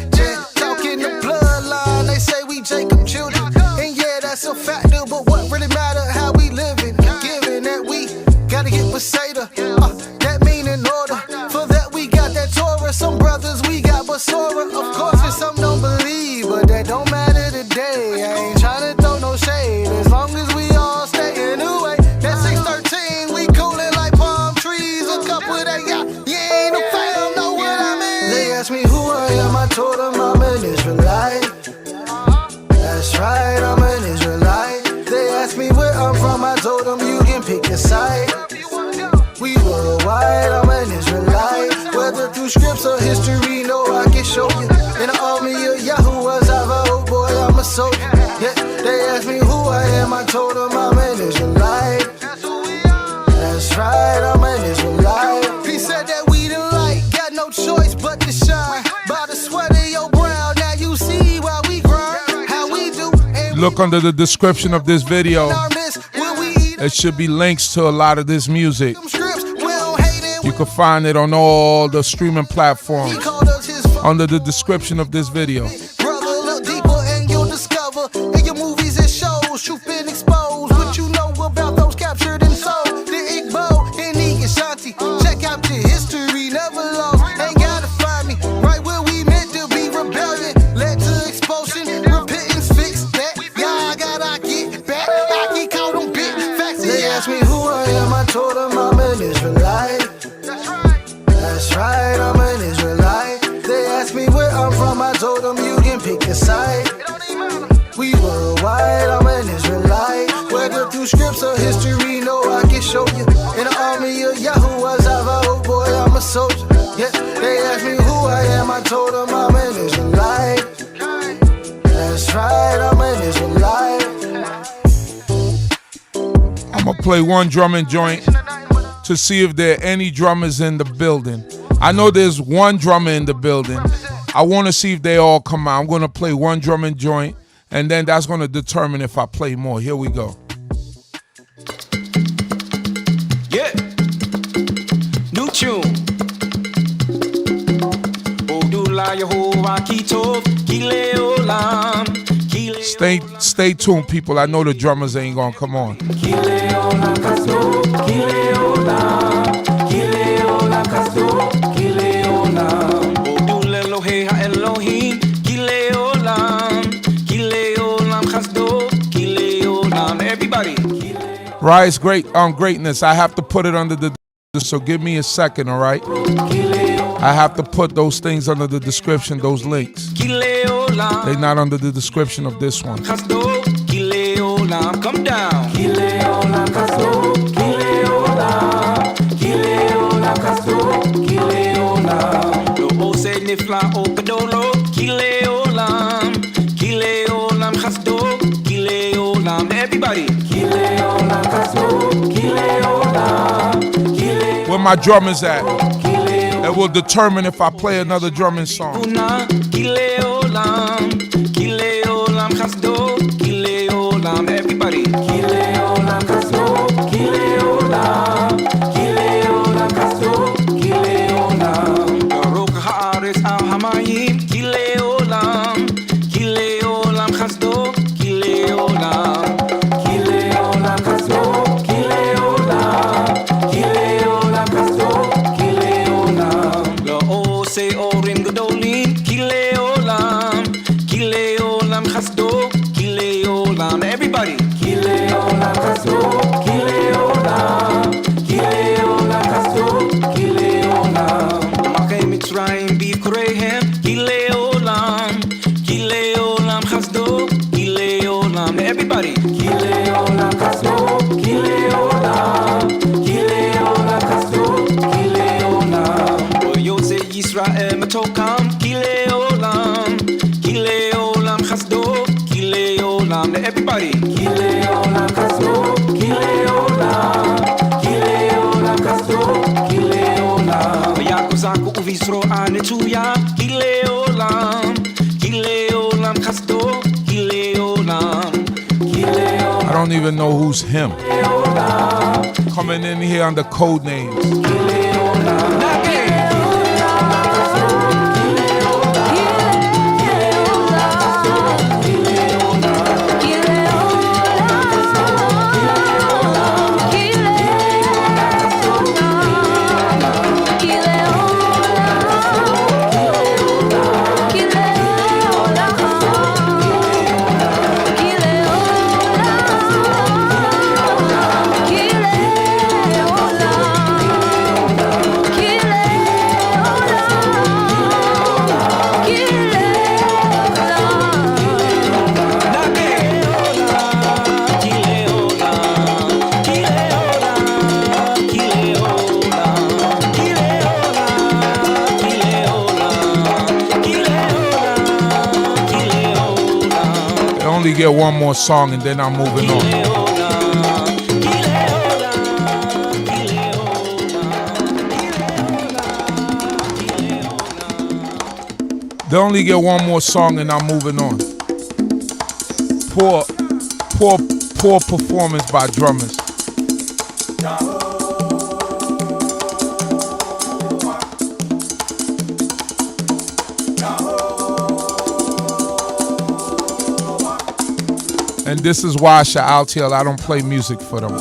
[SPEAKER 12] Talking the bloodline, they say we Jacob children. And yeah, that's a factor, but what really matter, how we living? Given that we gotta get Beseda, that mean in order. For that we got that Torah, some brothers we got Basora. Of course, if some don't believe, but that don't matter today. I ain't tryna throw no shade, as long as we all stay in the way. That 613, we coolin' like palm trees. A couple of that, you ain't no fam, know what I mean? They ask me who I am, I told them I'm an Israelite. That's right, I'm an Israelite. They ask me where I'm from, I told them you can pick a side. We worldwide, I'm an Israelite. Whether through scripts or history, no, I can show you. In the army of Yahuwah, oh boy, I'm a soldier. Yeah, they ask me who I am, I told them I'm an Israelite. That's right, I'm an Israelite. He said that we the light, got no choice but to shine. By the sweat of your brow, now you see why we grind, how we do.
[SPEAKER 3] Look under the description of this video. There should be links to a lot of this music. You can find it on all the streaming platforms under the description of this video.
[SPEAKER 12] Brother, look deeper and you'll discover in your movies and shows, truth been exposed. What you know about those captured and sold. The Igbo, Henny, and Shanti. Check out your history, never lost. Ain't gotta find me right where we meant to be. Rebellion led to expulsion, repentance fix that. Yeah, I gotta get back. I can call them big facts. They ask me who I am, I told them I'm an Israelite. That's right, I'm an Israelite. They ask me where I'm from, I told them you can pick a side. We worldwide.
[SPEAKER 5] soldier. Yeah, they asked me who I am, I told them I'm an Israelite. That's right, I'm an Israelite.
[SPEAKER 3] I'm gonna play one drumming joint to see if there are any drummers in the building. I know there's one drummer in the building. I want to see if they all come out. I'm gonna play one drumming joint, and then that's gonna determine if I play more. Here we go.
[SPEAKER 7] Yeah. New tune. Odula Yehovah Kitov Kile Olam.
[SPEAKER 3] Stay tuned, people. I know the drummers ain't gonna come on.
[SPEAKER 7] Kile Olam Kasto, Kile Olam, Kile Olam Kasto, Kile Olam. Odula Elohe HaElohim, Kile Olam, Kile Olam Kasto, Kile Olam. Everybody.
[SPEAKER 3] Rise greatness. I have to put it under the, so give me a second, all right? I have to put those things under the description, those links. They're not under the description of this one.
[SPEAKER 7] Come down. Everybody.
[SPEAKER 3] Where my drummers at? It will determine if I play another drumming song.
[SPEAKER 7] Everybody. Everybody. Everybody. YisraEl matokam kile olam chasdo kile olam. Everybody. Kile olam chasdo kile olam chasdo kile olam. Yakuzaku uvisro anetuya kile olam chasdo kile olam.
[SPEAKER 3] I don't even know who's him. Coming in here under code names. Get one more song and then I'm moving on. They only get one more song and I'm moving on. Poor performance by drummers. And this is why Sha'altiel, I don't play music for them.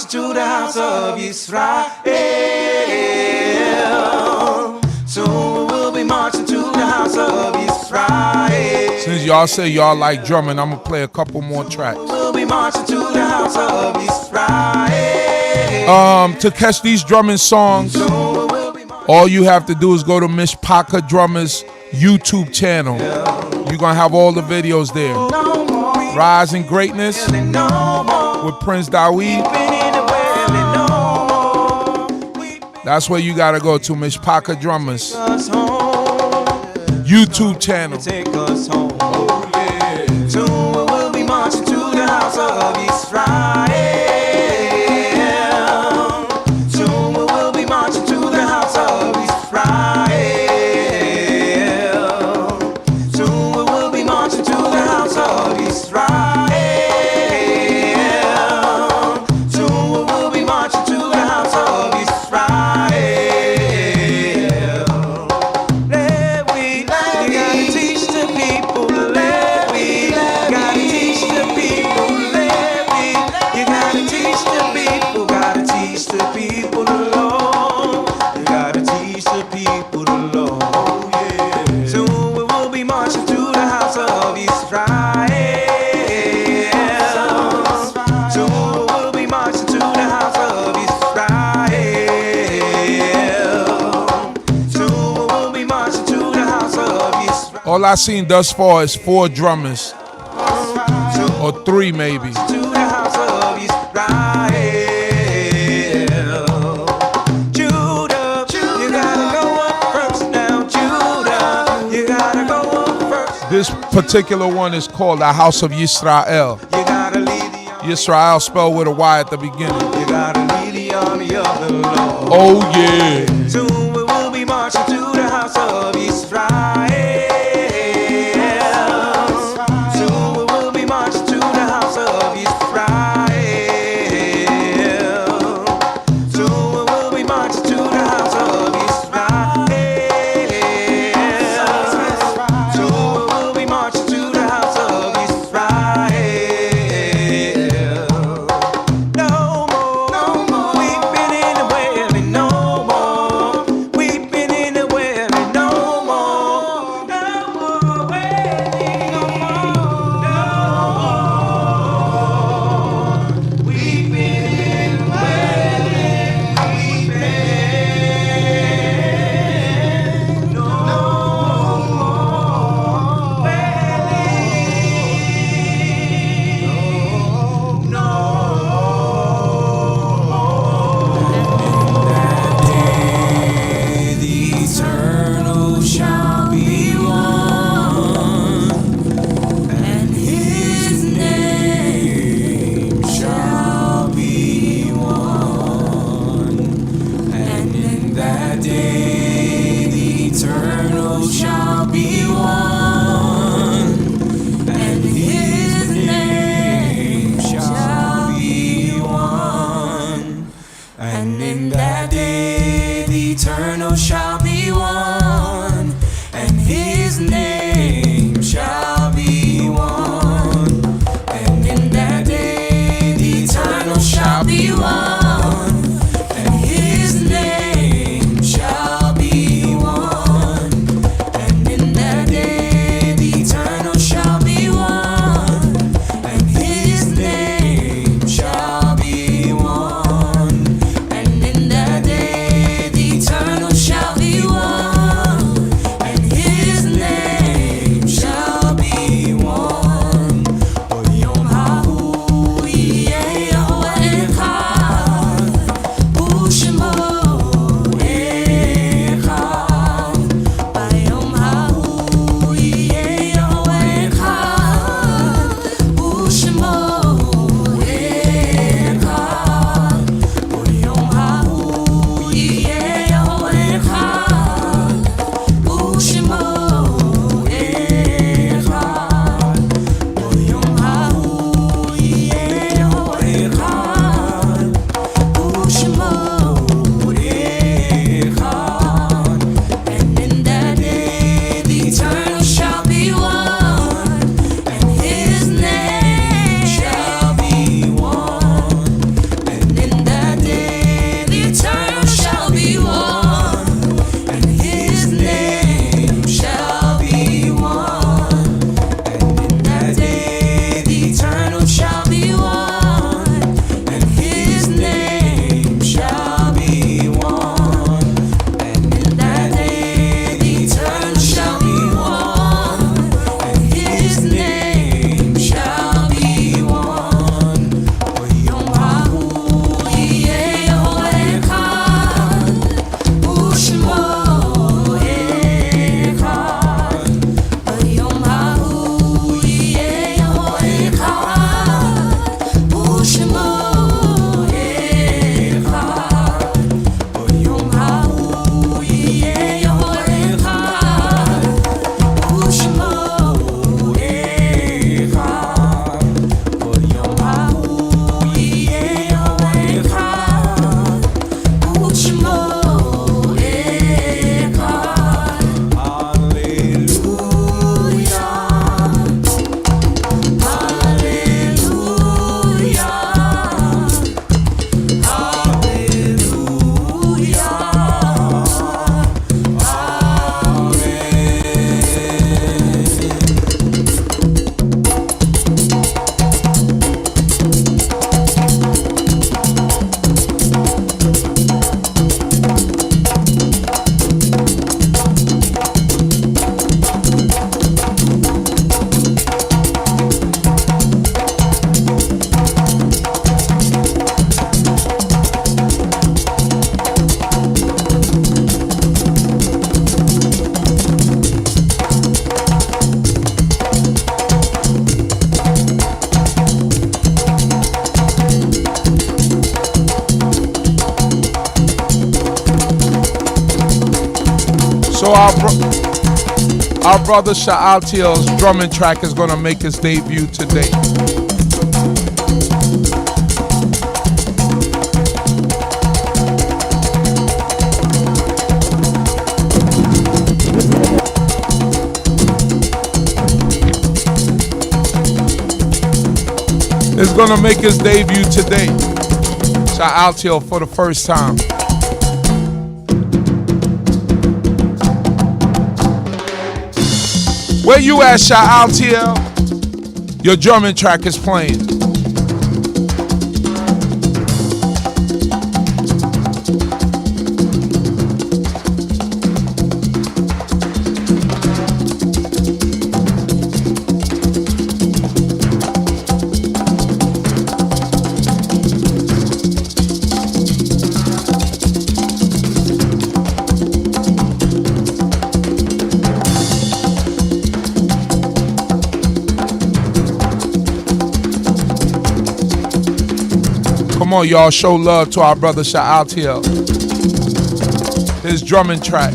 [SPEAKER 18] marching to the house of YisraEl. Soon we will be marching to the house of YisraEl.
[SPEAKER 3] Since y'all say y'all like drumming, I'm gonna play a couple more tracks.
[SPEAKER 18] We'll be marching to the house of YisraEl.
[SPEAKER 3] To catch these drumming songs, all you have to do is go to Mishpacha Drummers YouTube channel. You're gonna have all the videos there. Rise in Greatness with Prince Dawid. That's where you gotta go to, Mishpacha Drummers YouTube channel.
[SPEAKER 18] Take us home. Soon we will be marching to the house of YisraEl. Soon we will be marching to the house of YisraEl. Soon we will be marching to the house of YisraEl. Soon we will be marching to the house of YisraEl.
[SPEAKER 3] All I seen thus far is 4 drummers, or 3 maybe. This particular one is called the House of YisraEl. YisraEl spelled with a Y at the beginning. Oh yeah.
[SPEAKER 18] Soon we will be marching to the house of YisraEl. Soon we will be marching to the house of YisraEl. Soon we will be marching to the house of YisraEl. Soon we will be marching to the house of YisraEl. No more weeping in the wailing, no more weeping in the wailing, no more
[SPEAKER 3] So our brother Sha'altiel's drumming track is gonna make his debut today. It's gonna make his debut today. Sha'altiel for the first time. Where you at, Sha'altiel? Your drumming track is playing. Come on, y'all, show love to our brother Sha'altiel. His drumming track.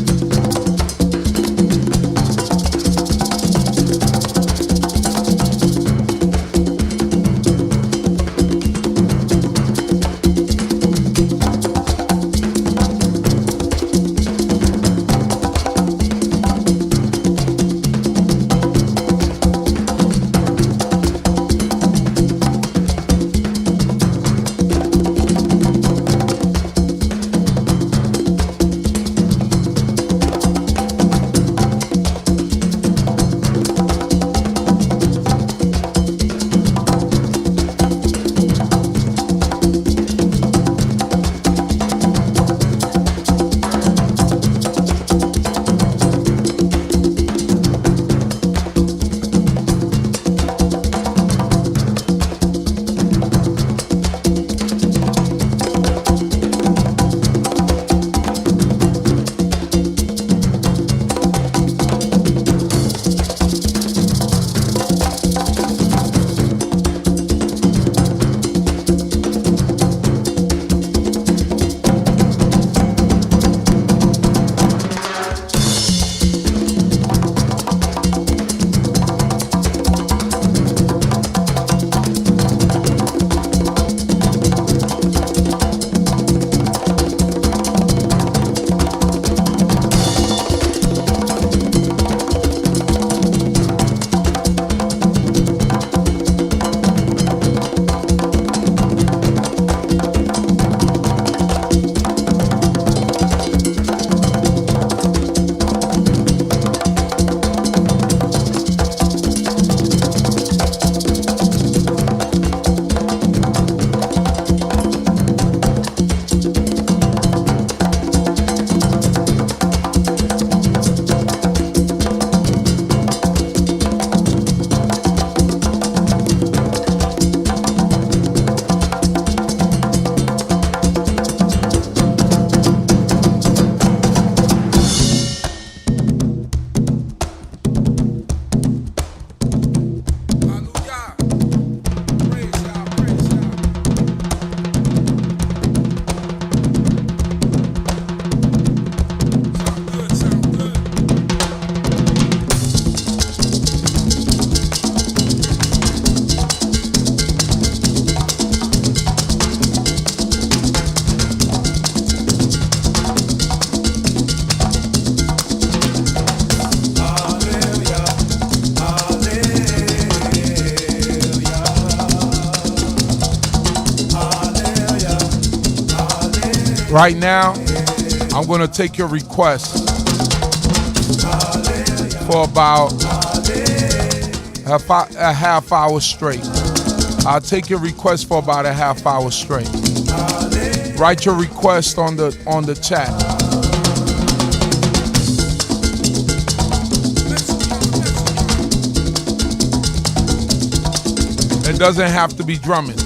[SPEAKER 3] Right now, I'm going to take your request for about a half hour straight. I'll take your request for about a half hour straight. Write your request on the chat. It doesn't have to be drumming.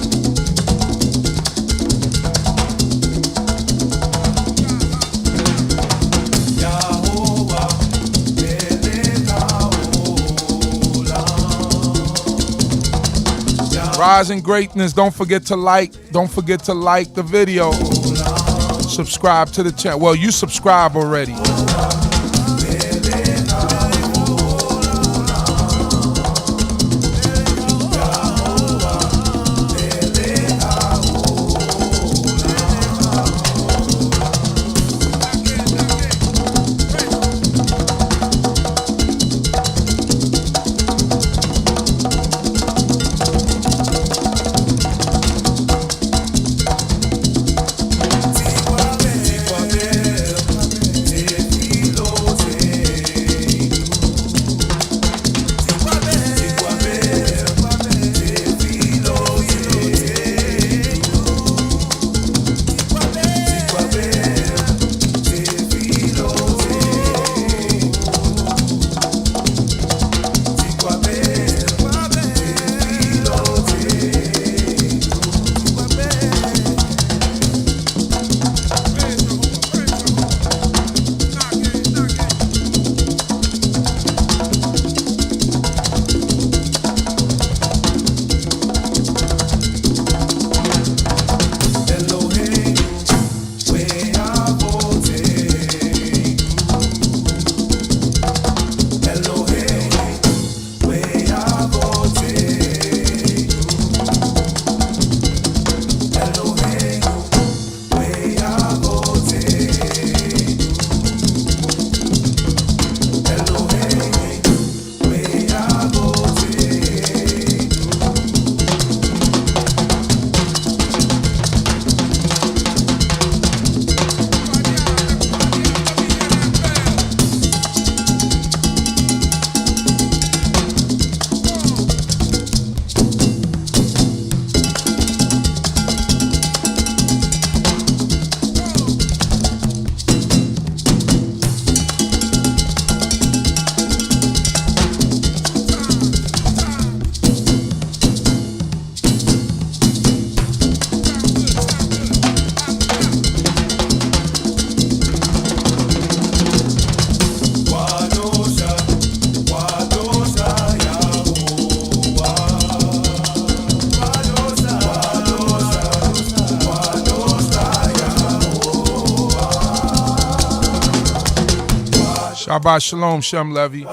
[SPEAKER 3] Rise in greatness. Don't forget to like the video. Subscribe to the channel. Well, you subscribe already. Shabbat Shalom, Shem Levi.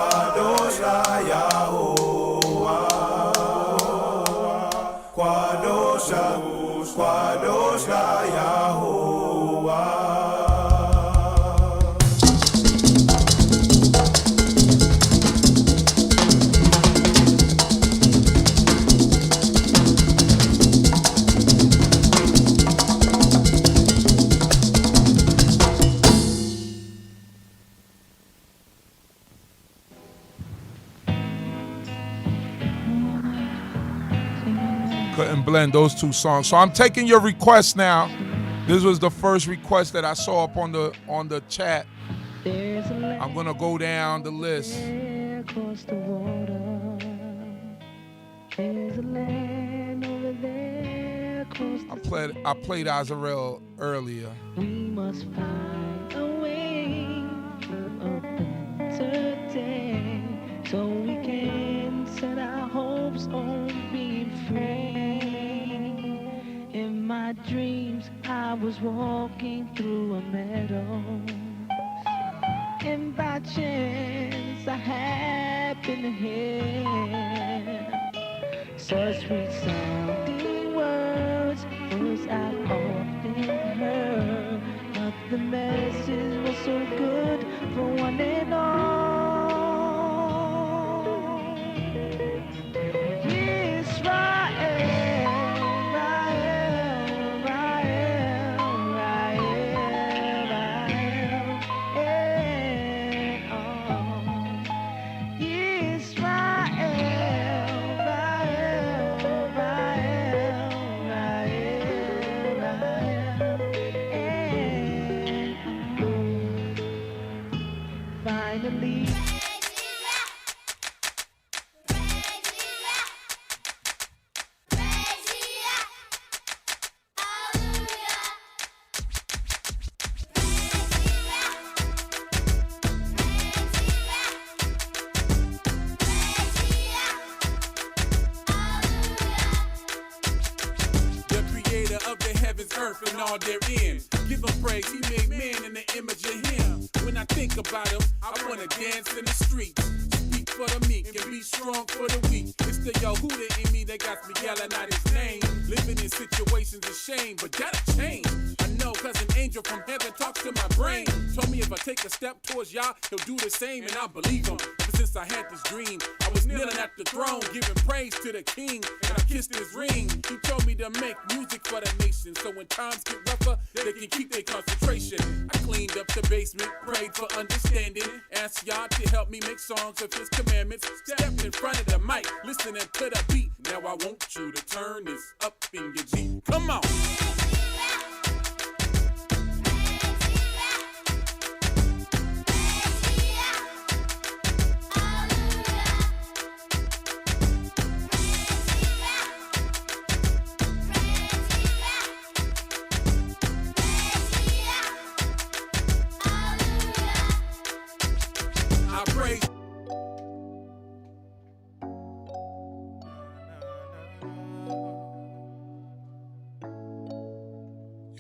[SPEAKER 3] Couldn't blend those two songs. So I'm taking your request now. This was the first request that I saw up on the chat. I'm gonna go down the list.
[SPEAKER 12] Across the water, there's a land over there across the
[SPEAKER 3] I played AzDaDon earlier.
[SPEAKER 12] We must find a way of entertain so we can set our hopes on being free. In my dreams, I was walking through a meadow, and by chance I happened to hear such sweet sounding words I've often heard, but the message was so good for one and all. Finally,
[SPEAKER 20] earth and all therein. Give him praise, he made man in the image of him. When I think about him, I wanna dance in the streets. Speak for the meek and be strong for the weak. It's the Yehuda in me that got me yelling out his name. Living in situations of shame, but gotta change. I know cause an angel from heaven talks to my brain. Told me if I take a step towards Yah, he'll do the same, and I believe him. Ever since I had this dream, I was kneeling at the throne, giving praise to the king, and I kissed his ring. He told me to make music for the nation, so when times get rougher, they can keep their concentration. I cleaned up the basement, prayed for understanding, asked Yah to help me make songs of his commandments. Stepped in front of the mic, listening to the beat. Now I want you to turn this up in your Jeep. Come on.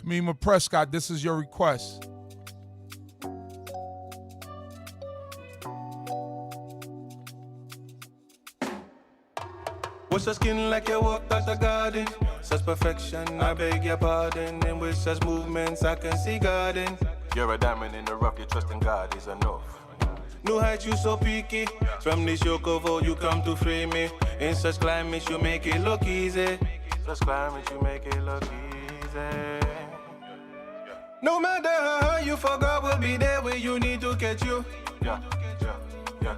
[SPEAKER 3] Mima Prescott, this is your request.
[SPEAKER 6] Wash your skin like you walked out the garden. Such perfection, I beg your pardon. And with such movements, I can see garden. You're a diamond in the rough, you trust in God is enough. No height, you so peaky. From this yoke of all, you come to free me. In such climates, you make it look easy. Such climates, you make it look easy. No matter how hard you forgot, we'll be there where you need to catch you. Yeah.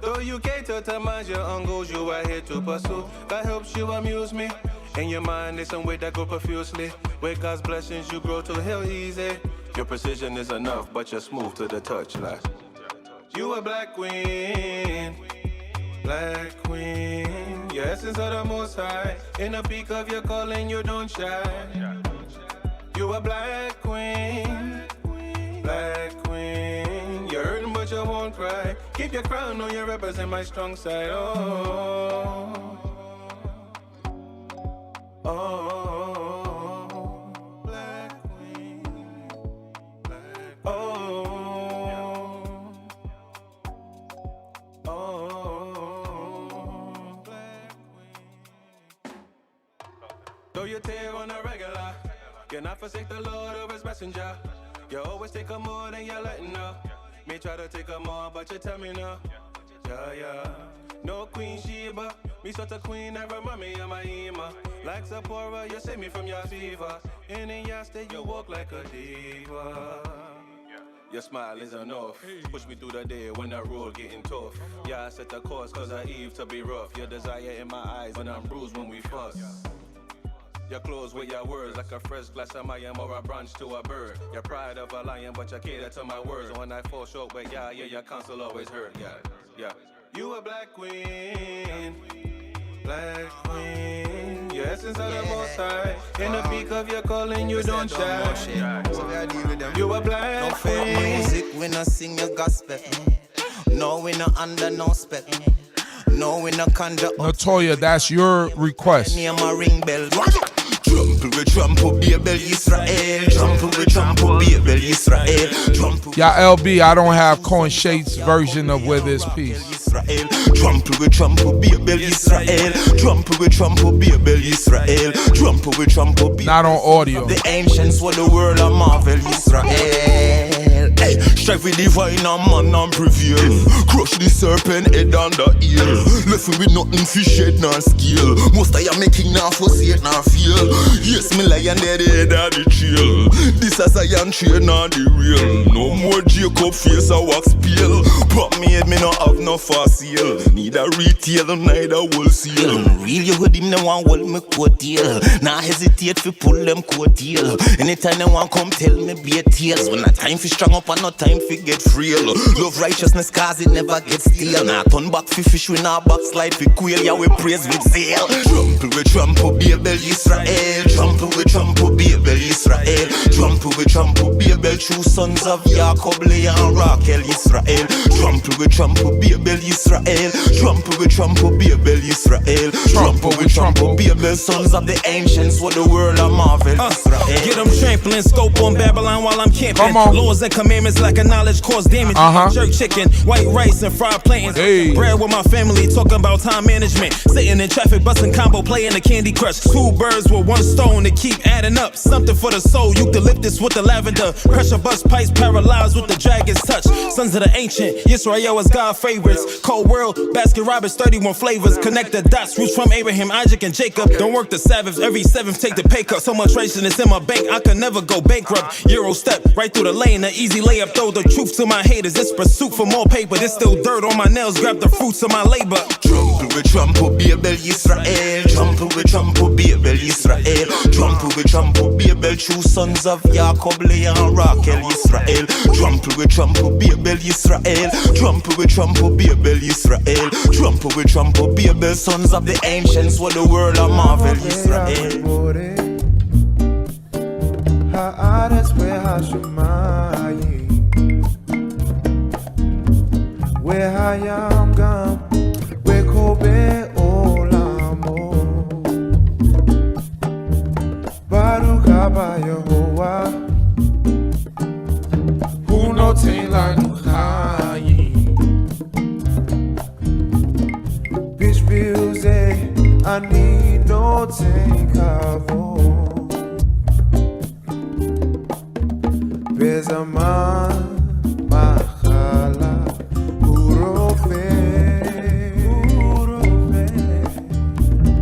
[SPEAKER 6] Though you cater to mind your own goals, you are here to pursue. That helps you amuse me. In your mind, there's some way that go profusely. Where God's blessings, you grow to hell easy. Your precision is enough, but you're smooth to the touch, like. You a black queen. Black queen. Your essence of the most high. In the peak of your calling, you don't shine. You a black queen, black queen. You're hurting but you won't cry. Keep your crown on, you represent my strong side. Oh, oh, black queen, black. Oh, Though you tear on a regular, you're not forsake the Lord or his messenger. You always take a more than you're letting know. Me try to take a more, but you tell me no. Yeah. No Queen Sheba, me sort of queen that remind me of my Ima. Like Zipporah, you save me from your fever. And in your state, you walk like a diva. Your smile is enough. Push me through the day when the road getting tough. Yeah, I set the course cause I Eve to be rough. Your desire in my eyes when I'm bruised when we fuss. Your clothes with your words like a fresh glass of Mayim or a branch to a bird. Your pride of a lion but you cater to my words. When I fall short but yeah, your counsel always hurt. Yeah. You a black queen. Your essence of the most high. In the peak of your calling, you don't shine. You a black
[SPEAKER 11] no fake music, we no sing your gospel. No, we no under no spec. No, we no conjure.
[SPEAKER 3] Natoya, that's your request.
[SPEAKER 11] Name a ring bell. Trample, baby, YisraEl. Trample, baby, YisraEl.
[SPEAKER 3] Y'all LB, I don't have Coin Shade's version of where this piece.
[SPEAKER 11] Trample, baby, YisraEl. Trample, baby, YisraEl.
[SPEAKER 3] Not on audio.
[SPEAKER 11] The ancients were the world of Marvel, YisraEl. Hey, strive with divine and man and prevail. Crush the serpent head and the heel. Left with nothing fish head nor scale. Most of you making now for see it nor feel. Yes, me lion dead head of the trail. This as I am train on the real. No more Jacob face a wax pale. Pop made me not have no fast sale. Neither retail neither wholesale. Real you with him, they want hold me coat tail. Now hesitate to pull them coat tail. Anytime they want come tell me be a tears. When the time for strong up and no time for get frail. Love righteousness cause it never gets stale. Now turn back for fish with our backslide for quail. Yeah we praise with zeal. Trample baby YisraEl. Trample baby YisraEl. Trample baby true sons of Jacob, Leah and Rachel YisraEl. Trample baby YisraEl. Trample baby YisraEl. Trample baby sons of the ancients with the world of Marvel YisraEl.
[SPEAKER 9] Get them trampling, scope on Babylon while I'm camping. Laws and commandments like a knowledge cause damage. Jerk chicken, white rice and fried plantains. Bread with my family, talking about time management. Sitting in traffic, busting combo, playing the Candy Crush. 2 birds with 1 stone to keep adding up. Something for the soul, eucalyptus with the lavender. Pressure bust pipes, paralyzed with the dragon's touch. Sons of the ancient, YisraEl is God favorites. Cold world, basket robbers, 31 flavors. Connect the dots, roots from Abraham, Isaac, and Jacob. Don't work the Sabbath, every 7th take the pay cut. So much righteousness in my bank, I could never go bankrupt. Euro step, right through the lane, an easy layup. Throw the truth to my haters, it's pursuit for more paper. There's still dirt on my nails, grab the fruits of my labor.
[SPEAKER 11] Trample baby YisraEl. Trample baby YisraEl. Trample baby true sons of Jacob, Leah and Rachel YisraEl. Trample baby YisraEl. Trample baby YisraEl. Trample baby sons of the ancients with the world of Marvel YisraEl.
[SPEAKER 2] Haaretz v'hashamayim v'hayam gam v'kol be'olamo Baruch haba Yehovah Hu noten lanu chayim Bishvil zeh ani noten kavod Bezaman machala urofe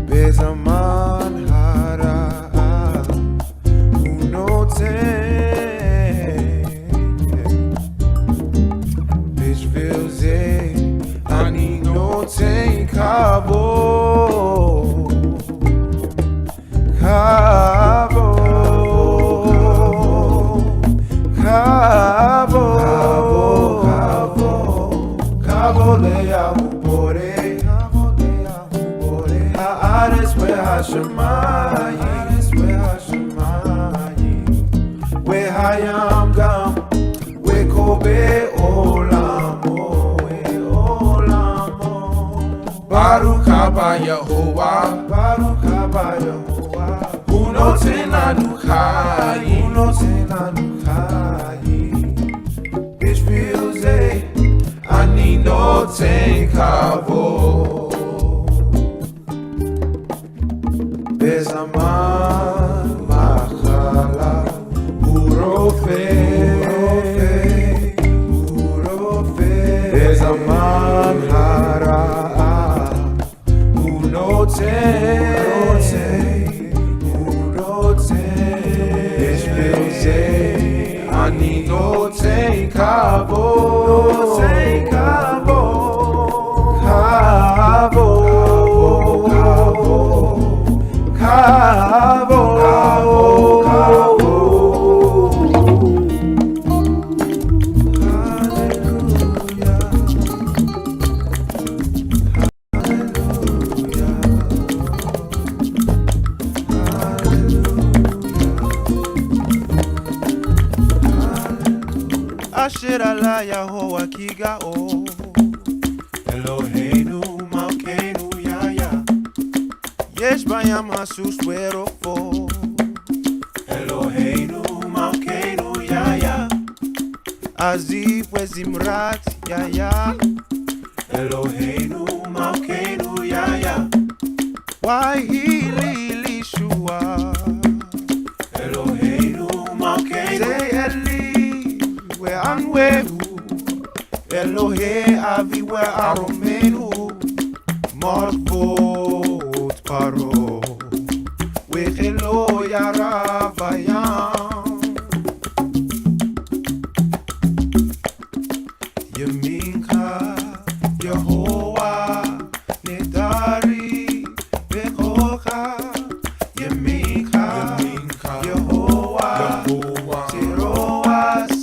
[SPEAKER 2] Bezaman hara unoten Bishvil ze ani noten kavod Kavo leyahu bore Haaretz v'hashamayim v'hayam gam v'kol be'olamo Baruch haba Yehovah Hu noten lanu chayim Bishvil zeh ani noten kavod
[SPEAKER 6] Bezaman machala urofe Bezaman hara'a unote Ishbeze ani note kabo Asher ala Yahowa kigao Eloheinu malkeinu yaya Yesh bayam asus werofo Eloheinu malkeinu yaya Azif wezimrat yaya Eloheinu malkeinu yaya Wahili lishua Eloheinu malkeinu Ze'eli we'anwehu Elohe avi we'aromenu Morkvot paro We'chelo yaravayam Yeminka Yehovah Nedari Bechocha Yeminka Yehovah Tiroas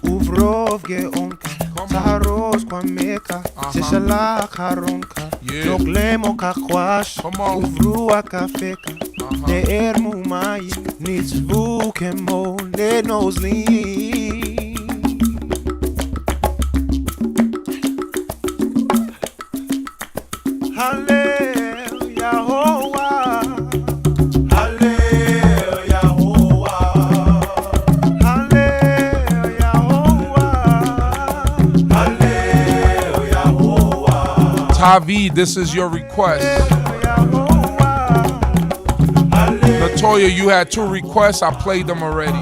[SPEAKER 6] Uvrov geonka Taharos kwa meka Seshalak haronka Noglemo kakwash Uvrua kafeka Ne'er mumai Nitzvu kemo Lenozli Hallel Yahovah Hallel Yahovah Hallel Yahovah Hallel Yahovah
[SPEAKER 3] Tavi, this is your request. Latoya, you had 2 requests. I played them already.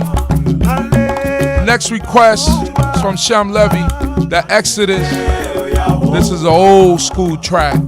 [SPEAKER 3] Next request is from Shem Levy, The Exodus. This is an old school track.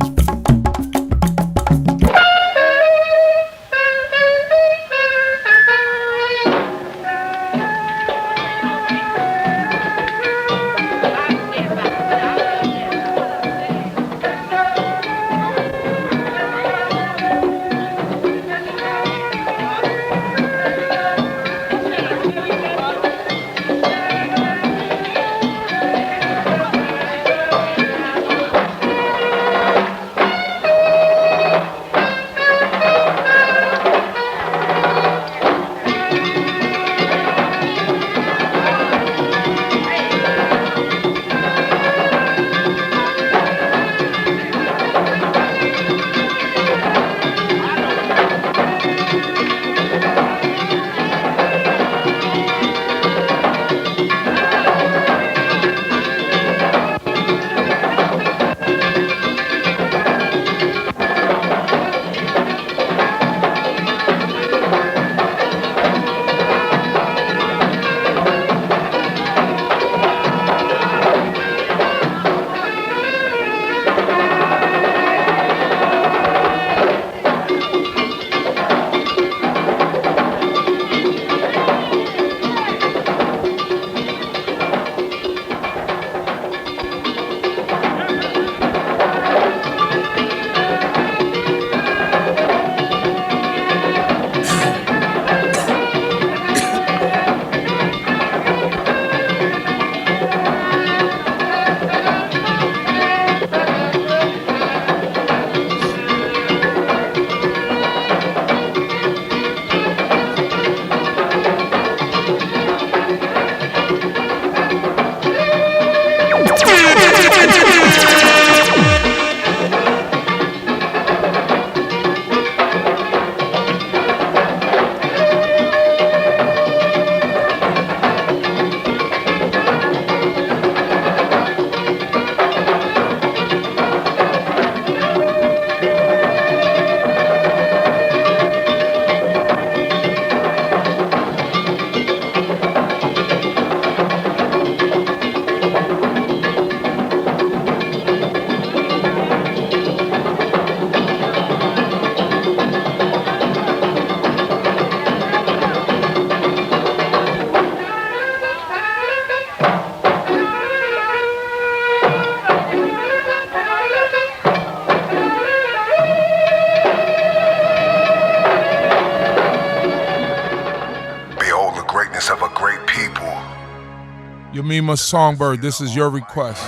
[SPEAKER 3] Yamima Songbird, this is your request.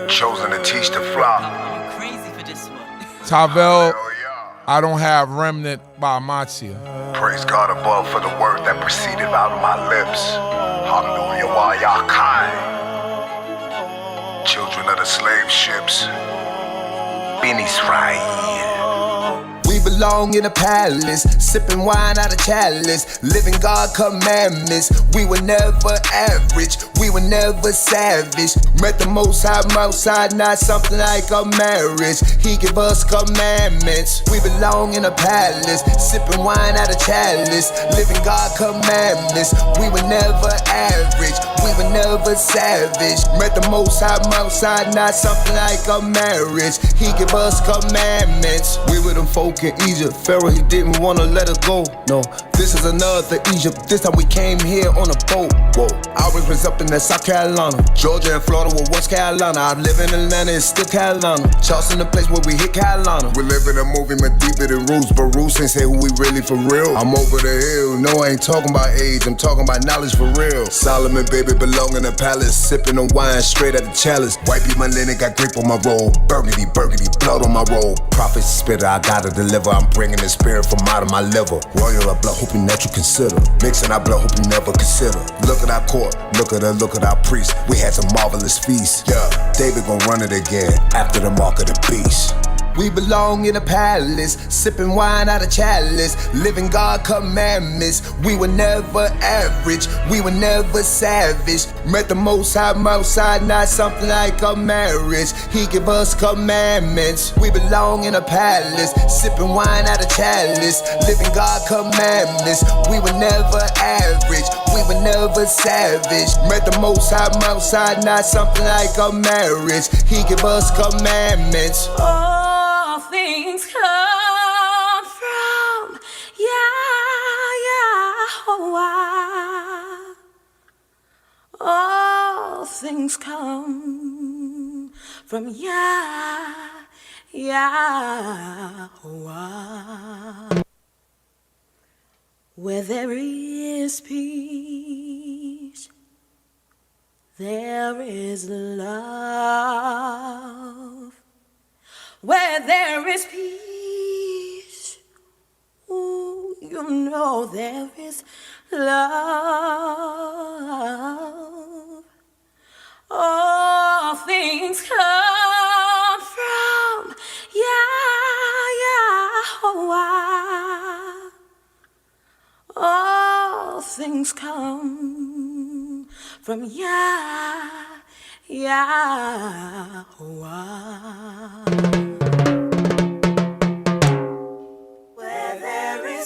[SPEAKER 1] Chosen to teach the flock.
[SPEAKER 3] Tavel, I don't have remnant by Amatia.
[SPEAKER 1] Praise God above for the word that proceeded out of my lips. Hallelujah, while y'all kind. Children of the slave ships. YisraEl.
[SPEAKER 2] We belong in a palace, sipping wine out of chalice, living God commandments. We were never average, we were never savage. Met the Most High outside, not something like a marriage. He give us commandments. We belong in a palace, sipping wine out of chalice, living God commandments. We were never average, we were never savage. Met the Most High outside, not something like a marriage. He give us commandments. We were them folk in Egypt. Pharaoh, he didn't want to let us go. No, this is another Egypt. This time we came here on a boat. Whoa, I was up in that South Carolina. Georgia and Florida were West Carolina. I live in Atlanta, it's still Carolina. Charleston, the place where we hit Carolina.
[SPEAKER 1] We live in a movie, but deeper than roots. But roots ain't say who we really for real. I'm over the hill. No, I ain't talking about age. I'm talking about knowledge for real. Solomon, baby, belong in a palace. Sipping on wine straight out the chalice. Wipey my linen, got grape on my roll. Burgundy, burgundy, blood on my roll. Prophet spitter, I gotta deliver. I'm bringing the spirit from out of my liver. Royal I blood, hoping that you consider. Mixing our blood, hope you never consider. Look at our court, look at our priests. We had some marvelous feasts. Yeah, David gon' run it again after the mark of the beast.
[SPEAKER 2] We belong in a palace, sipping wine out of chalice, living God commandments. We were never average, we were never savage. Met the Most High outside, not something like a marriage. He give us commandments. We belong in a palace, sipping wine out of chalice, living God commandments. We were never average, we were never savage. Met the Most High outside, not something like a marriage. He give us commandments.
[SPEAKER 4] All things come from Yahweh. All things come from Yahweh. Where there is peace, there is love. Where there is peace, ooh, you know there is love. All things come from Yahweh. All things come from Yahweh. Where there is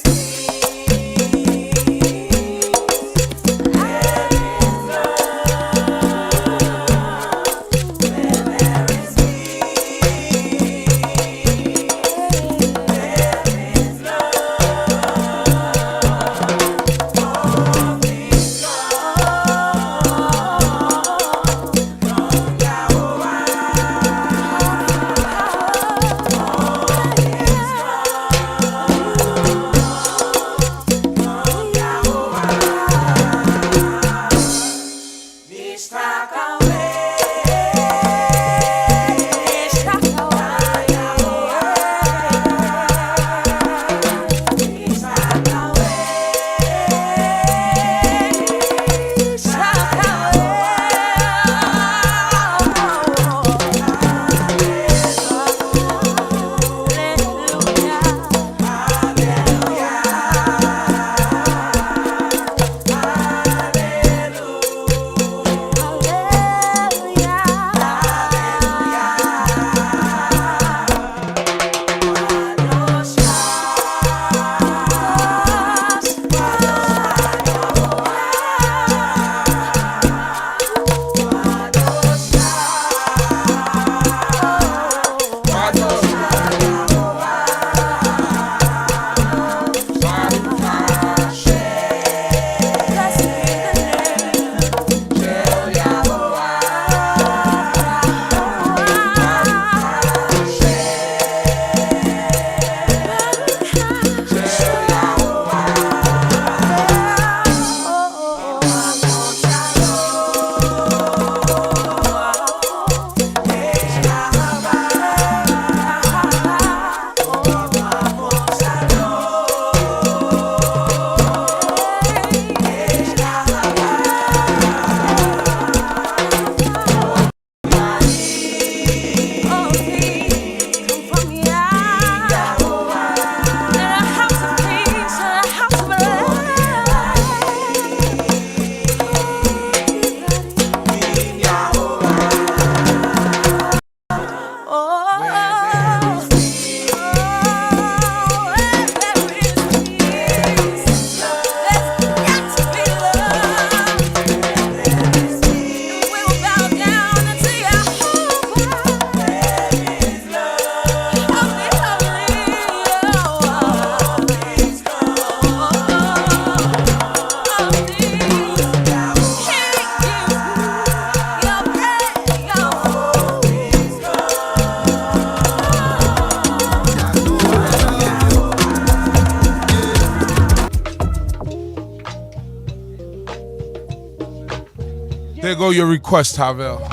[SPEAKER 3] There go your request, Havel.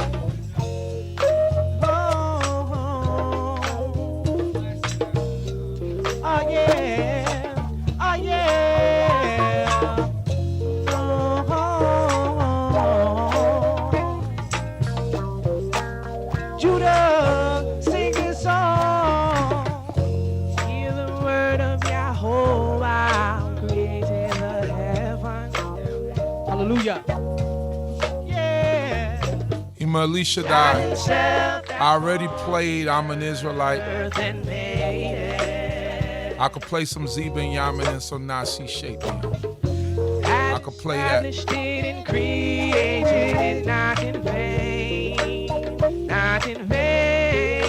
[SPEAKER 3] Alicia died. I already played I'm an Israelite. I could play some Binyamin and some Nasi Shaky. I could play that.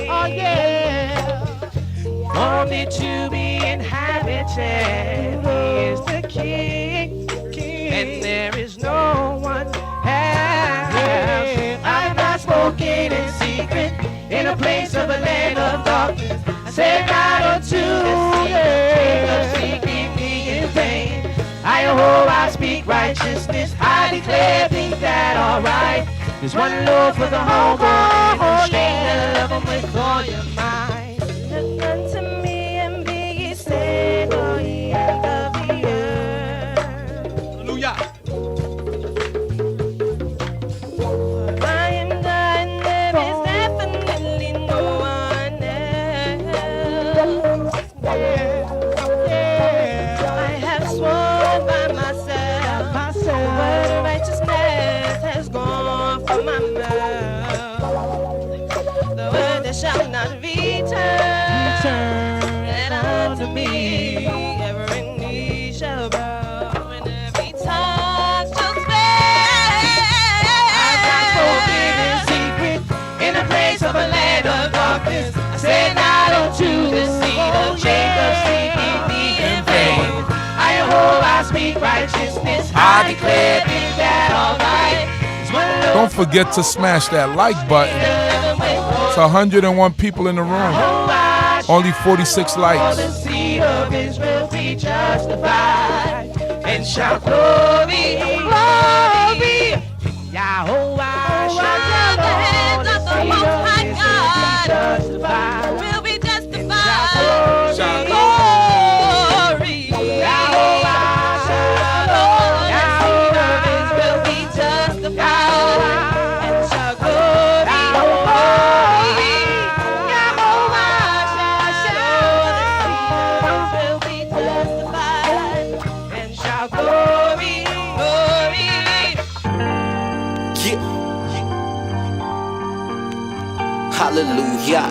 [SPEAKER 14] Oh yeah. Only to be inhabited. He is the king. And there is no one else. Spoken in secret in a place of a land of darkness. I said not unto the seeking me in vain. I speak righteousness. I declare things that are right. There's one Lord for the whole world. And to love him with all your mind. Look unto me and be ye saved, all ye ends of the earth. Hallelujah. Shall not return and unto me. Every knee shall bow and every tongue shall speak. I've not spoken in secret in a place of a land of darkness. I said not unto the seed of Jacob, seeking me in vain. I speak righteousness. I declare things that are right.
[SPEAKER 3] Don't forget to smash that like button. It's 101 people in the room. Only 46 likes.
[SPEAKER 14] The seed of Israel be justified and shall glory, glory. Yahweh shall the hands of the Most High God will be justified. Shall glory. Yahweh shall the seed of Israel be justified and shall glory.
[SPEAKER 16] Hallelujah.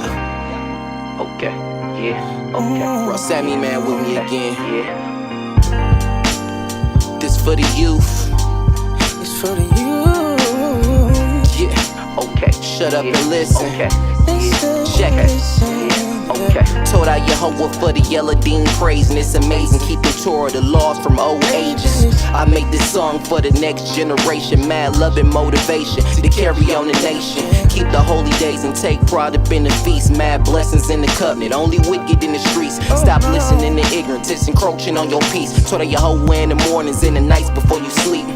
[SPEAKER 16] Okay, yeah, okay. Bro, Sammy man with me again. Yeah. This for the youth. It's for the youth. Yeah, okay. Shut up and listen. Okay. Check it. Okay. Told out Yehovah for the Dean praise, and it's amazing keeping Torah, the laws from old ages. I make this song for the next generation, mad love and motivation to carry on the nation. Keep the holy days and take pride up in the feast. Mad blessings in the covenant, only wicked in the streets. Stop listening to ignorance, it's encroaching on your peace. Told out Yehovah in the mornings and the nights before you sleep.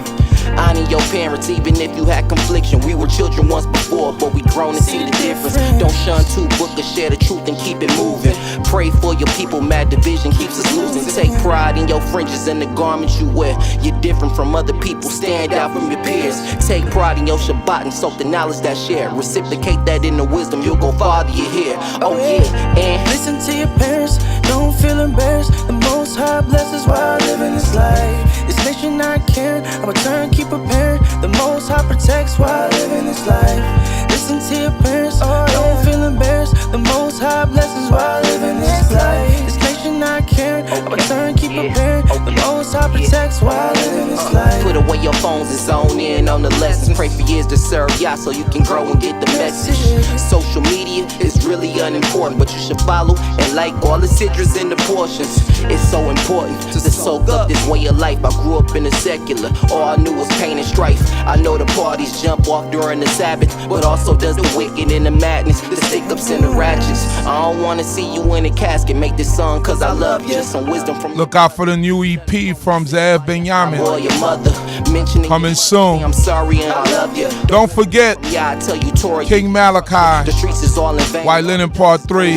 [SPEAKER 16] Honor your parents even if you had confliction. We were children once before, but we grown to see the difference. Don't shun two bookers, share the truth and keep it moving. Pray for your people, mad division keeps us losing. Take pride in your fringes and the garments you wear. You're different from other people, stand out from your peers. Take pride in your Shabbat and soak the knowledge that share. Reciprocate that in the wisdom, you'll go farther you hear. Oh yeah, and
[SPEAKER 23] listen to your parents, don't feel embarrassed. The Most High blesses while living this life. This nation not caring, I return, keep preparing. The Most High protects while living this life. Listen to your parents, don't feel embarrassed. The Most High blesses while living this life. This nation not caring, I return, keep preparing. The Most High protects while living this life.
[SPEAKER 16] Put away your phones and zone in on the lessons. Pray for years to serve Yah so you can grow and get the message. Social media is really unimportant, but you should follow and like all the citrus and the portions. It's so important to soak up this way of life. I grew up in the secular, all I knew was pain and strife. I know the parties jump off during the Sabbath, but also does the wicked and the madness, the stick-ups and the ratchets. I don't wanna see you in a casket. Make this song cause I love you. Some wisdom from.
[SPEAKER 3] Look out for the new EP from Ze'ev Binyamin.
[SPEAKER 16] Boy, your mother, mentioning
[SPEAKER 3] Coming soon.
[SPEAKER 16] I'm sorry and I love you.
[SPEAKER 3] Don't forget,
[SPEAKER 16] yeah, I tell you, Torah,
[SPEAKER 3] King Malachi,
[SPEAKER 16] the streets is all in vain.
[SPEAKER 3] White Linen Part 3,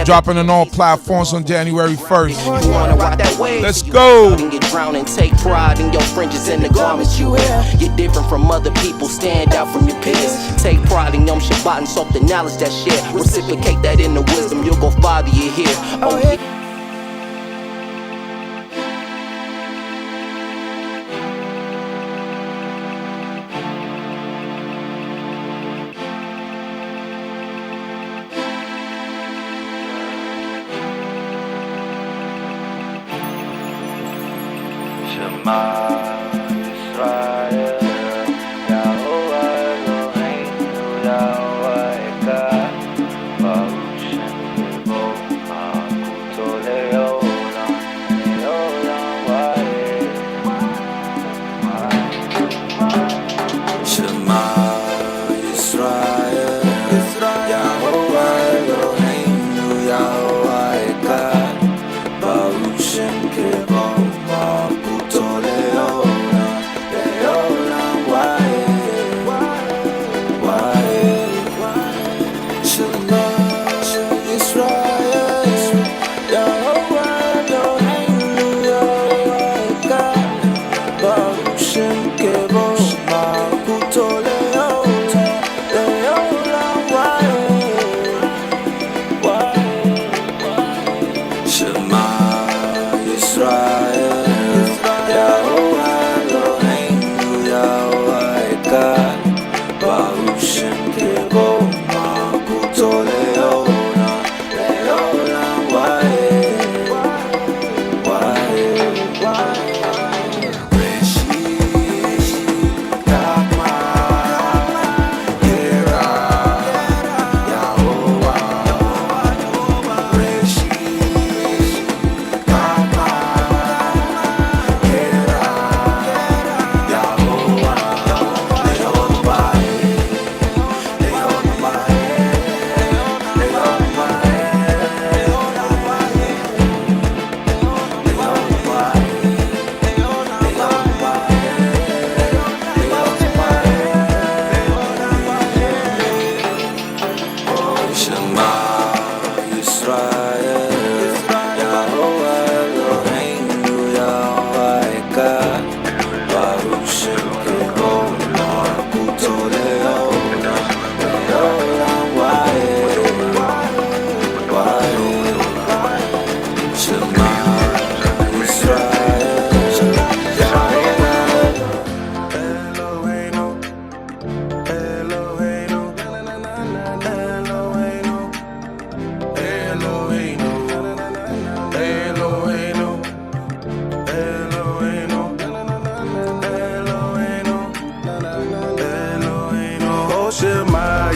[SPEAKER 3] dropping on all platforms on January 1st. Let's go.
[SPEAKER 16] And get drowned and take pride in your fringes and the garments you wear. You're different from other people, stand out from your peers. Take pride in Yom Shabbat and soak the knowledge that share. Reciprocate that in the wisdom, you'll go farther you hear. Oh yeah.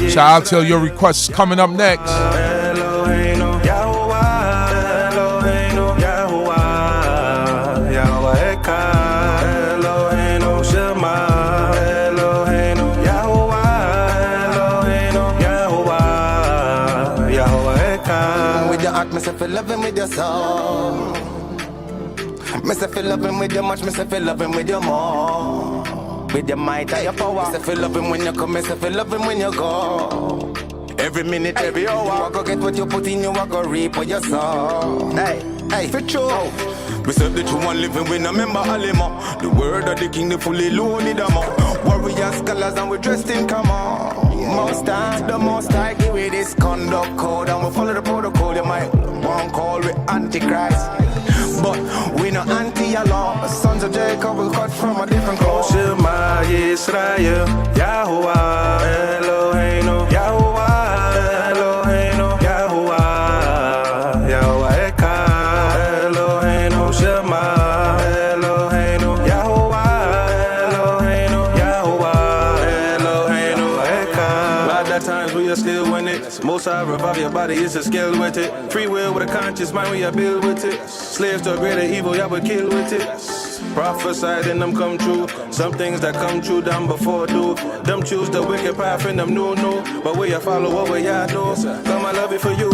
[SPEAKER 3] Shout out to your requests coming up next.
[SPEAKER 5] Myself feel loving with your soul. Myself feel loving with your much. Myself feel loving with your more. With your might and your power. Myself feel loving when you come. Myself feel loving when you go. Every minute, every hour. You go get what you put in. You go reap what you sow. Hey, for true. We serve the true one living with no member Alima. The word of the king, the fully loaded demo. Warriors, scholars, and we dressed in common. Most times, the most I give it this conduct code. And we follow the protocol. You might want call with Antichrist. But we no anti-law. Sons of Jacob will cut from a different code.
[SPEAKER 6] Shema YisraEl, Yahuwah Eloheinu, Yahuwah Eloheinu, Yahuwah, Yahuwah Eka Eloheinu, Shema Eloheinu, Yahuwah Eloheinu, Yahuwah Eloheinu Eka. Lot of times we are still winning it. Most I revive your body is a skill with it. Free will with a conscious mind, we are built with it. Slaves to a greater evil, y'all would kill with it. Prophesied and them come true. Some things that come true down before do. Them choose the wicked path and them no. But where you follow what we y'all do. Come I love it for you.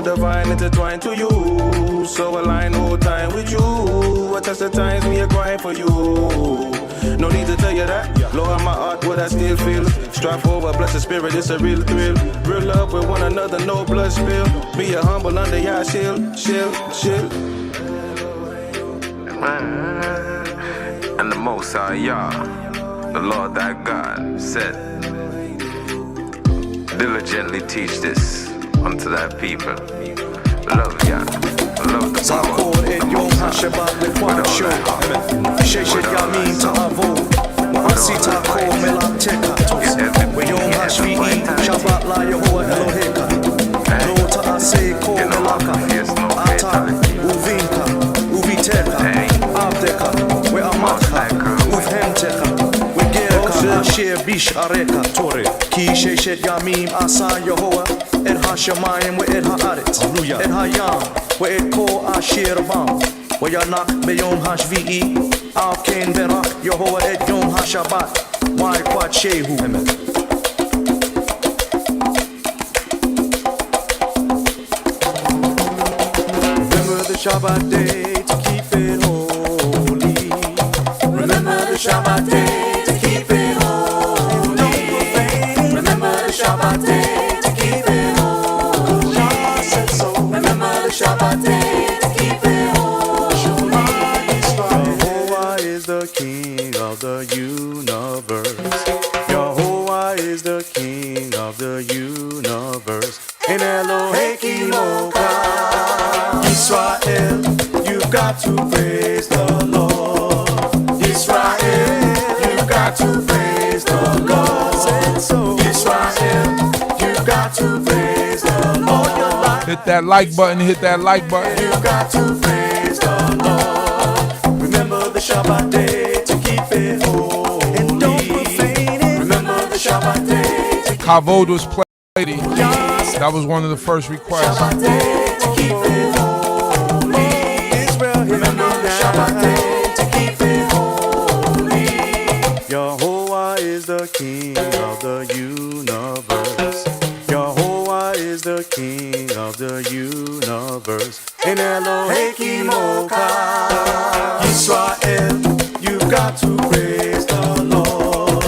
[SPEAKER 6] Divine intertwined to you. So align whole time with you. What test the times me a grind for you. No need to tell you that. Lord, my heart, what I still feel. Strive forward, blessed spirit, it's a real thrill. Real love with one another, no blood spill. Be a humble under your shield.
[SPEAKER 10] And the Most High Yah, the Lord thy God, said, diligently teach this unto thy people. Love Yah, love the power.
[SPEAKER 23] Shabbat with show. Sheshet Yamin Ta'avo. Asita Ko Melateka. Yom HaShvi'i Shabbat La Yehovah Eloheka. Lo Ta'ase Ko Melaka. Ata Uvinka Uviteka Abdeka We Amaka Uvhemteka We Gereka Asher Bish Areka Tore Ki Sheshet Yamim Asa Yehovah Et HaShamayim We Et HaAretz Et HaYam We Et Ko Asher Bam Wayanak beyom hashvi'i Al Ken Berak Yehovah et Yom HaShabbat Why Quad Shehu Remember the Shabbat day to keep it holy. Remember the Shabbat day to keep it holy. Remember the Shabbat day to keep it holy. Remember the Shabbat day to keep it King of the universe. Yehovah is the King of the universe. In Elohim YisraEl, you've got to praise the Lord. YisraEl, you've got to praise the Lord. YisraEl, you've got to praise the Lord.
[SPEAKER 3] Hit that like button, hit that like button.
[SPEAKER 23] You've got to praise the Lord. Remember the Shabbat day to keep it holy. And don't profane it. Remember the Shabbat day to keep
[SPEAKER 3] Kavod was played. That was one of the first requests.
[SPEAKER 23] Shabbat day to keep it holy. Israel, remember the Shabbat day to keep it holy. Yehovah is the King of the universe. Yehovah is the King of the universe. In Elohim YisraEl, you've got to praise the Lord.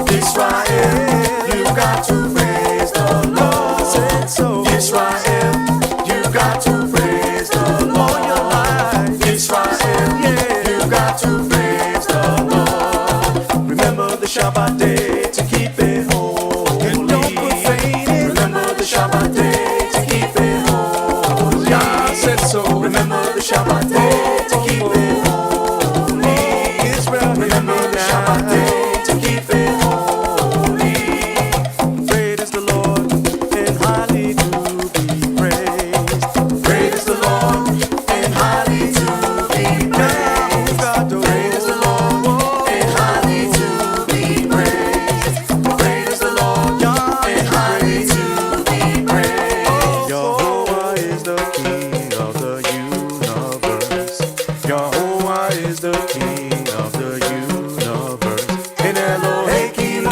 [SPEAKER 23] YisraEl, you've got to praise the Lord. YisraEl, you've got to praise the Lord. YisraEl, you've got to praise the Lord. Remember the Shabbat day to keep it holy. And don't profane it. Remember the Shabbat day to keep it holy. Yah said so. Remember the Shabbat day to keep it holy. Israel, remember the Shabbat day to keep it holy. Great is the Lord and highly to be praised. Great is the Lord and highly to be praised. Great is the Lord and highly to be praised. Great is the Lord and highly to be praised. Yehovah is the King of the universe. Yehovah is the King of the universe. In Elohim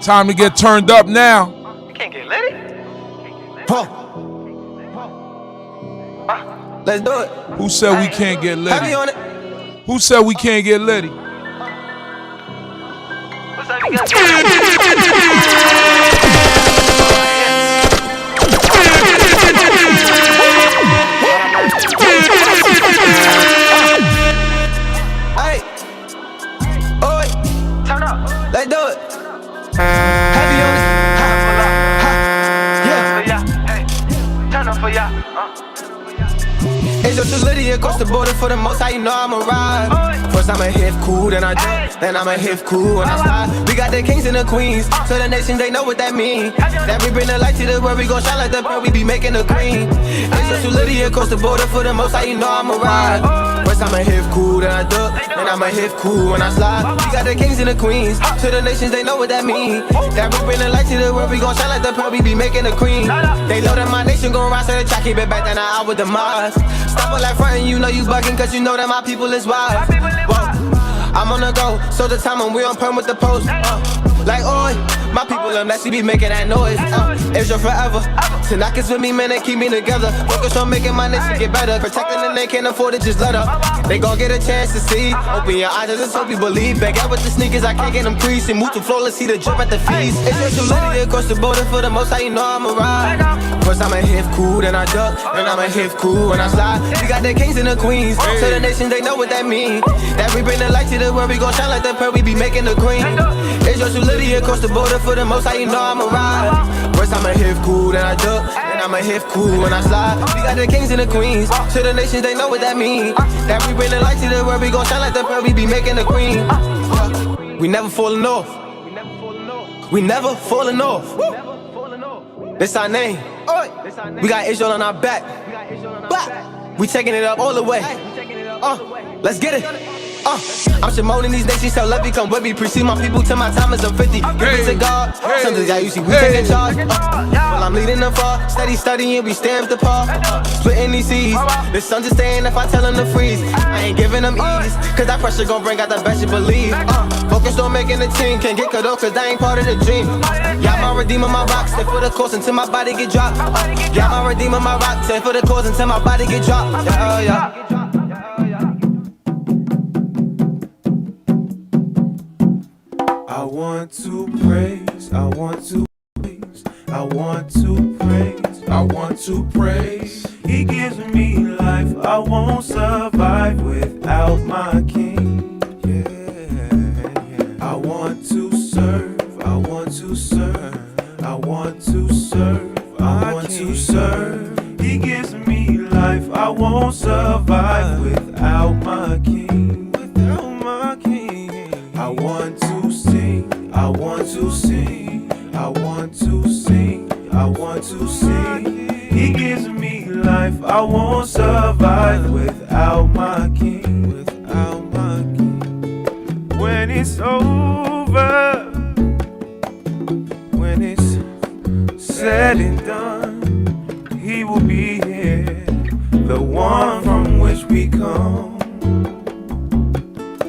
[SPEAKER 3] Time to get turned up now.
[SPEAKER 19] You can't get litty.
[SPEAKER 2] Let's do it.
[SPEAKER 3] Who said we can't get litty?
[SPEAKER 2] Heavy on it.
[SPEAKER 3] Who said we can't get litty?
[SPEAKER 2] Hey, oi, turn up. Let's do it. Heavy on it. Yeah.
[SPEAKER 19] Hey, turn up for ya.
[SPEAKER 2] It's just a litty across the border for the most. How you know I'm a ride? First I'ma hit cool, then I jump, then I'ma hit cool when I slide. We got the kings and the queens, so the nations they know what that mean. That we bring the light to the world, we gon' shine like the pearl, we be making the queen. It's just a litty across the border for the most. How you know I'm a ride? First I'ma hit cool, then I duck, then I'ma hit cool when I slide. We got the kings and the queens, so the nations they know what that mean. That we bring the light to the world, we gon' shine like the pearl, we be making the queen. They know that my nation gon' rise, so the track keep it back, then I out with the Mars. Stop all that frontin', you know you bugging, cause you know that my people is wild. Whoa. I'm on the go, so the time when we on perm with the post. Like, oi, My people, them that she be making that noise. Israel forever. Tanakas with me, man, they keep me together. Focus on making my nation get better. Protecting them, they can't afford to just let up. They gon' get a chance to see. Open your eyes, I just hope you believe. Back out with the sneakers, I can't get them creased. And move to Florida, see the drip at the feast. It's just solidity across the border for the most, how you know I'ma ride. First I'ma hit cool, then I duck, then I'ma hit cool when I slide. We got the kings and the queens, so the nations, they know what that mean. That we bring the light to the world, we gon' shine like the pearl, we be making the queen. It's just solidity across the border for the most, how you know I'ma ride. First I'ma hit cool, then I duck, then I'ma hit cool when I slide. We got the kings and the queens, so the nations, they know what that mean. That we bring the light to the world, we gon' shine like the pearl, we be making the queen. We never falling off. We never falling off. This our name. We got Israel on our back. We taking it up all the way. Let's get it. I'm Shimoning these nations, tell Levi come with me. Precede my people till my time is up 50. Give it to God. Something's got you see, we taking charge. Well, I'm leading them far. Steady studying, we stamp the par. Splitting these seas. The sun just staying if I tell them to freeze. I ain't giving them ease, cause that pressure gon' bring out the best you believe. Focused on making the team, can't get cut off cause I ain't part of the dream. Yeah, my redeemer, my rock, stay for the course until my body get dropped. Yeah, my redeemer, my rock, stay for the course until my body get dropped. Yeah.
[SPEAKER 6] I want to praise, I want to praise, I want to praise, I want to praise. He gives me life, I won't survive without my King. Yeah. I want to serve, I want to serve, I want to serve, I want to serve. He gives me life, I won't survive without my King. Without my King. I want to sing, I want to sing, I want to sing, I want to sing. He gives me life, I won't survive without my King, without my King. When it's over, when it's said and done, He will be here, the one from which we come.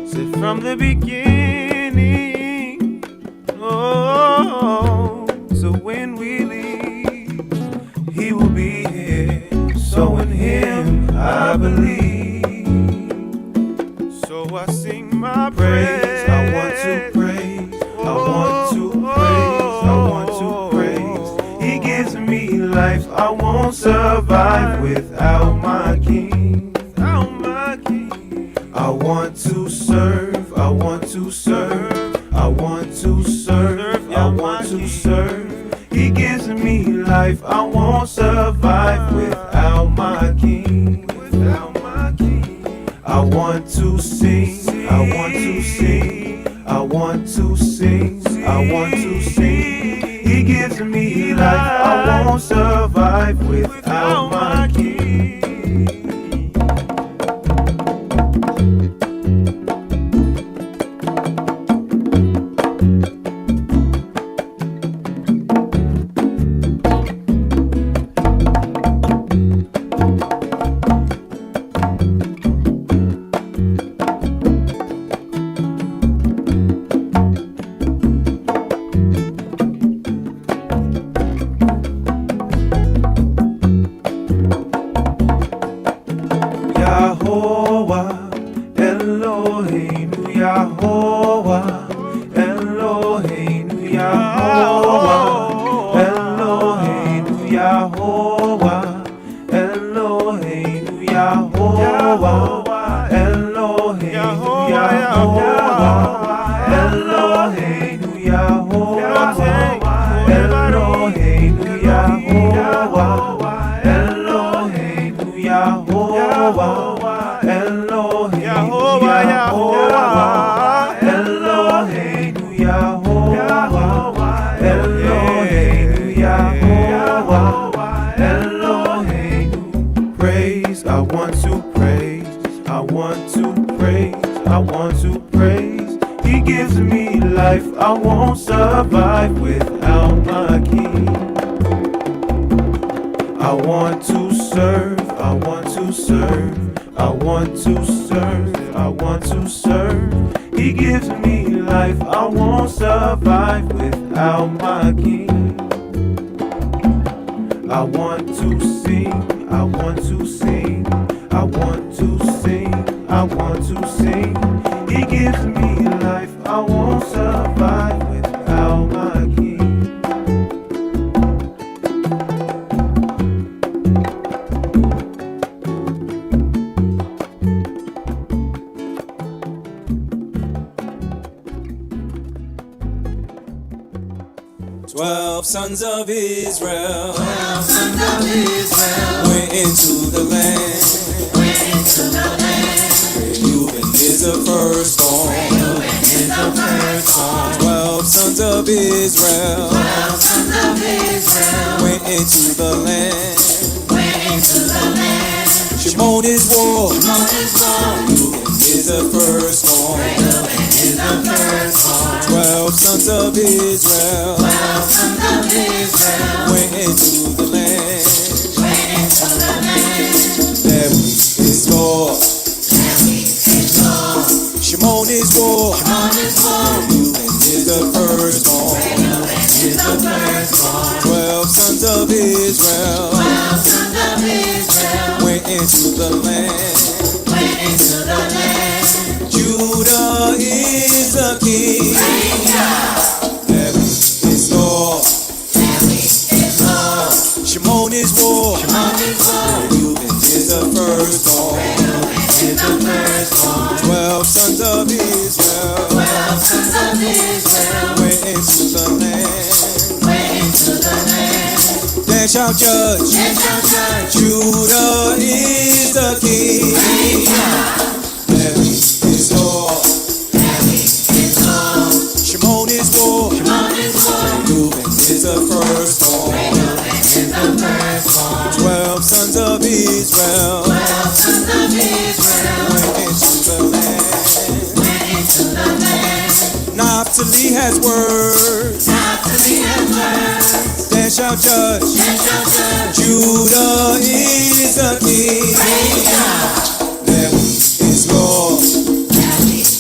[SPEAKER 6] Said from the beginning, oh, so when we leave, He will be here. So in Him I believe. So I sing my praise. I want to praise. I want to praise. I want to praise. He gives me life. I won't survive without my King. Without my King. I want to serve. I want to serve. I want to serve. I want to serve. He gives me life, I won't survive without my King. Without my King. I want to sing, I want to sing, I want to sing, I want to sing. He gives me life, I won't survive without my King. I won't survive without my King. I want to serve, I want to serve, I want to serve, I want to serve. He gives me life, I won't survive without
[SPEAKER 18] without my King. I want to sing, I want to sing, I want to sing, I want to sing. He gives me life, I won't survive without my King.
[SPEAKER 8] 12 sons of Israel, 12 sons of Israel, went into the land, went into the land. Reuben is the firstborn, Reuben is the firstborn. 12 sons of Israel, 12 sons of Israel, went into the land, went into the land. Shimon is war, Shimon is war. Reuben is the firstborn, Reuben is the firstborn. 12 sons of Israel, 12 sons of Israel, went into the land, went into the land. There is Lord, there is Lord. Shimon is war, Shimon is war. Reuben is the firstborn, Reuben is the firstborn. 12 sons of Israel, 12 sons of Israel, went into the land, went into the land. Judah is the king. There is Lord, there is Lord. Shimon is war, Shimon is war. Reuben is the firstborn, Reuben is the firstborn. 12 sons of Israel, 12 sons of Israel, went into the land, went into the land. They shall judge, they shall judge. Judah is the king. There is Lord, there is Lord. Shimon is war, Shimon is war. Reuben is the firstborn, Reuben is the firstborn. 12 sons of Israel, 12 sons of Israel, went into the land, went into the land. Naphtali has words, Naphtali has words. They shall judge, they shall judge. Judah is the king. There is Lord, there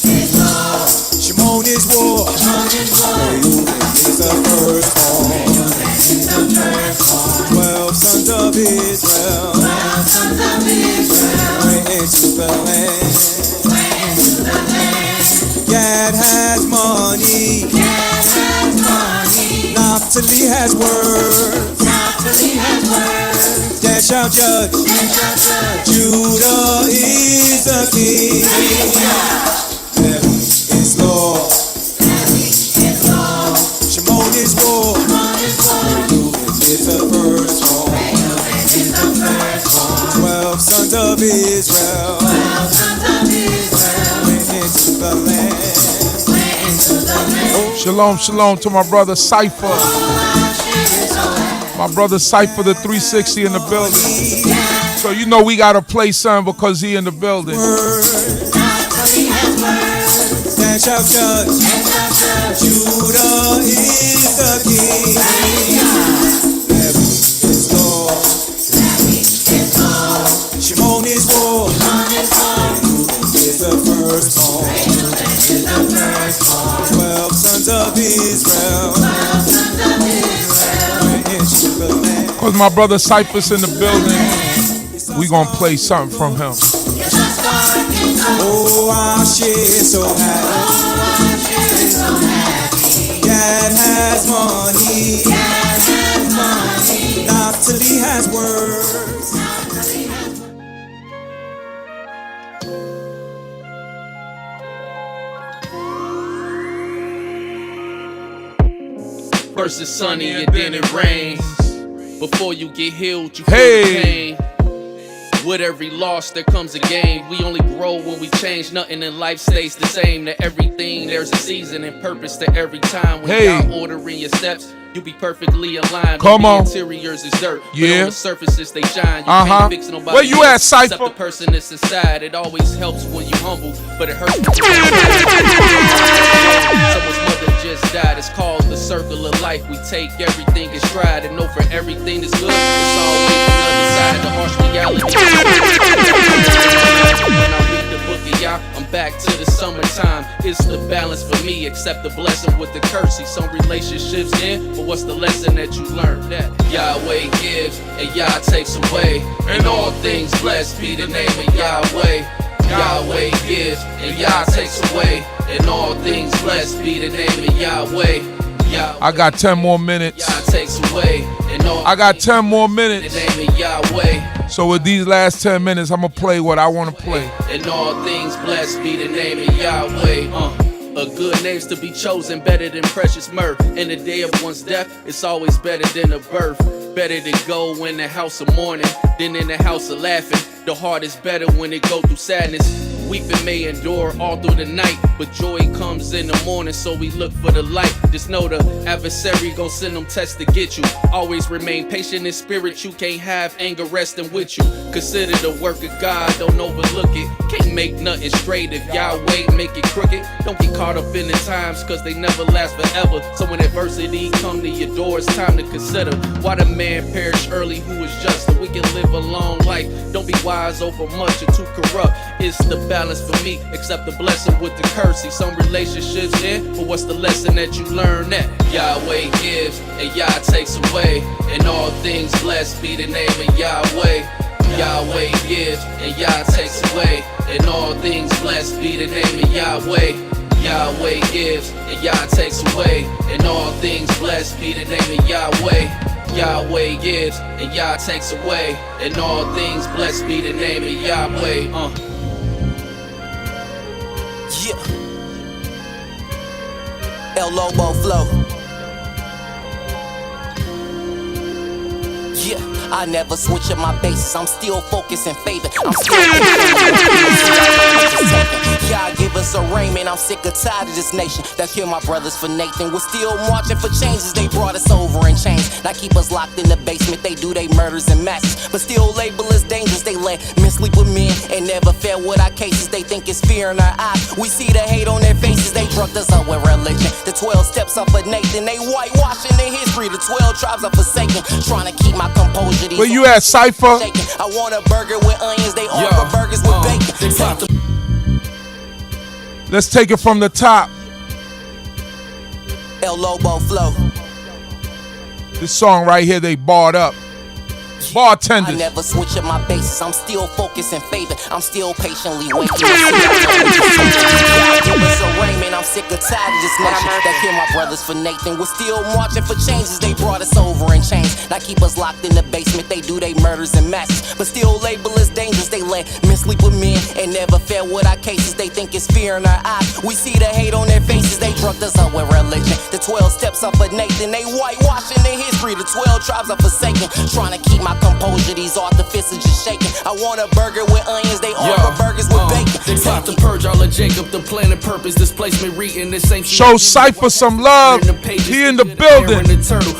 [SPEAKER 8] is Lord. Shimon is war, Shimon is war. Reuben is the firstborn, Reuben is the firstborn. 12 sons of Israel, 12 sons of Israel, went into the land, went into the land. Gad has money, Gad has money. Naphtali has words, Naphtali has words. They shall judge, they shall judge. Judah is the king. There is Lord, there is Lord. Shimon is war, Shimon is war. Reuben is the firstborn, Reuben is the firstborn. 12 sons of Israel, 12 sons of Israel, went into the land, went into the land.
[SPEAKER 3] Shalom, shalom to my brother Cipher. My brother Cipher, the 360 in the building. So you know we gotta play something because he in the building.
[SPEAKER 8] That shall judge, Judah is the king. There is Lord, there is Lord. Shimon is war, Shimon is war. Reuben is the firstborn, Reuben is the firstborn. 12 sons of Israel, 12 sons of Israel, went into the land.
[SPEAKER 3] Cause my brother Cypress in the building, we gonna play something from him.
[SPEAKER 8] Oh, our shit is so happy. Gad has money, Gad has money. Naphtali has words, Naphtali has
[SPEAKER 13] words. First it's sunny and then it rains. Before you get healed, you feel the pain. With every loss there comes a gain. We only grow when we change. Nothing in life stays the same. To everything there's a season and purpose to every time. When God ordering your steps, you be perfectly aligned.
[SPEAKER 3] Come on.
[SPEAKER 13] The interiors is dirt,
[SPEAKER 3] yeah.
[SPEAKER 13] But on the surfaces they shine. You can't fix nobody.
[SPEAKER 3] Where you at, Cipher?
[SPEAKER 13] Except the person that's inside. It always helps when you humble, but it hurts. Someone's mother just died. It's called the circle of life. We take everything in stride and know for everything that's good, it's always another side. The harsh reality. When I read the book of y'all, I'm back to the summertime. It's the balance for me, accept the blessing with the curse. See, some relationships end, but what's the lesson that you learned? That Yahweh gives and Yah takes away, and all things blessed be the name of Yahweh. Yahweh gives and Yah takes away, and all things blessed be the name of Yahweh.
[SPEAKER 3] I got 10 more minutes.
[SPEAKER 13] Yah takes away, and all
[SPEAKER 3] I got 10 more minutes.
[SPEAKER 13] the name of Yahweh.
[SPEAKER 3] So with these last 10 minutes, I'm gonna play what I wanna play.
[SPEAKER 13] And all things blessed be the name of Yahweh. A good name's to be chosen, better than precious myrrh. In the day of one's death, it's always better than a birth. Better to go in the house of mourning than in the house of laughing. The heart is better when it go through sadness. Weeping may endure all through the night, but joy comes in the morning, so we look for the light. Just know the adversary gon' send them tests to get you. Always remain patient in spirit, you can't have anger resting with you. Consider the work of God, don't overlook it. Can't make nothing straight if Yahweh make it crooked. Don't get caught up in the times, cause they never last forever. So when adversity come to your door, it's time to consider why the man perish early who is just, so we can live a long life. Don't be wise over much or too corrupt. It's the balance for me, accept the blessing with the curse. See, some relationships end, but what's the lesson that you learn? That Yahweh gives and Yah takes away, and all things blessed be the name of Yahweh. Yahweh gives and Yah takes away, and all things blessed be the name of Yahweh. Yahweh gives and Yah takes away, and all things blessed be the name of Yahweh. Yahweh gives and Yah takes away, and all things blessed be the name of Yahweh.
[SPEAKER 16] Yeah. El Lobo flow. Yeah, I never switch up my bases. I'm still focused and favored. I'm still God give us a raiment. I'm sick or tired of this nation that kill my brothers for Nathan. We're still marching for changes. They brought us over in chains. Now keep us locked in the basement. They do they murders and masses, but still label us dangerous. They let men sleep with men and never fail with our cases. They think it's fear in our eyes. We see the hate on their faces. They drugged us up with religion. The 12 steps up for Nathan. They whitewashing their history. The 12 tribes are forsaken. Trying to keep my composure.
[SPEAKER 3] Where you at, Cipher?
[SPEAKER 16] I want a burger with onions. They offer burgers with bacon.
[SPEAKER 3] Let's take it from the top.
[SPEAKER 16] El Lobo flow.
[SPEAKER 3] This song right here, they barred up. Bartenders.
[SPEAKER 16] I never switch up my bases. I'm still focused and favored. I'm still patiently waiting. I'm sick or tired of this nation that kill my brothers for Nathan. We're still marching for changes. They brought us over in chains. Now keep us locked in the basement. They do they murders and masses, but still label us dangerous. They let men sleep with men and never fail with our cases. They think it's fear in our eyes. We see the hate on their faces. They drugged us up with religion. The 12 steps up for Nathan. They whitewashing their history. The 12 tribes are forsaken. Trying to keep my composure. These artificers just shaking. I want a burger with onions. They offer burgers with bacon.
[SPEAKER 13] They plot to purge all of Jacob. The plan and purpose. Displacement reading the same.
[SPEAKER 3] Show Cipher some love. He in the building.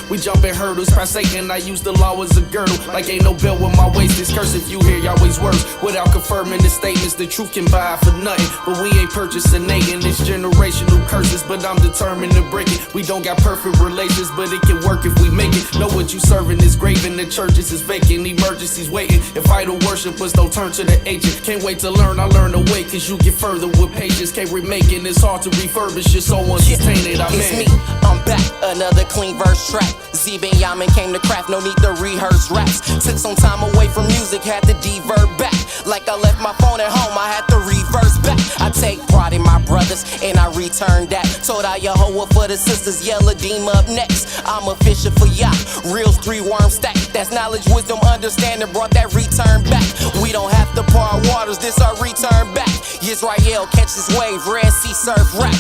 [SPEAKER 13] We jumping hurdles. Past Satan. I use the law as a girdle. Like ain't no belt with my waist. This curse if you hear Yahweh's words without confirming the statements. The truth can buy for nothing, but we ain't purchasing Nathan. It's generational curses, but I'm determined to break it. We don't got perfect relations, but it can work if we make it. Know what you serving is grave and the churches is vacant. Emergencies waiting. If idol worshipers don't turn to the agent. Can't wait to learn. I learn to wait, cause you get further with patience. Can't remake it. It's hard to refurbish your soul once it's tainted.
[SPEAKER 16] It's me. I'm back. Another clean verse track. Binyamin came to craft. No need to rehearse raps. Took some time away from music. Had to divert back. Like I left my phone at home. I had to reverse back. I take pride in my brothers and I return that. Told I Yehovah for the sisters. Yellow Deem up next. I'm a fisher for Yah. Reels 3 worm stack. That's knowledge, wisdom, understanding. Brought that return back. We don't have to pour our waters. This our return back. YisraEL catch this wave. Red Sea surf rap.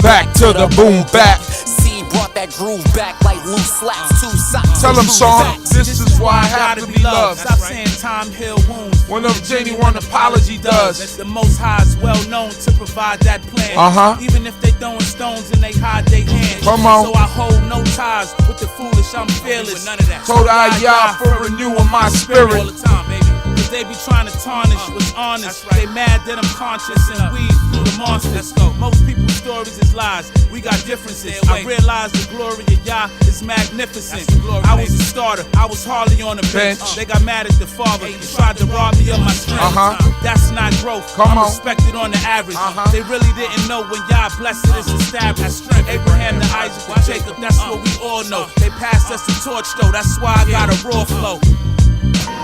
[SPEAKER 3] Back to the boom back.
[SPEAKER 16] C brought that groove back like loose slaps. 2 socks.
[SPEAKER 3] Tell them, song. This is why I have to be loved.
[SPEAKER 15] Stop saying time heal wounds.
[SPEAKER 3] One of Janie one apology does.
[SPEAKER 15] That's the Most High is well known to provide that plan. Even if they throwing stones and they hide their hands.
[SPEAKER 3] Come on.
[SPEAKER 15] So I hold no ties with the foolish. I'm fearless. None of that.
[SPEAKER 3] Told I Yah for renewing my spirit.
[SPEAKER 15] All the time, baby. Cause they be trying to tarnish what's honest. They mad that I'm conscious and weave through the monsters. Let's go. Most people's story stories is lies. We got differences. I realize the glory of Yah is magnificent. I was a starter. I was hardly on the bench. They got mad at the father. He tried to rob me of my strength. That's not growth. I'm respected on the average. They really didn't know when Yah blessed is established. Abraham to Isaac and Jacob, that's what we all know. They passed us the torch though. That's why I got a raw flow.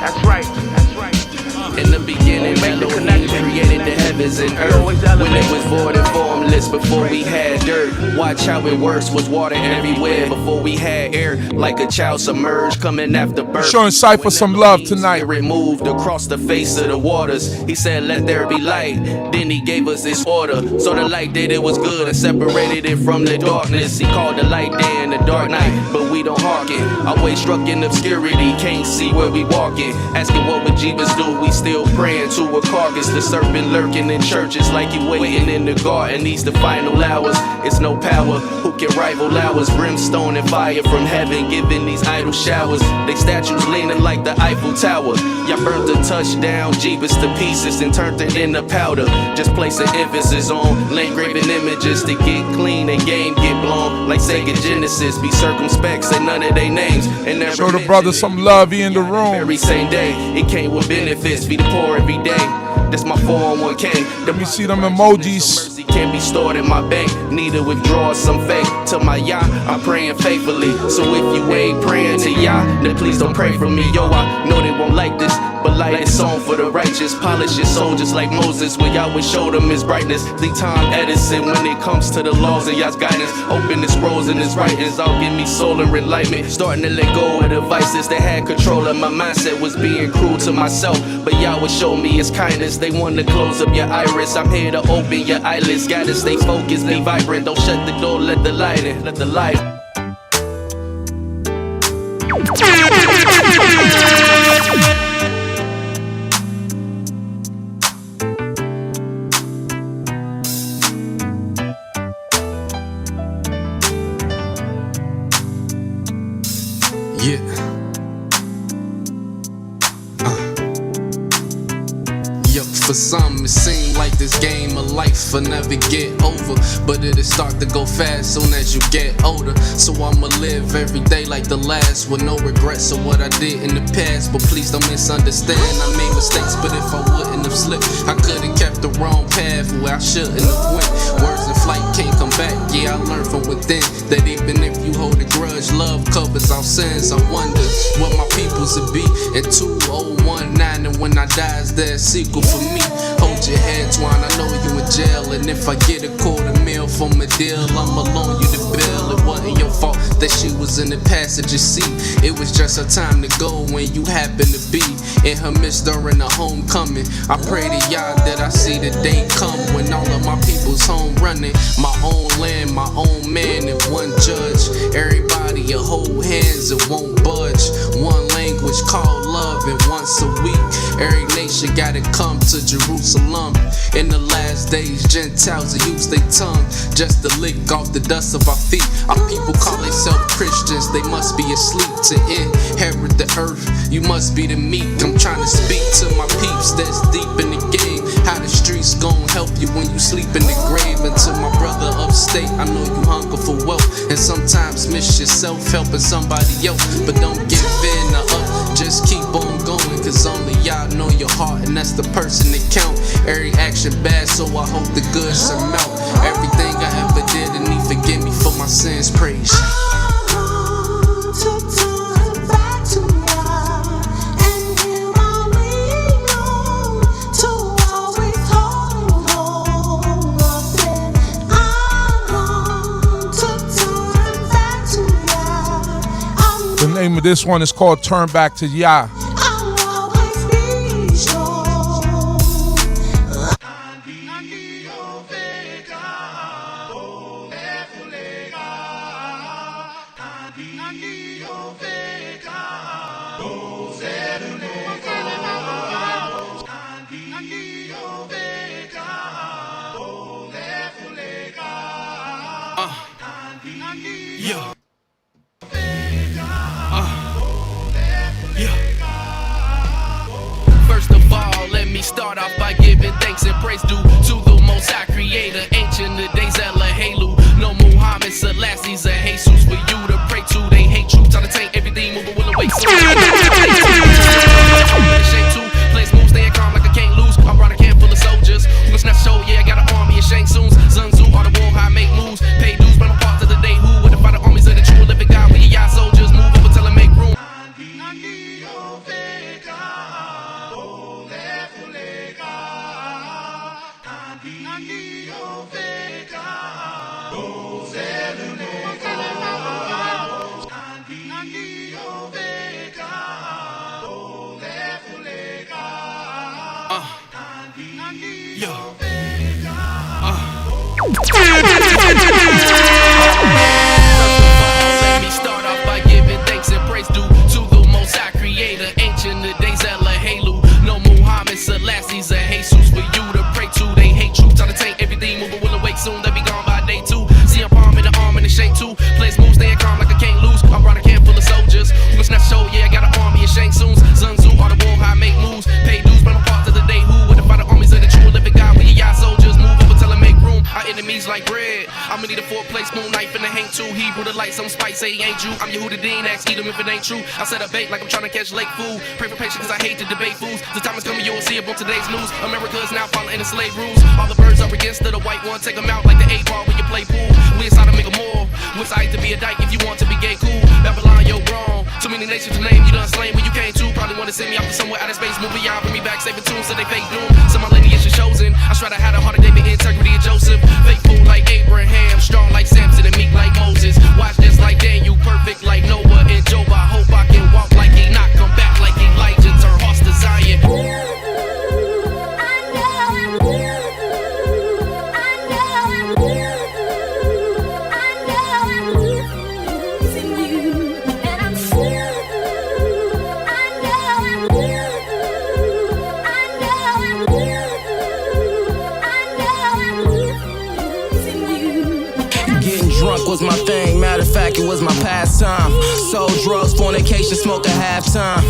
[SPEAKER 16] That's right. In the beginning, Elohim created the heavens and earth. When it was void and formless, before we had dirt. Watch how it works, was water everywhere. Before we had air, like a child submerged, coming after birth.
[SPEAKER 3] Showing Cipher some love tonight.
[SPEAKER 16] Spirit moved across the face of the waters. He said, let there be light. Then he gave us this order. So the light did it was good and separated it from the darkness. He called the light day and the dark night, but we don't hearken. Our way struck in obscurity, can't see where we walking. Asking what would Jesus do, we still praying to a carcass. The serpent lurking in churches like you waiting in the garden. These the final hours, it's no power. Who can rival ours? Brimstone and fire from heaven, giving these idle showers. They statues leaning like the Eiffel Tower. Y'all burnt the touchdown Jeebus to pieces and turned it into powder. Just placing emphasis on land-graven images to get clean and game get blown like Sega Genesis. Be circumspect, say none of they names and never
[SPEAKER 3] show the brother some love. He in the room.
[SPEAKER 16] Every same day, it came with benefits. Be the poor every day. That's my 401k.
[SPEAKER 3] Let me see them emojis.
[SPEAKER 16] Can't be stored in my bank, need to withdraw some faith. To my Yah, I'm praying faithfully. So if you ain't praying to Yah, then please don't pray for me. Yo, I know they won't like this, but light is song for the righteous. Polish your soul just like Moses when Yahweh showed him his brightness. The Tom Edison when it comes to the laws of Yah's guidance. Open the scrolls and his writings, all give me soul and enlightenment. Starting to let go of the vices that had control of my mindset. Was being cruel to myself, but Yahweh showed me his kindness. They want to close up your iris, I'm here to open your eyelids. Gotta stay focused, stay vibrant. Don't shut the door, let the light in. Let the light in.
[SPEAKER 17] For some, it seems like this game of life will never get over, but it'll start to go fast soon as you get older. So I'ma live every day like the last, with no regrets of what I did in the past. But please don't misunderstand, I made mistakes, but if I wouldn't have slipped, I could've kept the wrong path where I shouldn't have went. Words in flight can't come back, yeah, I learned from within that even if you hold a grudge, love covers our sins. I wonder what my peoples would be in 2019, and when I die, is there a sequel for me? Hold your head, Twine, I know you in jail, and if I get $250,000 from a deal, I'ma loan you the bill. It wasn't your fault that she was in the passenger seat. It was just her time to go when you happened to be in her midst during the homecoming. I pray to Yah that I see the day come when all of my people's home running. My own land, my own man, and one judge. Everybody, you hold hands, it won't budge. One language called love, and once a week, every nation gotta come to Jerusalem. In the last days, Gentiles will use their tongue just to lick off the dust of our feet. Our people call themselves Christians, they must be asleep to inherit the earth. You must be the meek. I'm trying to speak to my peeps that's deep in the game. How the streets gon' help you when you sleep in the grave. And to my brother upstate, I know you hunger for wealth and sometimes miss yourself helping somebody else. But don't give in or up, just keep on going, cause only y'all know your heart, and that's the person that count. Every action bad, so I hope the good surmount everything I ever did, and he forgive me for my sins. Praise.
[SPEAKER 3] The name of this one is called Turn Back to Yah.
[SPEAKER 13] Start off by giving thanks and praise due to the Most High Creator. Ancient of days, Zelle, Selassie's a Jesus for you to pray to. They hate you, trying to take everything, moving will away. So place moves, staying calm like I can't lose. I'm running a can full of soldiers. Who can snatch show? Yeah, I got an army of Shang Tsungs. Sun Tzu on the wall, how I make moves. Pay dues, but I'm a part of the day. Who would have fought the armies of the true living God? We y'all soldiers, move over, tell them make room. Let me start off by giving thanks and praise due to the Most High Creator, ancient of days, Elohelu. No Muhammad, Selassie's a Jesus for you to pray to. They hate you, trying to take everything, moving will awake soon. They be gone by day two. See a palm in the arm and the shake too. Place moves, staying calm like I can't lose. I'm running a can full of soldiers. Who can snatch show? Yeah, I got an army of Shang Tsungs. Sun Tzu on the wall, how I make moves. Pay dues, but I'm a part of the day. Who would have fought the armies of the true living God? We y'all soldiers, move over, tell them make room. Our enemies like bread. I'ma need a 4-place moon knife and a hang too. Hebrew the light, some spice, say he ain't you. I'm Yehuda ask eat him if it ain't true. I set a bait like I'm trying to catch lake food. Pray for patience cause I hate to debate fools. The time is coming, you'll see it on today's news. America is now following the slave rules. All the birds are against the white one. Take them out like the 8-ball when you play pool. We inside to make a more. We're inside to be a dyke if you want to be gay cool. Babylon, you're wrong. Too many nations to name, you done slain when you came to. Probably want to send me off to somewhere out of space. Move beyond, bring me back, save it tune so they fake doom. So my lineage is chosen. I try to have a heart of David, integrity of Joseph. Faithful like Abraham, strong like Samson and meek like Moses. Watch this like Daniel, perfect like Noah and Job. I hope I can walk like Enoch, come back like Elijah, turn hearts to Zion.
[SPEAKER 23] Was my thing, matter of fact, it was my pastime. Sold drugs, fornication, smoke at halftime.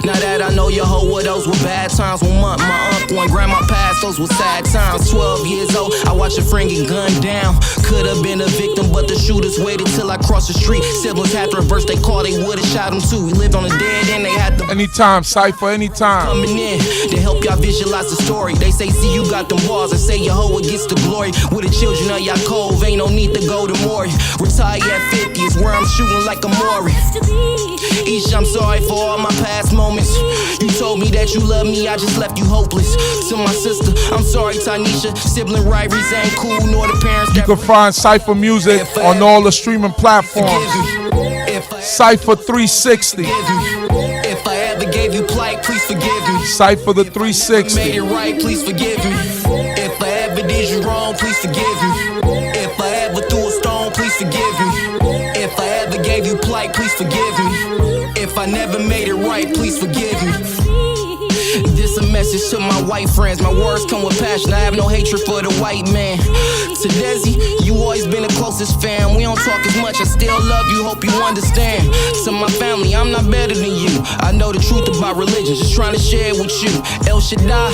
[SPEAKER 23] Now that I know your whole widows were bad times. One month, my uncle and grandma passed, those were sad times. 12 years old, I watched a friend get gunned down. Could've been a victim, but the shooters waited till I crossed the street. Siblings had to reverse they call, they would've shot him too. We lived on the dead end, they had to.
[SPEAKER 3] Anytime, Cipher, anytime.
[SPEAKER 23] Coming in to help y'all visualize the story. They say, see, you got them bars, and say Yehovah gets the glory. With the children of Yaakov, ain't no need to go to Mori. Retire at 50 is where I'm shooting like a Maury. Each, I'm sorry for all my past moments. You told me that you love me, I just left you hopeless. To my sister, I'm sorry, Tanisha. Sibling rivalries ain't cool, nor the parents.
[SPEAKER 3] You can find Cipher music on all the streaming platforms. Cipher 360.
[SPEAKER 23] If I ever gave you plight, please forgive me.
[SPEAKER 3] Cipher the 360.
[SPEAKER 23] Made it right, please forgive me. If I ever did you wrong, please forgive me. If I ever threw a stone, please forgive me. If I ever gave you plight, please forgive me. If I never made it right, please forgive me. This a message to my white friends. My words come with passion. I have no hatred for the white man. To Desi, you always been the closest fam. We don't talk as much, I still love you, hope you understand. To my family, I'm not better than you. I know the truth about religion, just trying to share it with you. El Shaddai,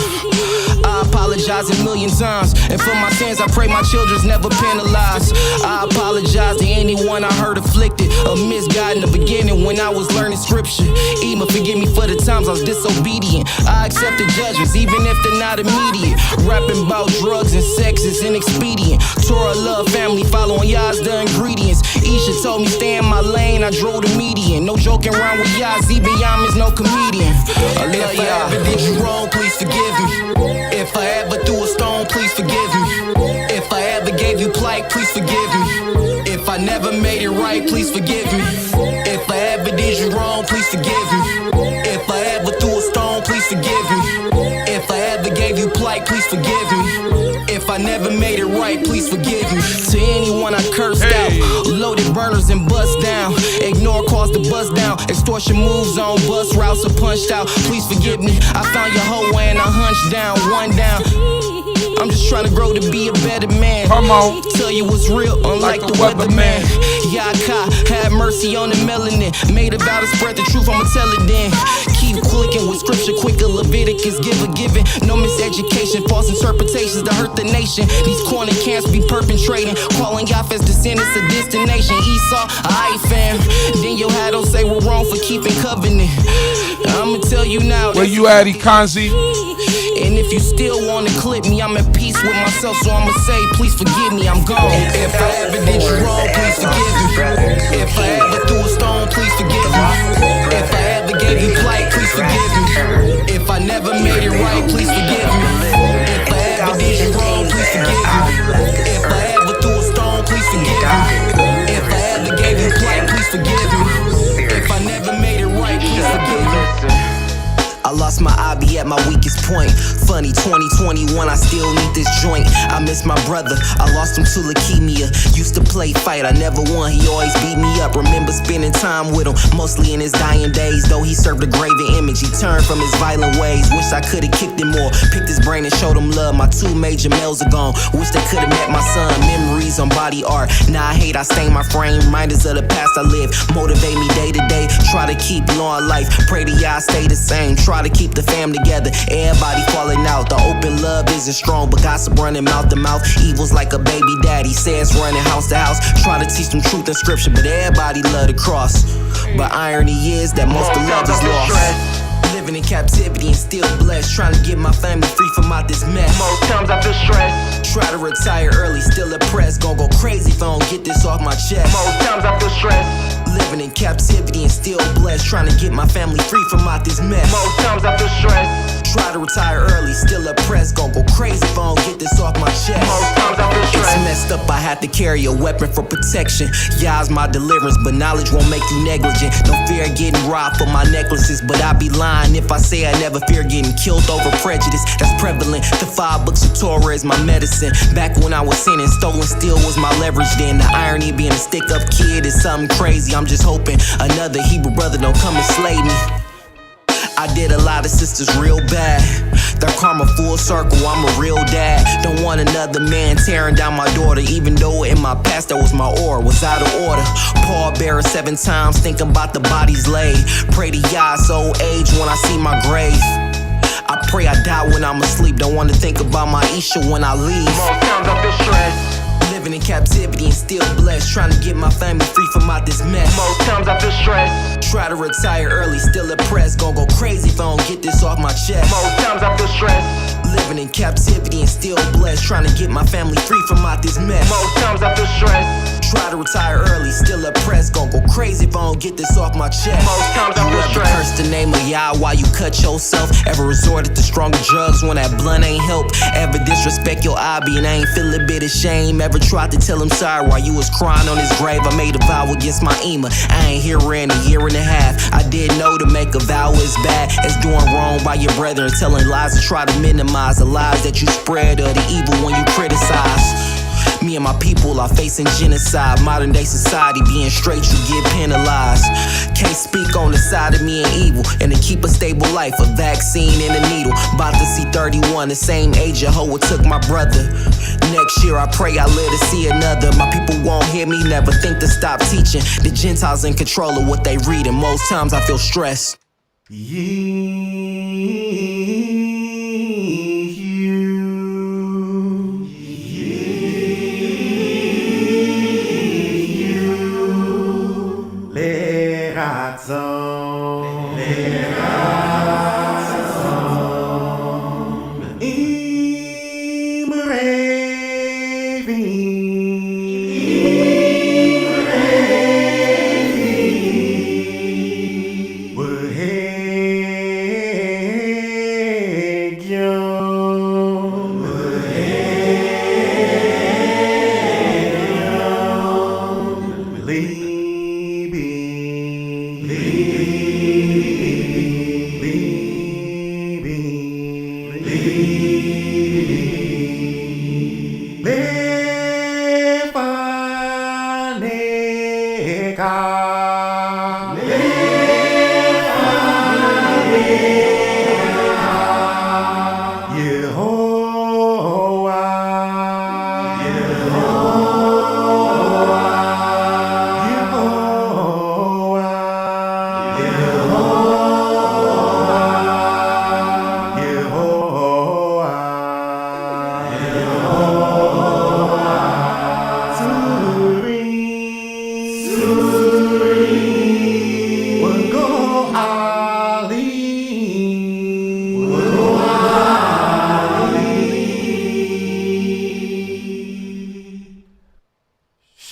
[SPEAKER 23] I apologize a million times. And for my sins, I pray my children's never penalized. I apologize to anyone I heard afflicted or misguided in the beginning when I was learning scripture. Even forgive me for the times I was disobedient. I accept the judgments, even if they're not immediate. Rapping about drugs and sex is inexpedient. Torah, love, family, following Yah's the ingredients. Isha told me stay in my lane, I drove the median. No joking around with Yah, Binyamin's no comedian. I love Yah. If I ever did you wrong, please forgive me. If I ever threw a stone, please forgive me. If I ever gave you plight, please forgive me. If I never made it right, please forgive me. If I ever did you wrong, please forgive me. If I ever threw a stone, please forgive me. If I ever gave you plight, please forgive me. If I never made it right, please forgive me. To anyone I cursed out, loaded burners and bust down. Ignore calls to bust down. Extortion moves on bus routes are punched out. Please forgive me. I found your hoe and I hunched down, one down. I'm just trying to grow to be a better man.
[SPEAKER 3] Come on.
[SPEAKER 23] Tell you what's real, unlike the weatherman.
[SPEAKER 7] Yaka, have mercy on the melanin. Made a vow to spread the truth, I'ma tell it then. Keep clicking with scripture quicker, Leviticus, give a giving. No miseducation, false interpretations to hurt the nation. These corner camps be perpetrating, calling y'all as descendants of destination. Esau, aight fam. Then your hat don't say we're wrong for keeping covenant. I'ma tell you now.
[SPEAKER 3] Where you at, Kanzi?
[SPEAKER 7] And if you still wanna clip me, I'm at peace with myself, so I'ma say, please forgive me, I'm gone. If I ever did you wrong, please forgive me. If I ever threw a stone, please forgive me. If I ever gave you plight, please forgive me. If I never made it right, please forgive me. If I ever did you wrong, please forgive me. If I ever threw a stone, please forgive me. If I ever gave you plight, please forgive me. If I never made it right, please forgive me. I lost my IB at my weakest point. Funny, 2021, I still need this joint. I miss my brother, I lost him to leukemia. Used to play fight, I never won, he always beat me up. Remember spending time with him, mostly in his dying days. Though he served a graven image, he turned from his violent ways. Wish I could've kicked him more, picked his brain and showed him love. My 2 major males are gone, wish they could've met my son. Memories on body art, now I hate I stain my frame. Reminders of the past I lived, motivate me day to day. Try to keep long life, pray to y'all stay the same. Try to keep the fam together, everybody falling out. The open love isn't strong, but gossip running mouth to mouth. Evil's like a baby daddy, says running house to house. Try to teach them truth and scripture, but everybody love the cross. But irony is that most of love is lost. Living in captivity and still blessed, trying to get my family free from out this mess. Most times I feel stressed. Try to retire early, still oppressed. Gonna go crazy if I don't get this off my chest. Most times I feel stressed. Living in captivity and still blessed, trying to get my family free from out this mess. Most times I feel stressed. Try to retire early, still oppressed. Gonna go crazy if I don't get this off my chest. Most times I feel stressed. It's messed up, I had to carry a weapon for protection. Yah's my deliverance, but knowledge won't make you negligent. No fear getting robbed for my necklaces, but I'd be lying if I say I never fear getting killed over prejudice. That's prevalent. The 5 books of Torah is my medicine. Back when I was sinning, stolen steel was my leverage then. The irony of being a stick-up kid is something crazy. I'm just hoping another Hebrew brother don't come and slay me. I did a lot of sisters real bad. Their karma full circle, I'm a real dad. Don't want another man tearing down my daughter, even though in my past that was my aura, was out of order. Paul bearer 7 times, thinking about the bodies laid. Pray to Yah's old age when I see my grave. I pray I die when I'm asleep, don't want to think about my Isha when I leave. Most times I feel stressed. Living in captivity and still blessed, trying to get my family free from out this mess. Most times I feel stressed. Try to retire early, still oppressed. Gonna go crazy if I don't get this off my chest. Most times I feel stressed. Living in captivity and still blessed, trying to get my family free from out this mess. Most times I feel stressed. Try to retire early, still oppressed. Gonna go crazy if I don't get this off my chest. Most times I feel stressed. Curse the name of Yah while you cut yourself. Ever resorted to stronger drugs when that blunt ain't help? Ever disrespect your IB and I ain't feel a bit of shame? Ever tried to tell him sorry while you was crying on his grave? I made a vow against my Ema, I ain't here in a year and a half. I didn't know to make a vow is bad as doing wrong by your brethren, telling lies to try to minimize the lies that you spread or the evil when you criticize. Me and my people are facing genocide. Modern day society, being straight, you get penalized. Can't speak on the side of me and evil. And to keep a stable life, a vaccine and a needle. About to see 31, the same age Jehovah took my brother. Next year I pray I live to see another. My people won't hear me, never think to stop teaching. The Gentiles in control of what they read, and most times I feel stressed.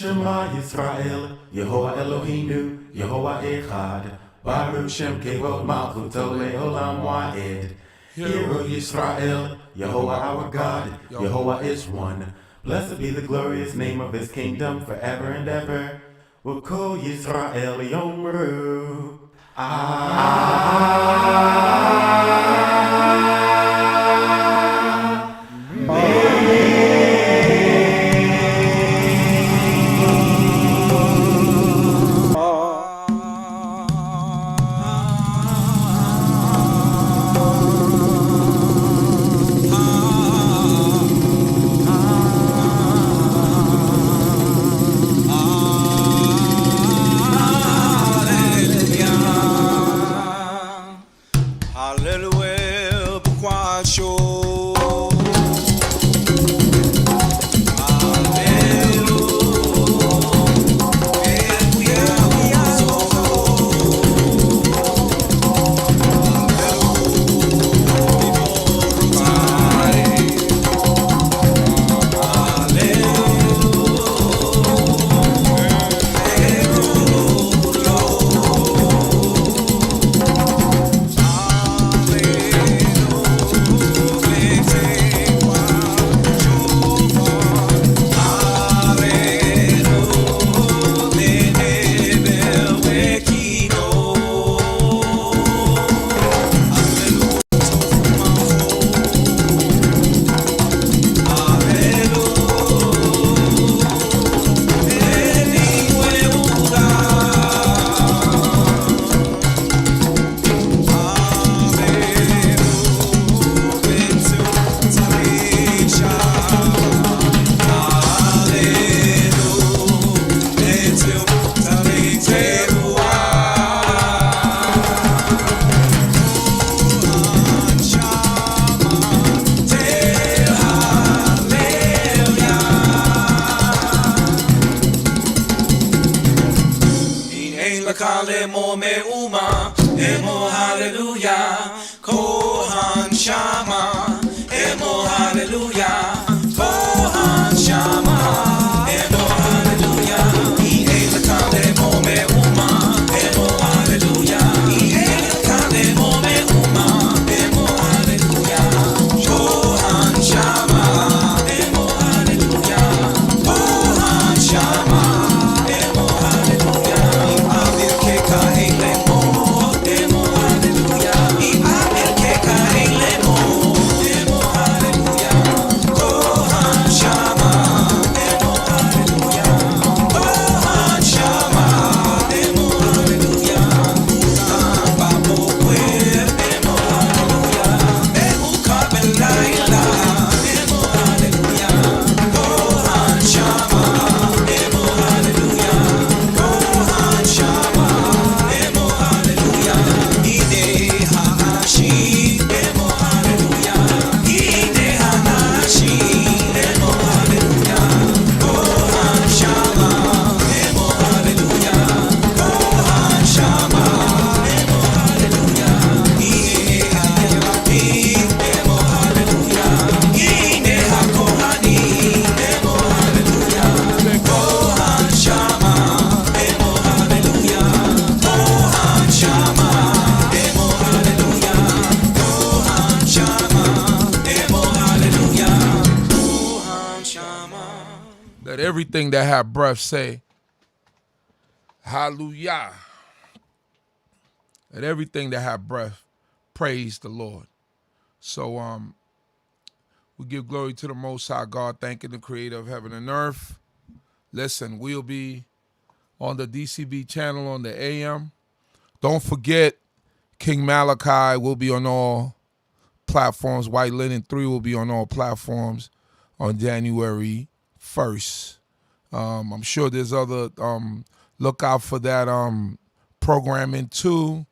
[SPEAKER 12] Shema Yisrael, Yehovah Eloheinu, Yehovah Echad, Baruch Shem Kevod Malchuto Leolam Wa'ed. Hear, O Yisrael, Yehovah our God, Yehovah is one. Blessed be the glorious name of his kingdom forever and ever. Woko Yisrael Yomru.
[SPEAKER 3] Everything that have breath say, hallelujah. Let everything that have breath praise the Lord. So we give glory to the Most High God, thanking the Creator of heaven and earth. Listen, we'll be on the DCB channel on the AM. Don't forget, King Malachi will be on all platforms. White Linen 3 will be on all platforms on January 1st. I'm sure there's other, look out for that programming too.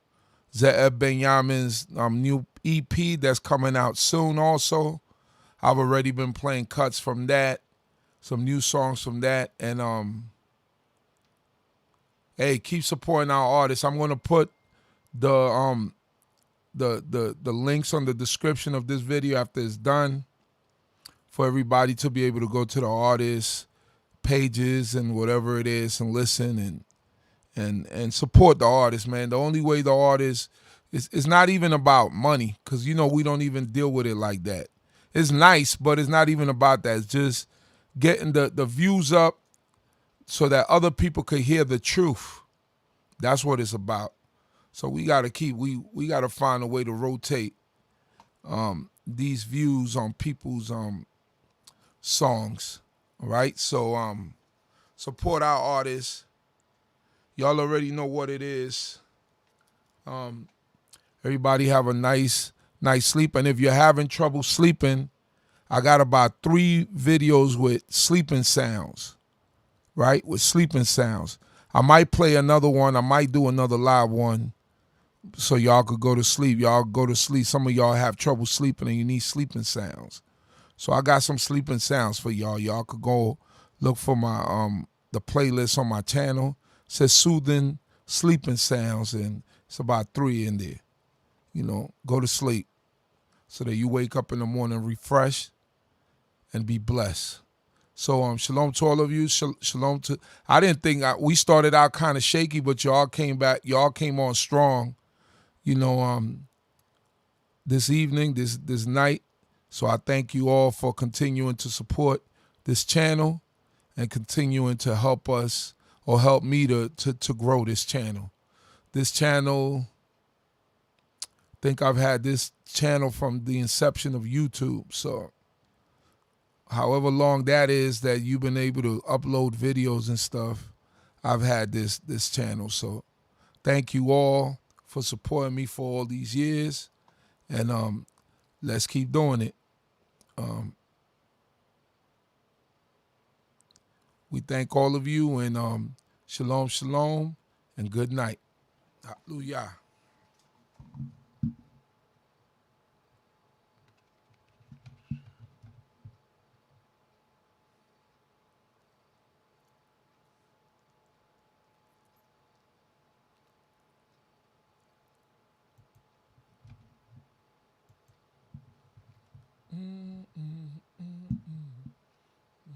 [SPEAKER 3] Ze'ev Binyamin's new EP that's coming out soon also. I've already been playing cuts from that, some new songs from that. And hey, keep supporting our artists. I'm gonna put the links on the description of this video after it's done for everybody to be able to go to the artists, pages and whatever it is and listen and support the artist, man. The only way the artist it's not even about money, because you know we don't even deal with it like that. It's nice, but it's not even about that. It's just getting the views up so that other people could hear the truth. That's what it's about. So we gotta we gotta find a way to rotate these views on people's songs. All right? So support our artists. Y'all already know what it is. Everybody have a nice sleep. And if you're having trouble sleeping, I got about 3 videos with sleeping sounds, right? With sleeping sounds. I might play another one. I might do another live one so y'all could go to sleep. Y'all go to sleep. Some of y'all have trouble sleeping and you need sleeping sounds. So I got some sleeping sounds for y'all. Y'all could go look for my the playlist on my channel. It says soothing sleeping sounds, and it's about 3 in there. You know, go to sleep so that you wake up in the morning refreshed and be blessed. So shalom to all of you. Shalom to. I didn't think we started out kind of shaky, but y'all came back. Y'all came on strong. You know, this evening, this night. So I thank you all for continuing to support this channel and continuing to help us or help me to grow this channel. This channel, I think I've had this channel from the inception of YouTube. So however long that is that you've been able to upload videos and stuff, I've had this channel. So thank you all for supporting me for all these years. And let's keep doing it. We thank all of you, and shalom, shalom, and good night. Hallelujah.